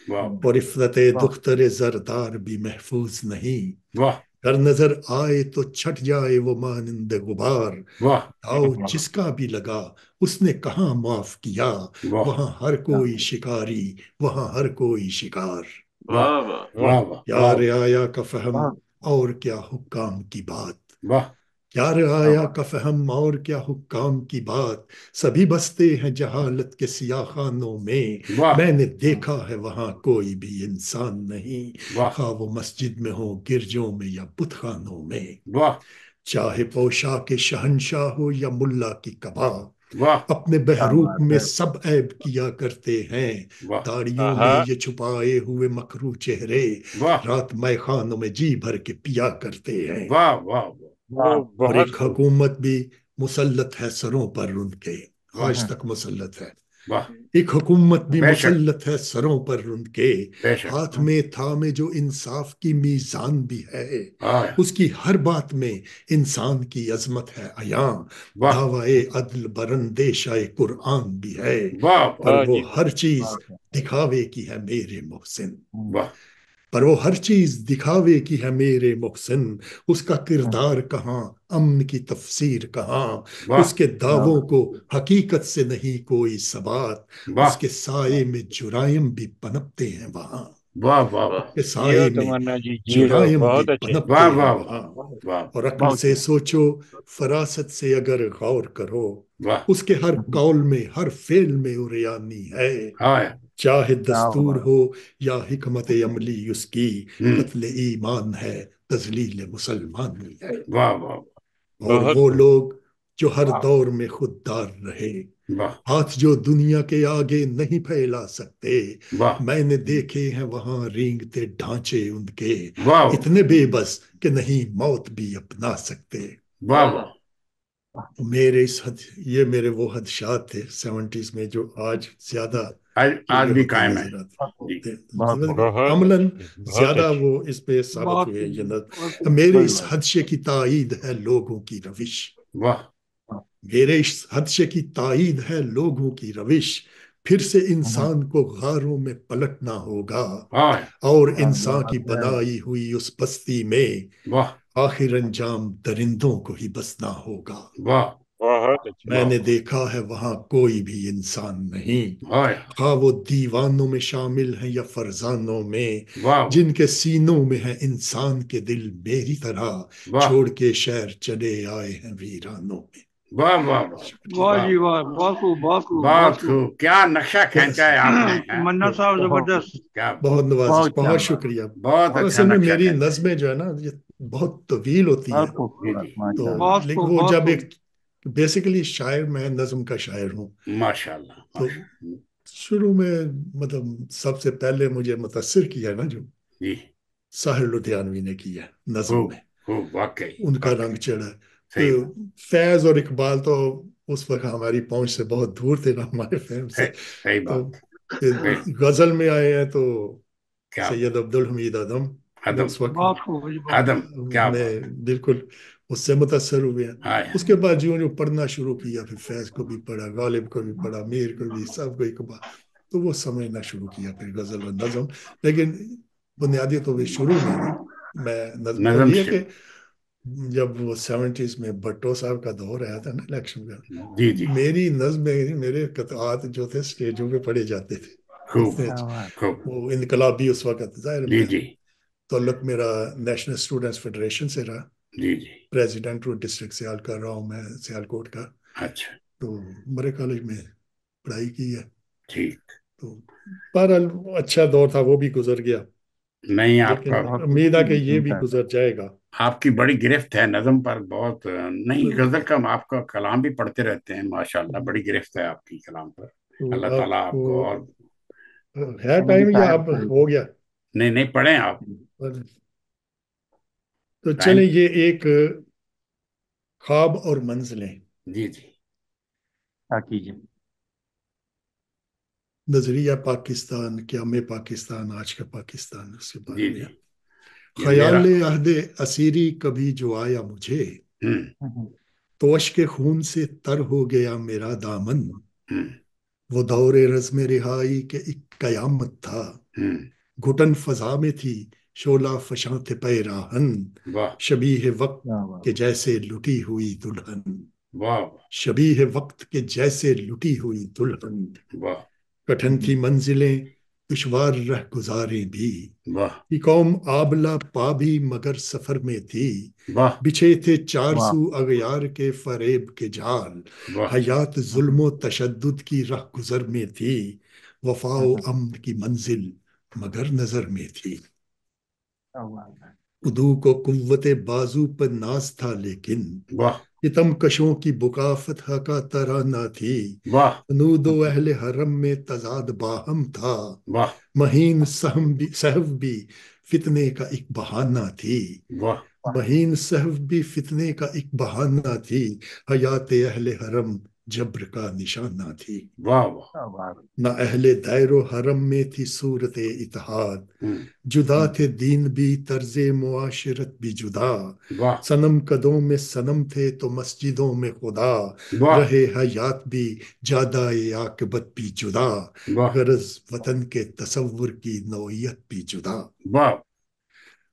اور عفت دختر زردار بھی محفوظ نہیں، اگر نظر آئے تو چھٹ جائے وہ مانند غبار. آؤ جس کا بھی لگا اس نے کہاں معاف کیا، وہاں ہر کوئی شکاری وہاں ہر کوئی شکار. کیا رعایا کا فہم اور کیا حکام کی بات، کیا رعایا کا فہم اور کیا حکام کی بات. سبھی بستے ہیں جہالت کے سیاہ خانوں میں، میں نے دیکھا ہے وہاں کوئی بھی انسان نہیں، خواہ وہ مسجد میں ہو گرجوں میں یا بت خانوں میں. چاہے پوشاک کے شہنشاہ ہو یا ملا کی کبا، वाह अपने बहरूप में सब ऐब किया करते हैं, वाह दाढ़ियों आहा में ये छुपाए हुए मकरू चेहरे, वाह रात मैं खानों में जी भर के पिया करते हैं। वाह वाह वो और बहुत एक खूब हुकूमत भी मुसल्लत है सरों पर उनके, वाह आज तक मुसल्लत है। वाह एक हुकूमत भी बेशक मुसल्लत है सरों पर उनके, बेशक हाथ में थामे जो इंसाफ की मीजान भी है, हाँ उसकी हर बात में इंसान की अजमत है अयां, वाह दावाए अदल बरंदेशाए कुरान भी है, वाह पर वाह वो जी हर चीज दिखावे की है मेरे मोहसिन, वाह पर वो हर चीज दिखावे की है मेरे मोहसिन, उसका किरदार कहाँ, अमन की तफसीर कहाँ, वाह उसके दावों को हकीकत से नहीं कोई सबात, वाह उसके साये में जुराइम भी पनपते हैं वहां, वाह वाह उसके जियो साये में तमन्ना जी जियो, जुराइम भी बहुत अच्छे वाह पनपते हैं वाह वहां। वाह और अक्ल बहुत से सोचो, फरासत से अगर गौर करो, वाह उसके हर कौल में हर फेल में उरियानी है, हाँ चाहे क्या दस्तूर हुआ? हो या हिकमत अमली उसकी, कत्ल ईमान है तजलील मुसलमानी है। वाह वाह और बहुत वो खूब लोग जो हर दौर में खुददार रहे, वाह हाथ जो दुनिया के आगे नहीं फैला सकते, वाह मैंने देखे हैं वहां रेंगते ढांचे उनके, वाह इतने बेबस कि नहीं मौत भी अपना सकते। वाह वाह मेरे इस हद ये मेरे वो हदशात थे 70s में जो आज ज्यादा आज पूरे भी होते कायम है नजर जी आते बहुत समझ गए? बहुत अमलन अच्छे बहुत ज्यादा अच्छे वो इस पे साबित बहुत हुए ये बहुत मेरे कोई इस बात हदशे की ताईद है लोगों की रविश, वाह मेरे इस हदशे की ताईद है लोगों की रविश, फिर से इंसान को गारों में पलटना होगा, हाँ और इंसान की बनाई हुई उस बस्ती में वाह आखिर अंजाम दरिंदों को ही बसना होगा। वाह बहुत अच्छे वाह मैंने देखा है वहां कोई भी इंसान नहीं, हाँ खा वो दीवानों में शामिल हैं या फरजानों में, वाह जिनके सीनों में है इंसान के दिल मेरी तरह, वाह छोड़ के शहर चले आए हैं वीरानों में। वाह वाह वाह शुक्रिया। वाह वाह जी वाह, बहुत खूब बहुत खूब बहुत बहुत खूब। खूब क्या नक्शा खींचा है आपने हैं? मन्ना साहब बहुत जबरदस्त। क्या बहुत नवाजिश, बहुत बहुत शानदार, शुक्रिया। बहुत अच्छा असल में नक्शा मेरी खींचा है नज़में जो है ना ये बहुत तवील होती बहुत है, जी खूबसूरत जी तो माशाल्लाह। बहुत लेकिन खूब वो बहुत जब खूब। एक बेसिकली शायर, मैं नज्म का शायर हूँ, माशाल्लाह तो माशा शुरू में मतलब सबसे पहले मुझे मुतासिर किया ना जो जी साहिर लुधियानवी ने किया नज्म खूब में, खूब वाकई उनका वाकई रंग चढ़ा। सही तो बात फैज और इकबाल तो उस वक्त हमारी पहुंच से बहुत दूर थे ना, हमारे फैम से। सही तो बात फिर सही गजल में आए हैं तो क्या सैयद अब्दुल हमीद आदम, वो आदम उस वक्त बहुत खूब जी बहुत। आदम क्या बात में बिल्कुल उससे मुतासर हुए हैं। हाँ उसके बाद जो जो पढ़ना शुरू किया, फिर फैज को भी पढ़ा, गालिब को भी पढ़ा, मीर को भी, सबको इकबाल, तो वो समझना शुरू किया फिर गजल और नज्म। लेकिन बुनियादी तो वे शुरू में ना, मैं नज्म, और नजम ये से कि जब वो 70s में भट्टो साहब का दौर आया था ना इलेक्शन का, जी जी मेरी नज्में, मेरे कतआत जो थे स्टेजों पे पढ़े जाते थे, खूब इतने क्या अच्छे। बात, खूब वो इनकलाबी उस वक्त जाहिर जी मैं जी ताल्लुक मेरा नेशनल स्टूडेंट्स फेडरेशन से रहा, जी जी प्रेसिडेंट हूँ डिस्ट्रिक्ट सियाल कर रहा हूँ मैं, सियालकोट का। अच्छा तो मरे कॉलेज में पढ़ाई की है। ठीक तो बहरहाल अच्छा दौर था, वो भी गुजर गया, नहीं लेकिन आपका बहुत उम्मीद है कि ये भी चिंता है। गुजर जाएगा। आपकी बड़ी गिरफ्त है नज्म पर बहुत नहीं गजल का आपका कलाम भी पढ़ते रहते हैं माशाल्लाह बड़ी गिरफ्त है आपकी कलाम पर तो अल्लाह ताला आपको आपको और है हम भी टाइम या शायर अब थे। हो गया? नहीं नहीं पढ़ें आप तो टाइम चलें, ये एक ख्वाब और मंजिलें, जी जी क्या कीजिए। नजरिया पाकिस्तान, क़याम पाकिस्तान, आज का पाकिस्तान, उसके जी बारे में। जी ये मेरा ख्याल अहदे असीरी कभी जो आया मुझे, हम्म तो अश्क खून से तर हो गया मेरा दामन, हम्म वो दौरे रज़्म रिहाई के एक कयामत था, हम्म घुटन फजा में थी शोला फशां थे पैराहन, वाह शबीह वक्त क्या बात, के जैसे लुटी हुई दुल्हन, वाह शबीह वक्त के जैसे लुटी हुई दुल्हन, वाह कठिन थी मंजिलें दुश्वार रह गुजारें भी, वाह कि कौम आबला पा भी मगर सफर में थी, वाह बिछे थे चार वाह, सू अगयार के फरेब के जाल, वाह हयात जुल्म तशद्दुद की राह गुजर में थी, वफाओ अमन की मंजिल मगर नजर में थी। क्या बात है। उदू को कुव्वते बाजू पर नाज था, लेकिन वाह सितम कशों की बुका फतह का तराना थी। वाह तनूदो अहले हरम में तजाद बाहम था, वाह महीन सहव भी फितने का एक बहाना थी। वाह महीन सहव भी फितने का एक बहाना थी, हयात अहले हरम जब्र का निशाना थी। वाह वाह न अहले दायरो हरम में थी सूरत इत्तेहाद, जुदा थे दीन भी तर्जे मुआशरत भी जुदा। वाह सनम कदों में सनम थे तो मस्जिदों में खुदा, वाह रहे हयात भी जादा आकबत भी जुदा। वाह गरज वतन के तसव्वुर की नौयत भी जुदा, वाह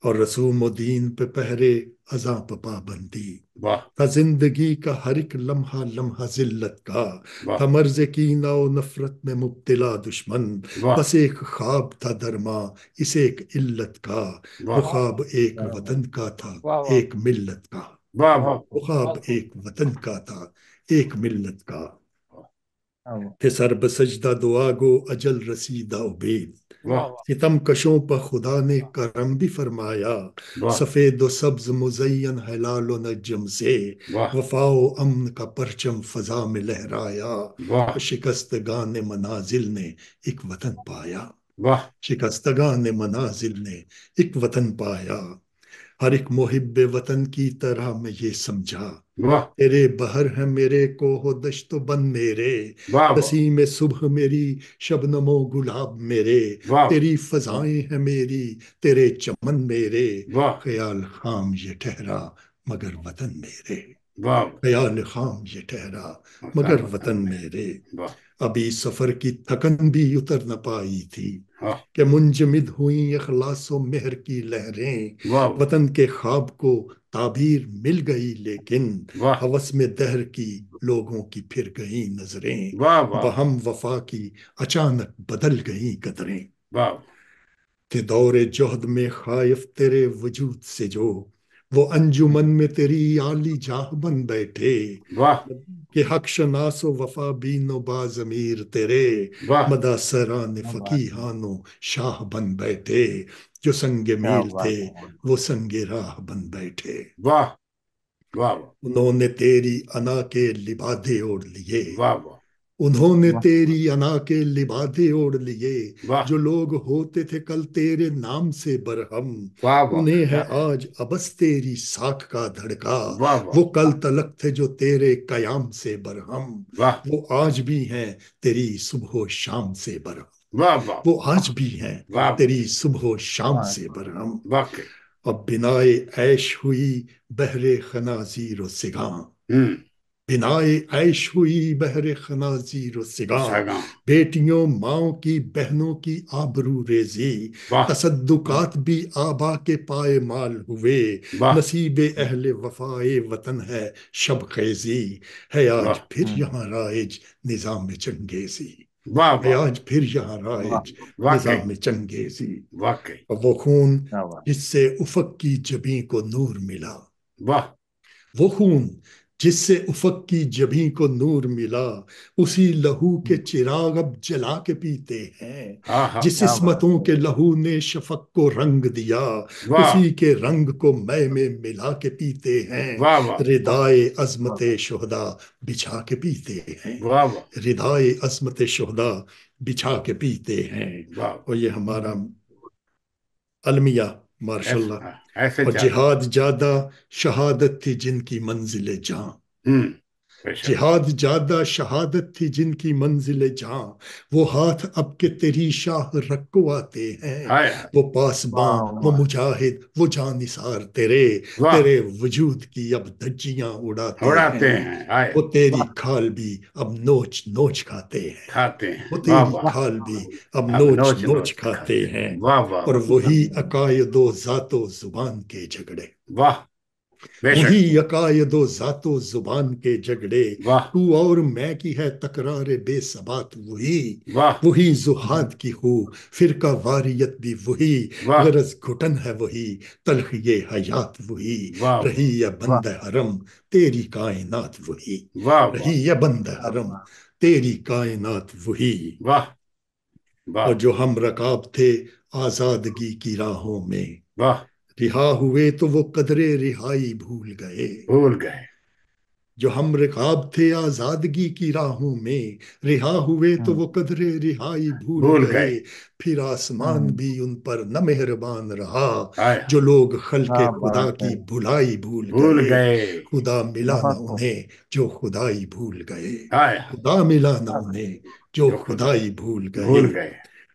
और रसूम दीन पे पहरे अज़ां पे पाबंदी। वाह था जिंदगी का हर एक लम्हा लम्हा जिल्लत का, वाह था मर्ज कीना और नफरत में मुब्तला दुश्मन। वाह बस एक ख्वाब था दरमा इस एक इल्लत का, वो वाह ख्वाब एक वतन का था वाह वाह एक मिल्लत का। वाह वाह वो ख्वाब एक वतन का था एक मिल्लत का। थे सर बसजदा दुआ गो अजल रसीदा उबीद, वाह सितम कशों पर खुदा ने करम भी फरमाया। वाह सफेद व सब्ज मुज़य्यन है लाल व नजम से, वाह वफाओ अमन का परचम फजा में लहराया। वाह शिकस्तगान मनाजिल ने एक वतन पाया, वाह शिकस्तगान मनाजिल ने एक वतन पाया। हर एक मुहिब्बे वतन की तरह मैं ये समझा, वाह तेरे बहर है मेरे को हो दश्तो बन मेरे। वाह वाह नसीम सुबह मेरी शबनमो गुलाब मेरे, वाह तेरी फजाएं हैं मेरी तेरे चमन मेरे। वाह ख्याल खाम ये ठहरा मगर वतन मेरे, वाह ख्याल खाम ये ठहरा मगर वतन मेरे। वाह अभी सफर की थकन भी उतर न पाई थी, हाँ कि मुंजमिद हुई इखलासो मेहर की लहरें। वाह वतन के ख्वाब को ताबीर मिल गई, लेकिन वाह हवस में दहर की लोगों की फिर गई नजरें। वाह वाह बहम वफा की अचानक बदल गई कदरें। वाह थे दौरे जोहद में खाइफ तेरे वजूद से जो, वो अंजुमन में तेरी आली जाह बन बैठे। वाह कि हक शनासो वफा बीनो बाज़मीर तेरे, वाह मदा सरान फकीहानो शाह बन बैठे। जो संगे क्या मील बात थे है। वो संगे राह बन बैठे। वाह वाह उन्होंने तेरी अना के लिबादे ओढ़ लिए, वाह वाह उन्होंने वाह तेरी अना के लिबादे ओढ़ लिए। वाह जो लोग होते थे कल तेरे नाम से बरहम, वाह वाह उन्हें है क्या बात आज अबस तेरी साख का धड़का। वाह वाह वो कल तलक थे जो तेरे कयाम से बरहम, वाह वो आज भी हैं तेरी सुबह शाम से बरहम। वाह वाह वो आज भी हैं वाह तेरी सुबह शाम वाह से बरहम। वाकई अब बिनाए ऐश हुई बहरे खनाजीर सिगा, बिनाए ऐश हुई बहरे खनाजीर सिगा। सगा बेटियों माओ की बहनों की आबरू रेजी, वाह तसद्दुकात भी आबा के पाए माल हुए। वाह नसीबे अहले वफाए वतन है शब खेजी, है आज वाह फिर यहाँ राइज निजाम चंगेजी। वाह है वाह आज फिर यहाँ वाह राइज वाकई निजाम चंगेजी। वाकई और वो खून क्या बात जिससे उफक की जबी को नूर मिला, वाह वो खून जिससे उफक की जबी को नूर मिला, उसी लहू के चिराग अब जला के पीते हैं। हाँ हाँ जिस क्या बात इस्मतों के लहू ने शफक को रंग दिया, वाह उसी के रंग को मै में मिला के पीते हैं। वाह वाह रिदाए अजमत शुहदा बिछा के पीते हैं, वाह वाह रिदाए अजमत शुहदा बिछा के पीते हैं। वाह और ये हमारा अलमिया माशाल्लाह। ऐसे और जाते जिहाद ज्यादा शहादत थी जिनकी मंजिल जहां, बेशक जिहाद ज्यादा शहादत थी जिनकी मंजिल जहां। वो हाथ अब के तेरी शाह रखो आते हैं, हाय हाय वो पासबां वाह वो वाह मुजाहिद वो जानिसार तेरे, वाह तेरे वजूद की अब धज्जियां उड़ाते उड़ाते हैं। हैं हाय वो तेरी वाह खाल भी अब नोच नोच खाते हैं, खाते वो हैं वाह तेरी वाह खाल भी अब अब नोच नोच नोच नोच खाते खाते हैं। हैं वाह वाह और वाह वही अकायदो जातो जुबान के झगड़े, वाह बेशक वही अकायदो जातो जुबान के झगड़े। वाह तू और मैं की है तकरार बेसबात वही, वाह वही जुहाद की हो फिरका वारियत भी वही। वाह गरज घुटन है वही तलख ये हयात वही, वाह रही है वाह बंद हरम तेरी कायनात वही, वाह रही है बंद क्या हरम बात तेरी कायनात वही। वाह वाह और जो हम रकाब थे आजादगी की राहों में, वाह رہا ہوئے تو وہ قدرے رہائی بھول گئے جو ہم رکاب تھے آزادگی کی راہوں میں، رہا ہوئے تو وہ قدرے رہائی بھول گئے، پھر آسمان بھی ان پر نہ مہربان رہا جو لوگ خلق خدا کی بھلائی بھول گئے، خدا ملا نہ انہیں جو خدائی بھول گئے، خدا ملا نہ انہیں جو خدائی بھول گئے،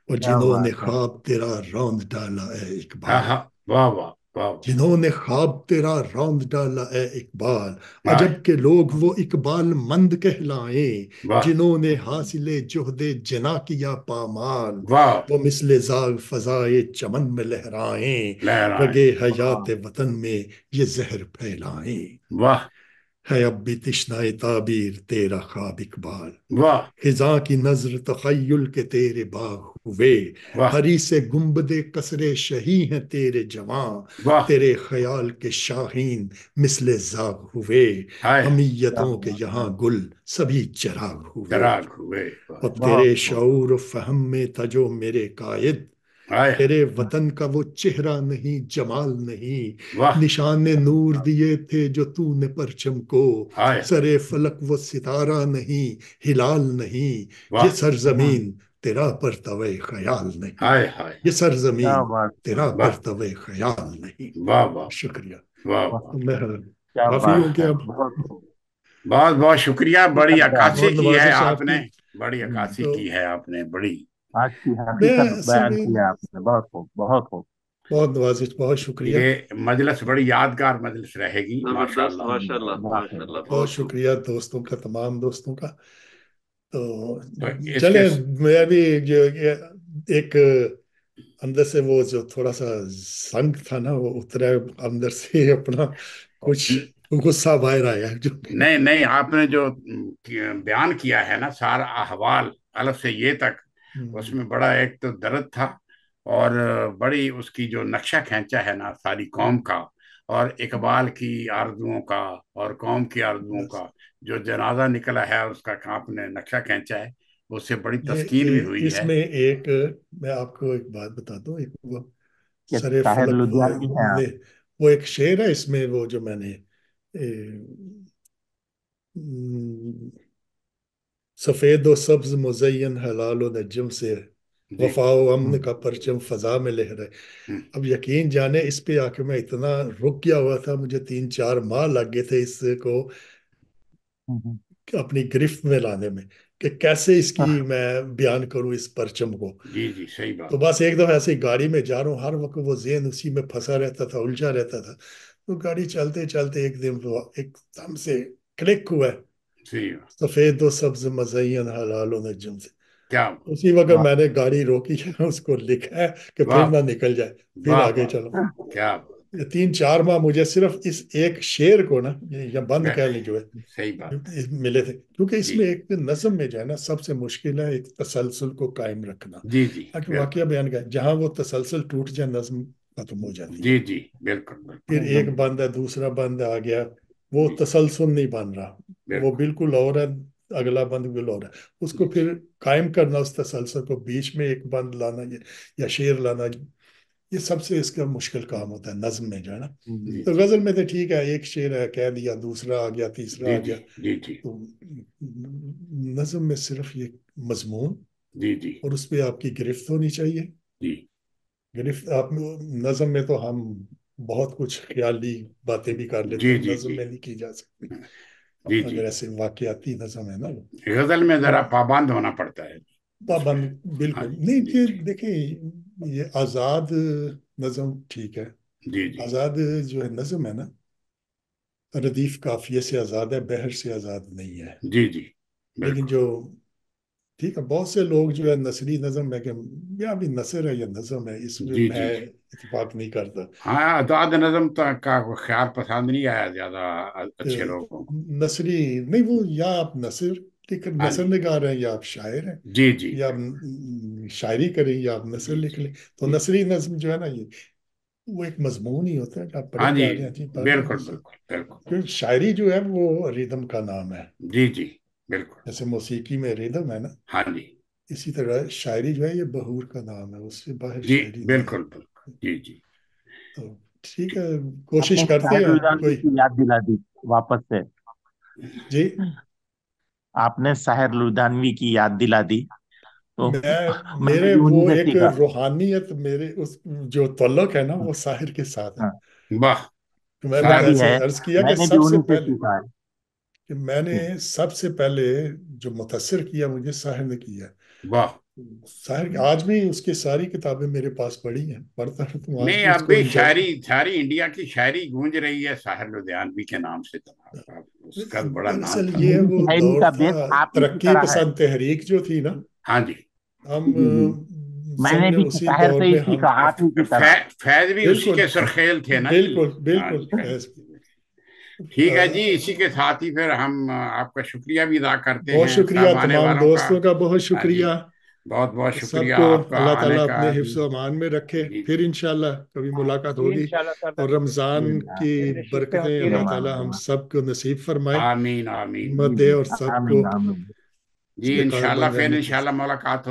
اور جنہوں نے خواب تیرا روند ڈالا اے اقبال، واہ واہ واہ، جنہوں نے خواب تیرا روند ڈالا اے اقبال، عجب کے لوگ وہ اقبال مند کہلائیں، جنہوں نے حاصل جہد جنا کیا پامال، وہ مثل زاغ فضائے چمن میں لہرائیں، رگے حیات وطن میں یہ زہر پھیلائیں، ہے اب بھی تشنہ تعبیر تیرا خواب اقبال، خزاں کی نظر تخیل کے تیرے باغ ہوئے، ہری سے گنبد قصر شہی ہیں تیرے جواں، تیرے خیال کے شاہین مثل زاغ ہوئے، حمیتوں کے یہاں گل سبھی چراغ ہوئے، اور تیرے شعور و فہم میں تھا جو میرے قائد، تیرے وطن کا وہ چہرہ نہیں جمال نہیں، نشان نور دیے تھے جو تو نے پرچم کو، سرے فلک وہ ستارہ نہیں ہلال نہیں، یہ سرزمین تیرا پرتوے خیال نہیں، یہ سرزمین تیرا پرتوے خیال نہیں۔ شکریہ، میں کافی ہوں کہ اب بہت بہت شکریہ، بڑی عکاسی بہت کی ہے نوازش آپ آپ نے، کی۔ بڑی عکاسی تو کی ہے آپ نے، بڑی آج کی میں حقیقت اصل بیان میں کیا آپ نے، بہت خوب بہت خوب۔ بہت نوازش، بہت شکریہ، یہ مجلس بڑی یادگار مجلس رہے گی زبردست، ماشاءاللہ۔ ماشاء اللہ ماشاء اللہ، بہت بہت خوب۔ شکریہ دوستوں کا، تمام دوستوں کا۔ تو تو اس کے چلیں، میں بھی جو ایک اندر سے وہ جو تھوڑا سا زنگ تھا نا، وہ اترا اندر سے، اپنا کچھ غصہ باہر آیا جو نہیں نہیں، آپ نے جو بیان کیا ہے نا سارا احوال الف سے یہ تک، اس میں بڑا ایک تو درد تھا، اور بڑی اس کی جو نقشہ کھینچا ہے نا ساری قوم کا، اور اقبال کی آرزوؤں کا اور قوم کی آرزوؤں کا جو جنازہ نکلا ہے، اس کا آپ نے نقشہ کھینچا ہے، اس سے بڑی تسکین بھی ہوئی اس ہے۔ میں ایک، میں آپ کو ایک بات بتا دوں، ایک وہ کہ سرے طاہر فلک لدھیانوی ہیں آپ؟ وہ ایک شعر ہے اس میں، وہ جو میں نے سفید و سبز مزین ہلال و نجم سے، وفا و امن کا پرچم فضا میں لہرائے۔ اب یقین جانے اس پہ آ کے میں اتنا رک گیا ہوا تھا، مجھے 3-4 ماہ لگ گئے تھے اس کو اپنی گرفت میں لانے میں، کہ کیسے اس کی میں بیان کروں اس پرچم کو۔ جی جی صحیح بات۔ تو بس ایک دفعہ ایسے ہی گاڑی میں جا رہا ہوں، ہر وقت وہ ذہن اسی میں پھنسا رہتا تھا، الجھا رہتا تھا، تو گاڑی چلتے چلتے ایک دن وہ ایک دم سے کلک ہوا، سفید و سبز مزین حلال و نجم سے۔ کیا اسی وقت میں نے گاڑی روکی ہے، اس کو لکھا ہے کہ پھر نہ نکل جائے، پھر آگے چلو۔ کیا 3-4 ماہ مجھے صرف اس ایک شعر کو نا، یا بند کہہ لیں جو ہے، صحیح بات ملے تھے، کیونکہ اس جی میں ایک نظم میں جو ہے نا سب سے مشکل ہے ایک تسلسل کو قائم رکھنا، جی جی تاکہ بالکل واقعہ بیان کا جہاں وہ تسلسل ٹوٹ جائے نظم ختم ہو جاتی ہے۔ جی جی بالکل پھر بالکل ایک بند ہے، دوسرا بند آ گیا، وہ تسلسل نہیں بن رہا، وہ بالکل اور ہے، اگلا بند بالکل اور ہے، اس کو پھر قائم کرنا، اس تسلسل کو بیچ میں ایک بند لانا یا شعر لانا، یہ سب سے اس کا مشکل کام ہوتا ہے نظم میں جو ہے نا۔ تو غزل میں تو ٹھیک ہے، ایک شعر ہے کہہ دیا، دوسرا آ گیا، تیسرا آ جی گیا، جی جی تو نظم میں صرف یہ مضمون جی جی اور اس پہ آپ کی گرفت ہونی چاہیے۔ جی گرفت آپ نظم میں تو ہم بہت کچھ خیالی باتیں بھی کر لیتے جی ہیں، جی نظم جی میں نہیں کی جا سکتی، جی جی اگر ایسے واقعاتی نظم ہے نا۔ غزل میں ذرا پابند ہونا پڑتا ہے پابند بالکل نہیں، جی دیکھیں یہ آزاد نظم ٹھیک ہے، جی جی آزاد جو ہے نظم ہے نا، ردیف قافیے سے آزاد ہے، بحر سے آزاد نہیں ہے، جی جی لیکن بالکل جو ٹھیک ہے، بہت سے لوگ جو ہے نثری نظم میں کہ یا بھی نثر ہے یا نظم ہے، اس میں جی میں جی اتفاق نہیں کرتا۔ ہاں، آزاد نظم کا خیال پسند نہیں آیا زیادہ اچھے لوگوں کو۔ نثری نہیں، وہ یا آپ نثر لیکن ہاں نثر جی نگار ہیں، یا آپ شاعر ہیں، جی جی یا آپ شاعری کریں، یا آپ نثر جی لکھ لیں، تو جی نثری نظم جو ہے نا، یہ وہ ایک مضمون ہی ہوتا ہے کہ آپ ہاں پڑھے جی جا رہے ہیں، جی پڑھ رہے ہیں بالکل بس۔ بالکل بالکل کیونکہ شاعری جو ہے وہ ریدم کا نام ہے، جی جی بالکل جیسے موسیقی میں ریدم ہے نا، ہاں جی اسی طرح شاعری جو ہے یہ بہور کا نام ہے، اس سے باہر جی شاعری نہیں ہے۔ بالکل بالکل جی جی تو ठीक है, कोशिश आपने करते शाहिर हैं लुधियानवी कोई। की याद दिला दी वापस से। जी, आपने शाहिर लुधियानवी की याद दिला दी, तो मैंने मेरे भी उन्हीं वो से एक सीखा। रूहानियत, मेरे उस जो तल्लुक है ना वो साहिर के साथ है। हाँ, वाह, तो मैंने मेरा भी जैसे है, अर्ज किया कि मैंने भी सबसे उन्हीं से पहले सीखा है। कि मैंने सबसे पहले जो मुतासिर किया मुझे साहिर ने किया। वाह। साहिर आज भी उसकी सारी किताबें मेरे पास पड़ी हैं, पढ़ता हूं तो आज नहीं, भी अब उसको भी एंजॉय। सारी इंडिया की शायरी गूंज रही है शाहिर लुधियानवी के नाम से। जनाब, उसका बड़ा नाम दरअसल था। ये मेरी वो शायरी दौर का बेस था, आप ही की तरक्की तरह है। पसंद तहरीक जो थी ना, हाँ जी। हम जी जी, मैंने समझे भी उसी शाहिर दौर से ही में हम। सीखा, आप ही की तरह। फैज भी उसी बिल्कुल के सरखेल थे ना जी। बिल्कुल हाँ बिल्कुल जी, हाँ फैज। जी। ठीक है जी, इसी के साथ ही फिर हम आपका शुक्रिया भी अदा करते बहुत हैं शुक्रिया सब आने तमाम वालों का। दोस्तों का, बहुत हाँ जी, शुक्रिया बहुत बहुत शुक्रिया सबको। आपका अल्लाह आने ताला का अपने जी। हिफ्ज़ व अमान में रखे। जी फिर इंशाल्लाह कभी मुलाकात होगी, इंशाल्लाह ताला और रमज़ान की फिर नशीबें बरकतें होती अल्लाह रहेंगी। ताला हम सबको नसीब फरमाए, आमीन आमीन। हिम्मत दे और सबको आमीन आमीन। जी उसके इंशाल्लाह कारबान फिर रहने की। इंशाल्लाह मुलाकात